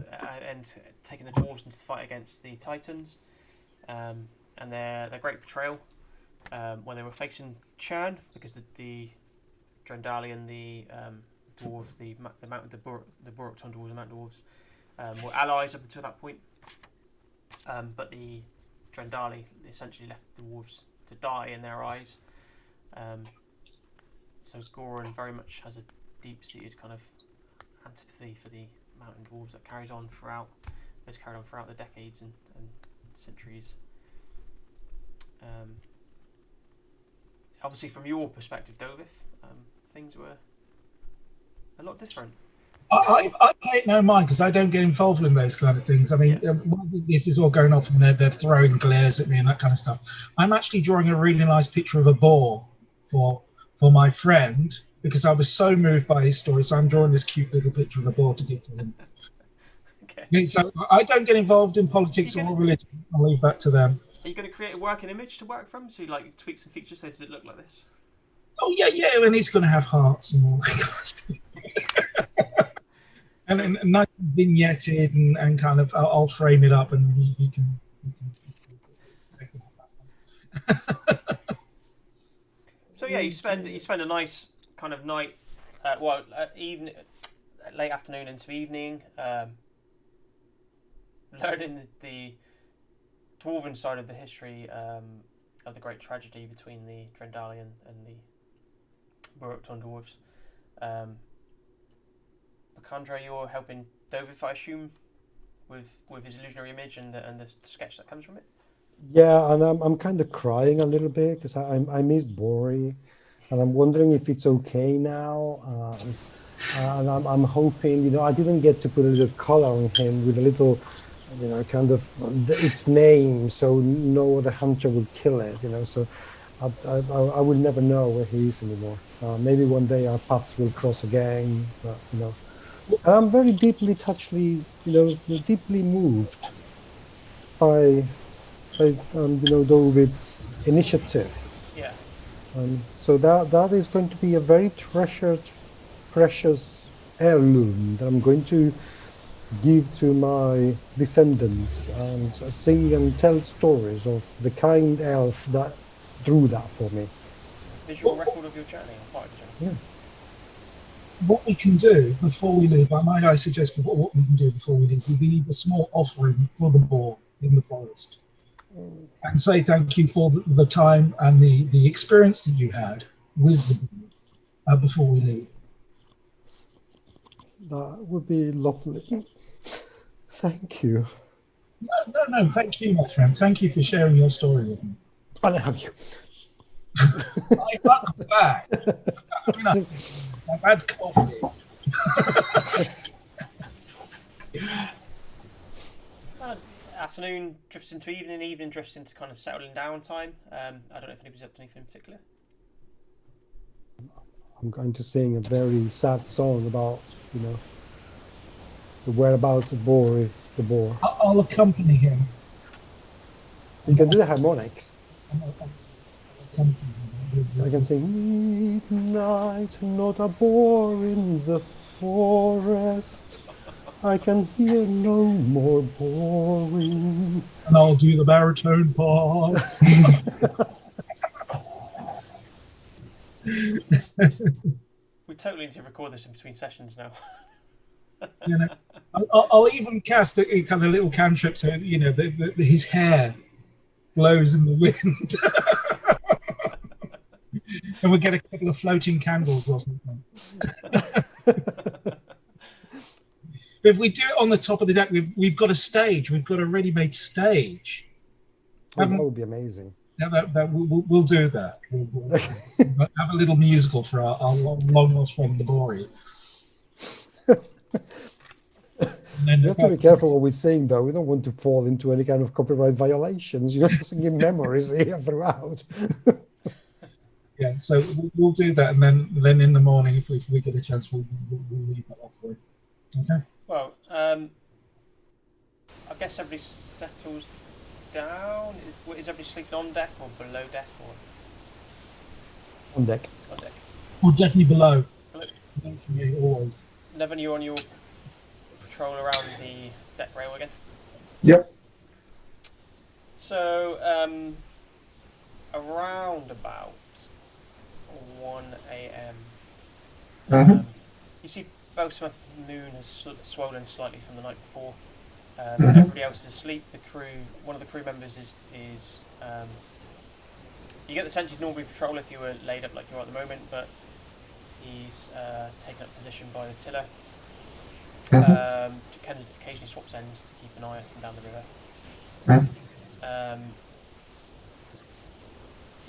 and taking the dwarves into the fight against the Titans, and their great betrayal when they were facing churn because the Drendali and the dwarves, the Burok dwarves and Mountain dwarves were allies up until that point, but the Drendali essentially left the dwarves to die in their eyes. So Goran very much has a deep-seated kind of antipathy for the mountain dwarves that carried on throughout the decades and centuries. Obviously, from your perspective, Dovith, things were a lot different. I pay it no mind because I don't get involved in those kind of things. I mean, while this is all going off and they're throwing glares at me and that kind of stuff, I'm actually drawing a really nice picture of a boar for my friend because I was so moved by his story. So I'm drawing this cute little picture of a boar to give to him. Okay. So I don't get involved in politics or religion. I'll leave that to them. Are you going to create a working image to work from? So you like tweak some features. So does it look like this? Oh yeah, and he's going to have hearts and all that kind of stuff. and nice vignetted and kind of I'll frame it up and you can So yeah, you spend a nice kind of night, evening, late afternoon into evening, learning the dwarven side of the history of the great tragedy between the Drendali and the Burok dwarves. Bakandra, you're helping Dovith, I assume, with his illusionary image and the sketch that comes from it. Yeah, and I'm kind of crying a little bit because I miss Bori, and I'm wondering if it's okay now. And I'm hoping, I didn't get to put a little color on him with a little, kind of its name, so no other hunter will kill it. So I will never know where he is anymore. Maybe one day our paths will cross again, but I'm very deeply touched, deeply moved by Dovith's initiative. Yeah. So that is going to be a very precious heirloom that I'm going to give to my descendants and sing and tell stories of the kind elf that drew that for me. Visual record of your journey, or part of the journey. Yeah. What we can do before we leave, I suggest what we can do before we leave, we leave a small offering for the boar in the forest. And say thank you for the time and the experience that you had with the boar before we leave. That would be lovely. Thank you. No, thank you, my friend. Thank you for sharing your story with me. I have you. I welcome back. I've had coffee. Afternoon drifts into evening drifts into kind of settling down time. I don't know if anybody's up to anything in particular. I'm going to sing a very sad song about, the whereabouts of the boar. I'll accompany him. You can do the harmonics. I'll accompany him. I can sing, midnight, not a boar in the forest. I can hear no more boring. And I'll do the baritone parts. We totally need to record this in between sessions now. I'll even cast a kind of little cantrip so his hair blows in the wind, and we'll get a couple of floating candles or something. If we do it on the top of the deck, we've got a stage. We've got a ready-made stage. That would be amazing. We'll do that. We'll have a little musical for our long-lost friend, the Bori. We have to be careful what we sing, though. We don't want to fall into any kind of copyright violations. Singing memories here throughout. Yeah, so we'll do that, and then in the morning, if we get a chance, we'll leave that off for you. Okay. Well, I guess everybody settles down. Is everybody sleeping on deck or below deck or On deck. on deck? Well, definitely below. Below. Below for me, always. Nevin, you on your patrol around the deck rail again? Yep. So, around about 1 a.m. Mhm. You see Bowsmith Moon has swollen slightly from the night before. Mhm. Everybody else is asleep. The crew, one of the crew members is you get the sense you'd normally patrol if you were laid up like you are at the moment, but he's taken up position by the tiller. Occasionally swaps ends to keep an eye up and down the river.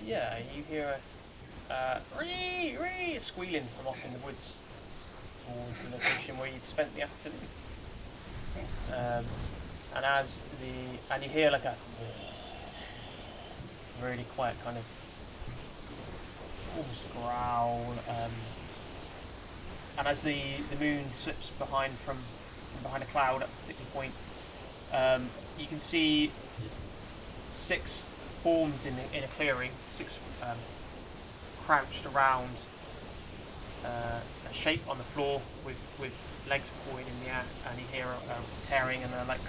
Yeah, you hear a squealing from off in the woods towards the location where you'd spent the afternoon. And you hear like a really quiet kind of almost growl. And as the moon slips behind from behind a cloud at a particular point, you can see 6 forms in a clearing, 6 crouched around a shape on the floor with legs pawing in the air, and you hear a tearing, and they're like.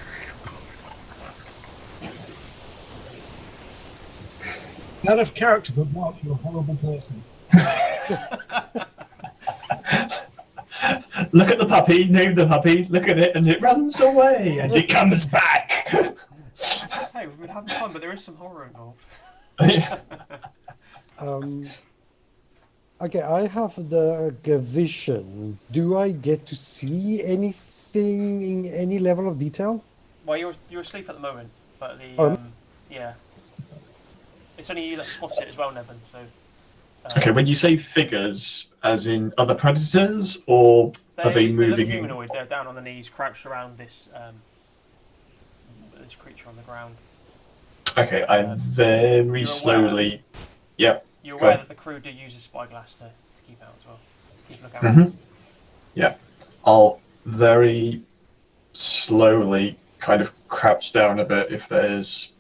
Out of character, but Mark, you're a horrible person. Look at the puppy, name the puppy, look at it, and it runs away, and it comes back. Hey, we've been having fun, but there is some horror involved. Okay, I have the vision. Do I get to see anything in any level of detail? Well, you're asleep at the moment, but the yeah, it's only you that spots it as well, Nevin. So. Okay, when you say figures, as in other predators, or are they They moving? look humanoid. They're down on the knees, crouched around this this creature on the ground. Okay, I very slowly. Yep. You're aware that the crew do use a spyglass to keep out as well. Keep a lookout. Mm-hmm. Yeah. I'll very slowly kind of crouch down a bit if there's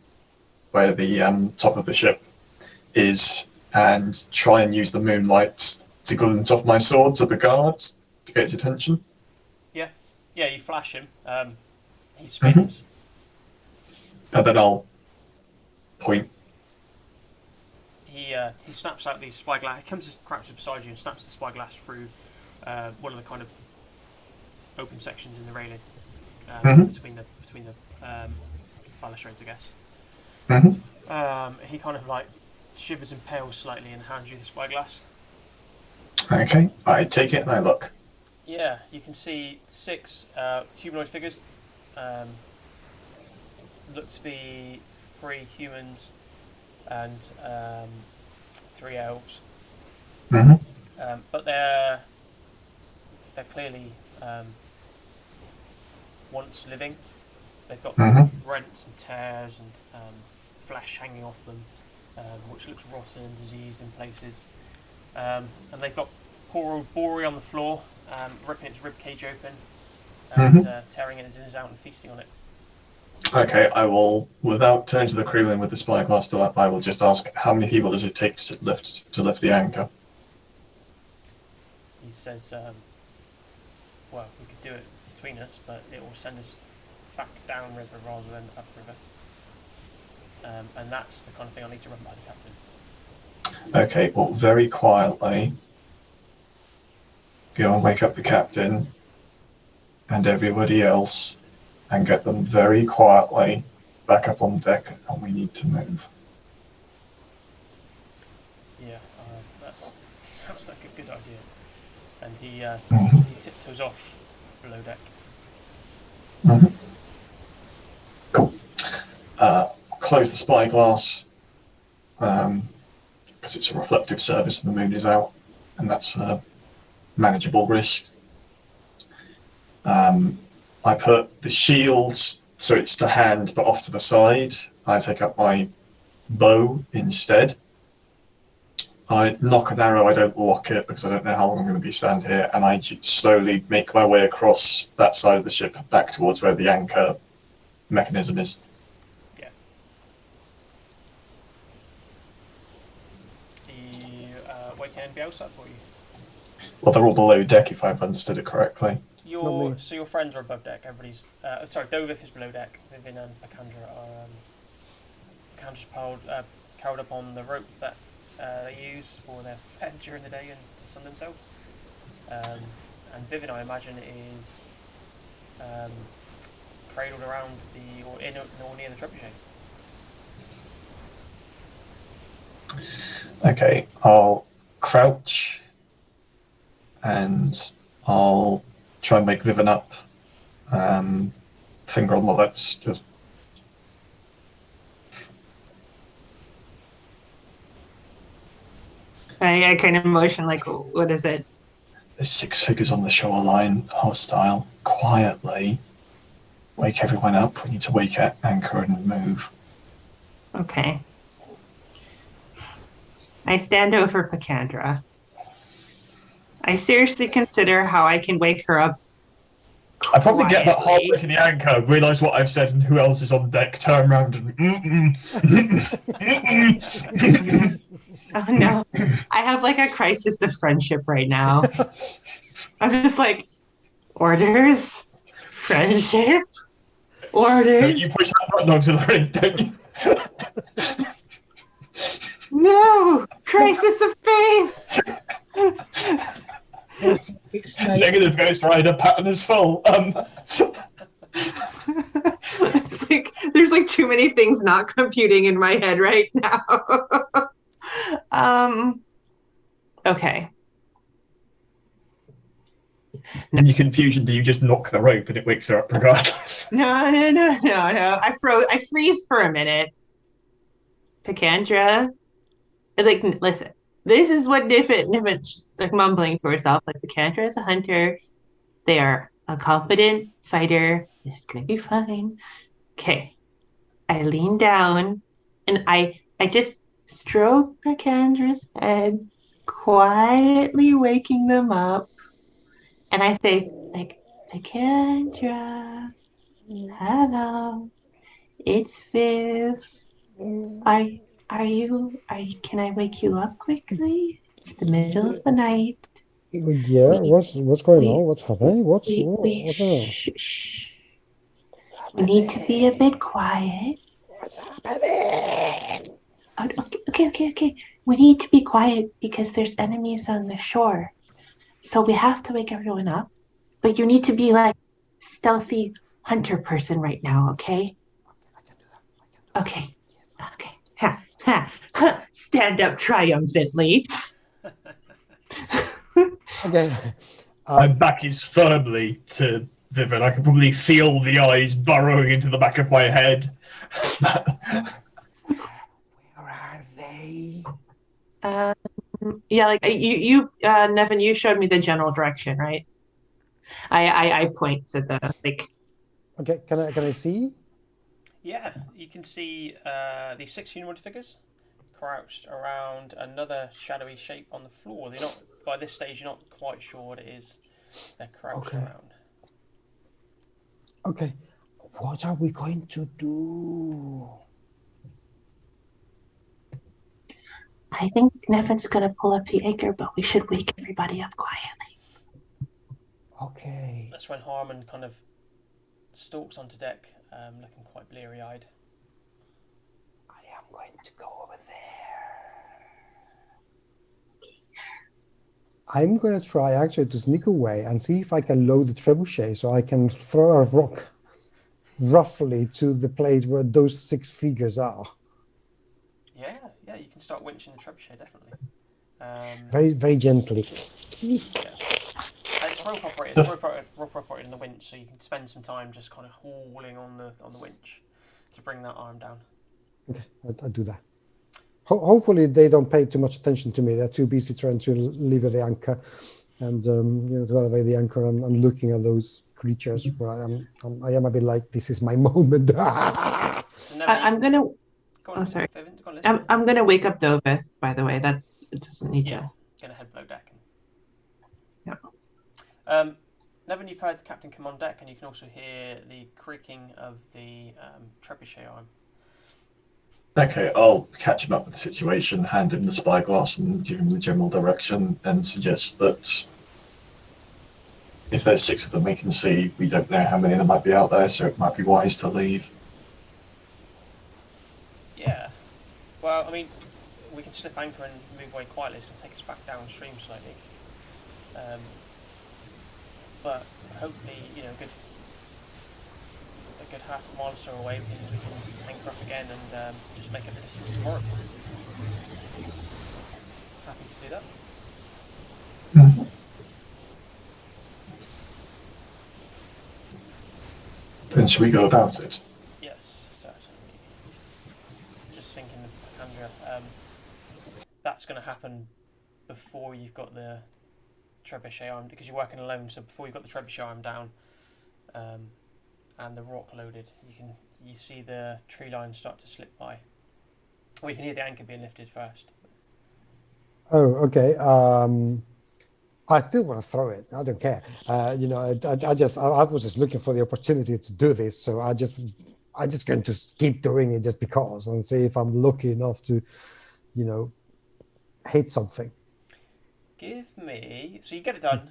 where the top of the ship is, and try and use the moonlight to glint off my sword to the guard to get his attention. Yeah, you flash him. He spins. And then I'll point. He snaps out the spyglass. He comes to crouch beside you and snaps the spyglass through one of the kind of open sections in the railing between the balustrades, I guess. He kind of like shivers and pales slightly and hands you the spyglass. Okay, I take it and I look. Yeah, you can see 6 humanoid figures. Look to be 3 humans and 3 elves. But they're clearly once living. They've got rents and tears and flesh hanging off them, which looks rotten and diseased in places. And they've got poor old Bori on the floor, ripping its rib cage open and tearing its innards out and feasting on it. Okay, I will, without turning to the crewman with the spyglass still up, I will just ask, how many people does it take to lift the anchor? He says, well, we could do it between us, but it will send us back downriver rather than upriver. And that's the kind of thing I need to run by the captain. Okay, well, very quietly, go and wake up the captain and everybody else, and get them very quietly back up on deck, and we need to move. Yeah, that sounds like a good idea. And he tiptoes off below deck. Cool. Close the spyglass, because it's a reflective surface and the moon is out, and that's a manageable risk. I put the shields so it's to hand but off to the side. I take up my bow instead, I lock an arrow. I don't lock it because I don't know how long I'm going to be stand here, and I slowly make my way across that side of the ship back towards where the anchor mechanism is. Yeah. You waking anybody else up, or you? Well, they're all below deck if I've understood it correctly. So your friends are above deck. Everybody's sorry. Dovith is below deck. Vivian and Pacandra are Pacandra's curled up on the rope that they use for their fed during the day and to sun themselves. And Vivian, I imagine, is cradled around or near the trebuchet. Okay, I'll crouch and I'll try and make Vivian up. Finger on the lips, just. I kind of motion like, what is it? There's 6 figures on the shoreline, hostile. Quietly. Wake everyone up. We need to wake anchor and move. Okay. I stand over Pacandra. I seriously consider how I can wake her up. I probably get that quietly. halfway to the anchor, realise what I've said and who else is on deck, turn around and Oh no. I have like a crisis of friendship right now. I'm just like, orders? Friendship? Orders? Don't you push that button auxiliary, don't you? No! Crisis of faith! Big snake. Negative Ghost Rider, pattern is full. It's like there's like too many things not computing in my head right now. Okay. In your confusion, do you just knock the rope and it wakes her up regardless? No. I freeze for a minute. Pacandra, like, listen. This is what Nifit's like mumbling to herself. Like, Pacandra is a hunter. They are a competent fighter. It's gonna be fine. Okay. I lean down and I just stroke Pacandra's head, quietly waking them up. And I say, like, Pacandra, hello, it's Viv. Can I wake you up quickly? It's the middle of the night. Yeah, what's going on? What's happening? What's going on? Shh. We need to be a bit quiet. What's happening? Okay. We need to be quiet because there's enemies on the shore. So we have to wake everyone up. But you need to be like stealthy hunter person right now, okay? I can do that. Okay. Stand up triumphantly. Okay. My back is firmly to Vivian. I can probably feel the eyes burrowing into the back of my head. Where are they? Yeah, like you Nevin, you showed me the general direction, right? I point to the like. Okay, can I see? Yeah, you can see the 6 humanoid figures crouched around another shadowy shape on the floor. They're not, by this stage, you're not quite sure what it is they're crouched around. Okay, what are we going to do? I think Nevin's gonna pull up the anchor, but we should wake everybody up quietly. Okay. That's when Harmon kind of stalks onto deck, looking quite bleary-eyed. I am going to go over there. I'm going to try actually to sneak away and see if I can load the trebuchet so I can throw a rock roughly to the place where those 6 figures are. Yeah, you can start winching the trebuchet, definitely. Very, very gently. Yeah. It's rope operated in the winch, so you can spend some time just kind of hauling on the winch to bring that arm down. Okay, I'll do that. Hopefully they don't pay too much attention to me. They're too busy trying to lever the anchor and to elevate the anchor and looking at those creatures. Where I am a bit like, this is my moment. So I'm gonna. Go on, Oh, sorry. Vivian, go on, I'm gonna wake up Dovith. By the way, that It doesn't need Yeah. to. Gonna head below deck. Yeah. Nevin, you've heard the captain come on deck, and you can also hear the creaking of the trebuchet arm. Okay, I'll catch him up with the situation, hand him the spyglass, and give him the general direction, and suggest that if there's 6 of them we can see, we don't know how many there might be out there, so it might be wise to leave. Yeah. Well, I mean, we can slip anchor and move away quietly. It's going to take us back downstream slightly. But hopefully, you know, a good half a mile or so away, we can anchor up again and just make up the distance tomorrow. Happy to do that. Mhm. Then shall we go about it? Yes, certainly. Just thinking, Andrea, that's going to happen before you've got the trebuchet arm, because you're working alone. So before you've got the trebuchet arm down, and the rock loaded, you see the tree line start to slip by. Or you can hear the anchor being lifted first. Oh, okay. I still want to throw it. I don't care. I was just looking for the opportunity to do this, so I'm just going to keep doing it just because, and see if I'm lucky enough to, hit something. Give me. So you get it done.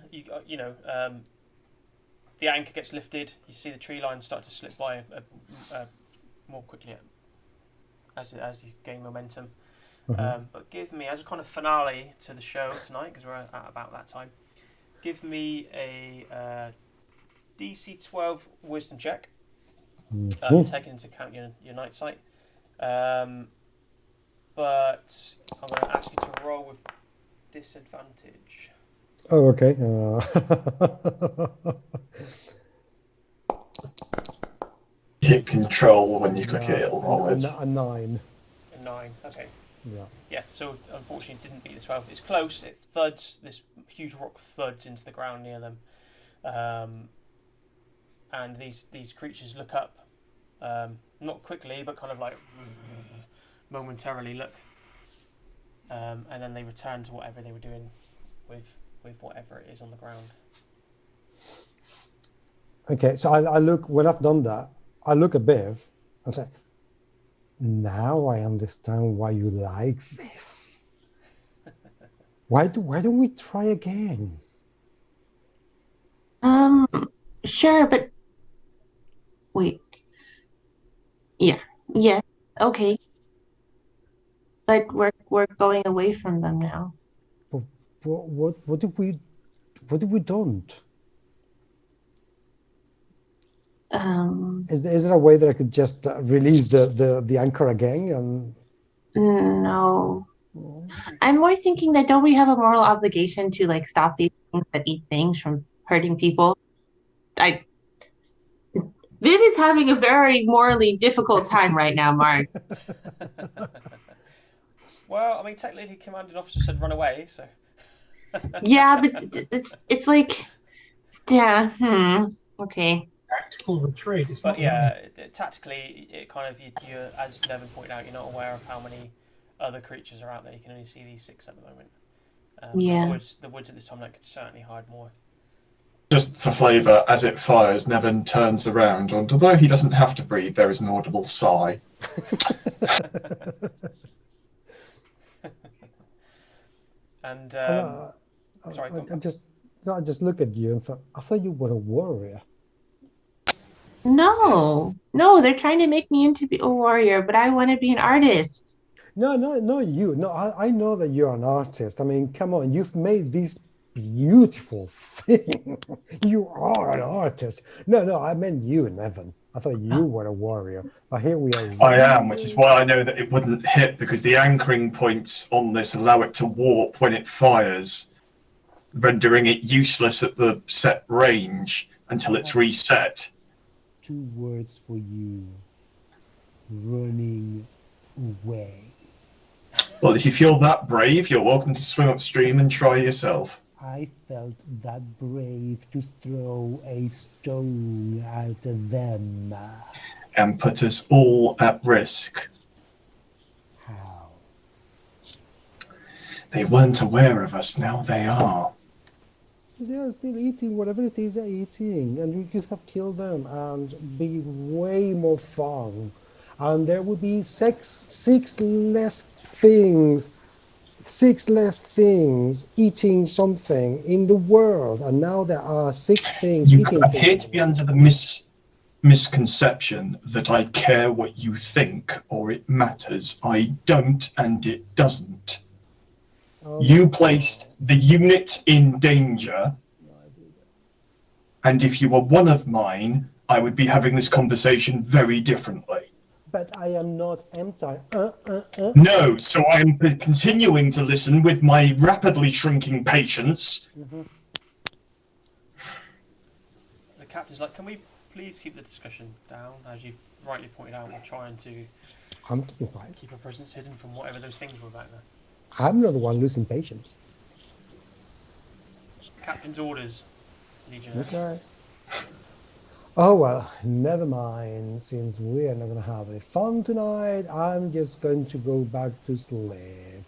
The anchor gets lifted. You see the tree line start to slip by more quickly as you gain momentum. But give me, as a kind of finale to the show tonight, because we're at about that time, give me a DC 12 wisdom check, taking into account your night sight. But I'm going to ask you to roll with disadvantage. Oh, okay. Hit control when you click it, it'll roll with. A 9. A 9, okay. Yeah. Yeah, so unfortunately it didn't beat the 12. It's close, it thuds, this huge rock thuds into the ground near them. And these creatures look up, not quickly, but kind of like momentarily look. And then they return to whatever they were doing with whatever it is on the ground. Okay, so I look, when I've done that, I look at Biv and say, now I understand why you like this. Why don't we try again? Sure, but wait. Yeah. Okay. But we're going away from them now. What have we done? Is there a way that I could just release the anchor again? And no. I'm more thinking that don't we have a moral obligation to like stop these things that eat things from hurting people? Viv is having a very morally difficult time right now, Mark. Well, I mean, technically, the commanding officer said run away, so. Yeah, but it's like, yeah. Okay. Tactical retreat. It's But not yeah, tactically, it kind of you as Nevin pointed out, you're not aware of how many other creatures are out there. You can only see these 6 at the moment. Yeah. The woods at this time could certainly hide more. Just for flavour, as it fires, Nevin turns around, and although he doesn't have to breathe, there is an audible sigh. And sorry, I just look at you and thought, I thought you were a warrior. No, they're trying to make me into a warrior, but I want to be an artist. No, you. No, I know that you're an artist. I mean, come on, you've made these beautiful things. You are an artist. No, I meant you, Nevin. I thought you were a warrior. But here we are. I am, which is why I know that it wouldn't hit, because the anchoring points on this allow it to warp when it fires, rendering it useless at the set range until it's reset. 2 words for you. Running away. Well, if you feel that brave, you're welcome to swim upstream and try yourself. I felt that brave to throw a stone at them. And put us all at risk. How? They weren't aware of us, now they are. They are still eating whatever it is they're eating, and we could have killed them and be way more fun. And there would be six less things eating something in the world, and now there are 6 things You eating appear things. to be under the misconception that I care what you think or it matters. I don't, and it doesn't. You placed the unit in danger, and if you were one of mine, I would be having this conversation very differently. But I am not empty. No, so I am continuing to listen with my rapidly shrinking patience. The captain's like, can we please keep the discussion down? As you've rightly pointed out, we're trying to I'm keeping quiet. keep our presence hidden from whatever those things were back there. I'm not the one losing patience. Captain's orders, Legionnaire. Okay. Oh well, never mind. Since we're not gonna have any fun tonight, I'm just going to go back to sleep.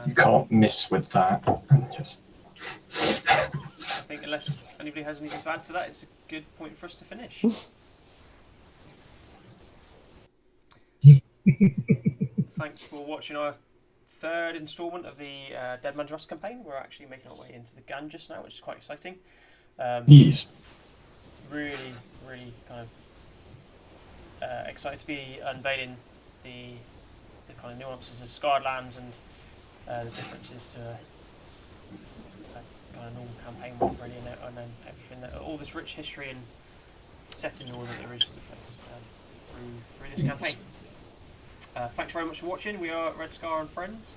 You can't miss with that. Just I think unless anybody has anything to add to that, it's a good point for us to finish. Thanks for watching our 3rd instalment of the Dead Man's Rust campaign. We're actually making our way into the Ganges now, which is quite exciting. yes. Really kind of excited to be unveiling the kind of nuances of Scarred Lands and the differences to a kind of normal campaign world, really, and then everything that all this rich history and setting lore that there is to the place through this campaign. Thanks very much for watching. We are Red Scar and Friends.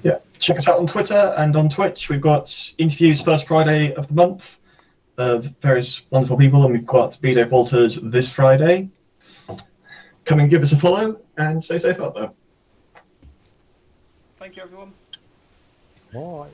Yeah, check us out on Twitter and on Twitch. We've got interviews first Friday of the month of various wonderful people, and we've got B-Day Walters this Friday. Come and give us a follow and stay safe out there. Thank you, everyone. Bye.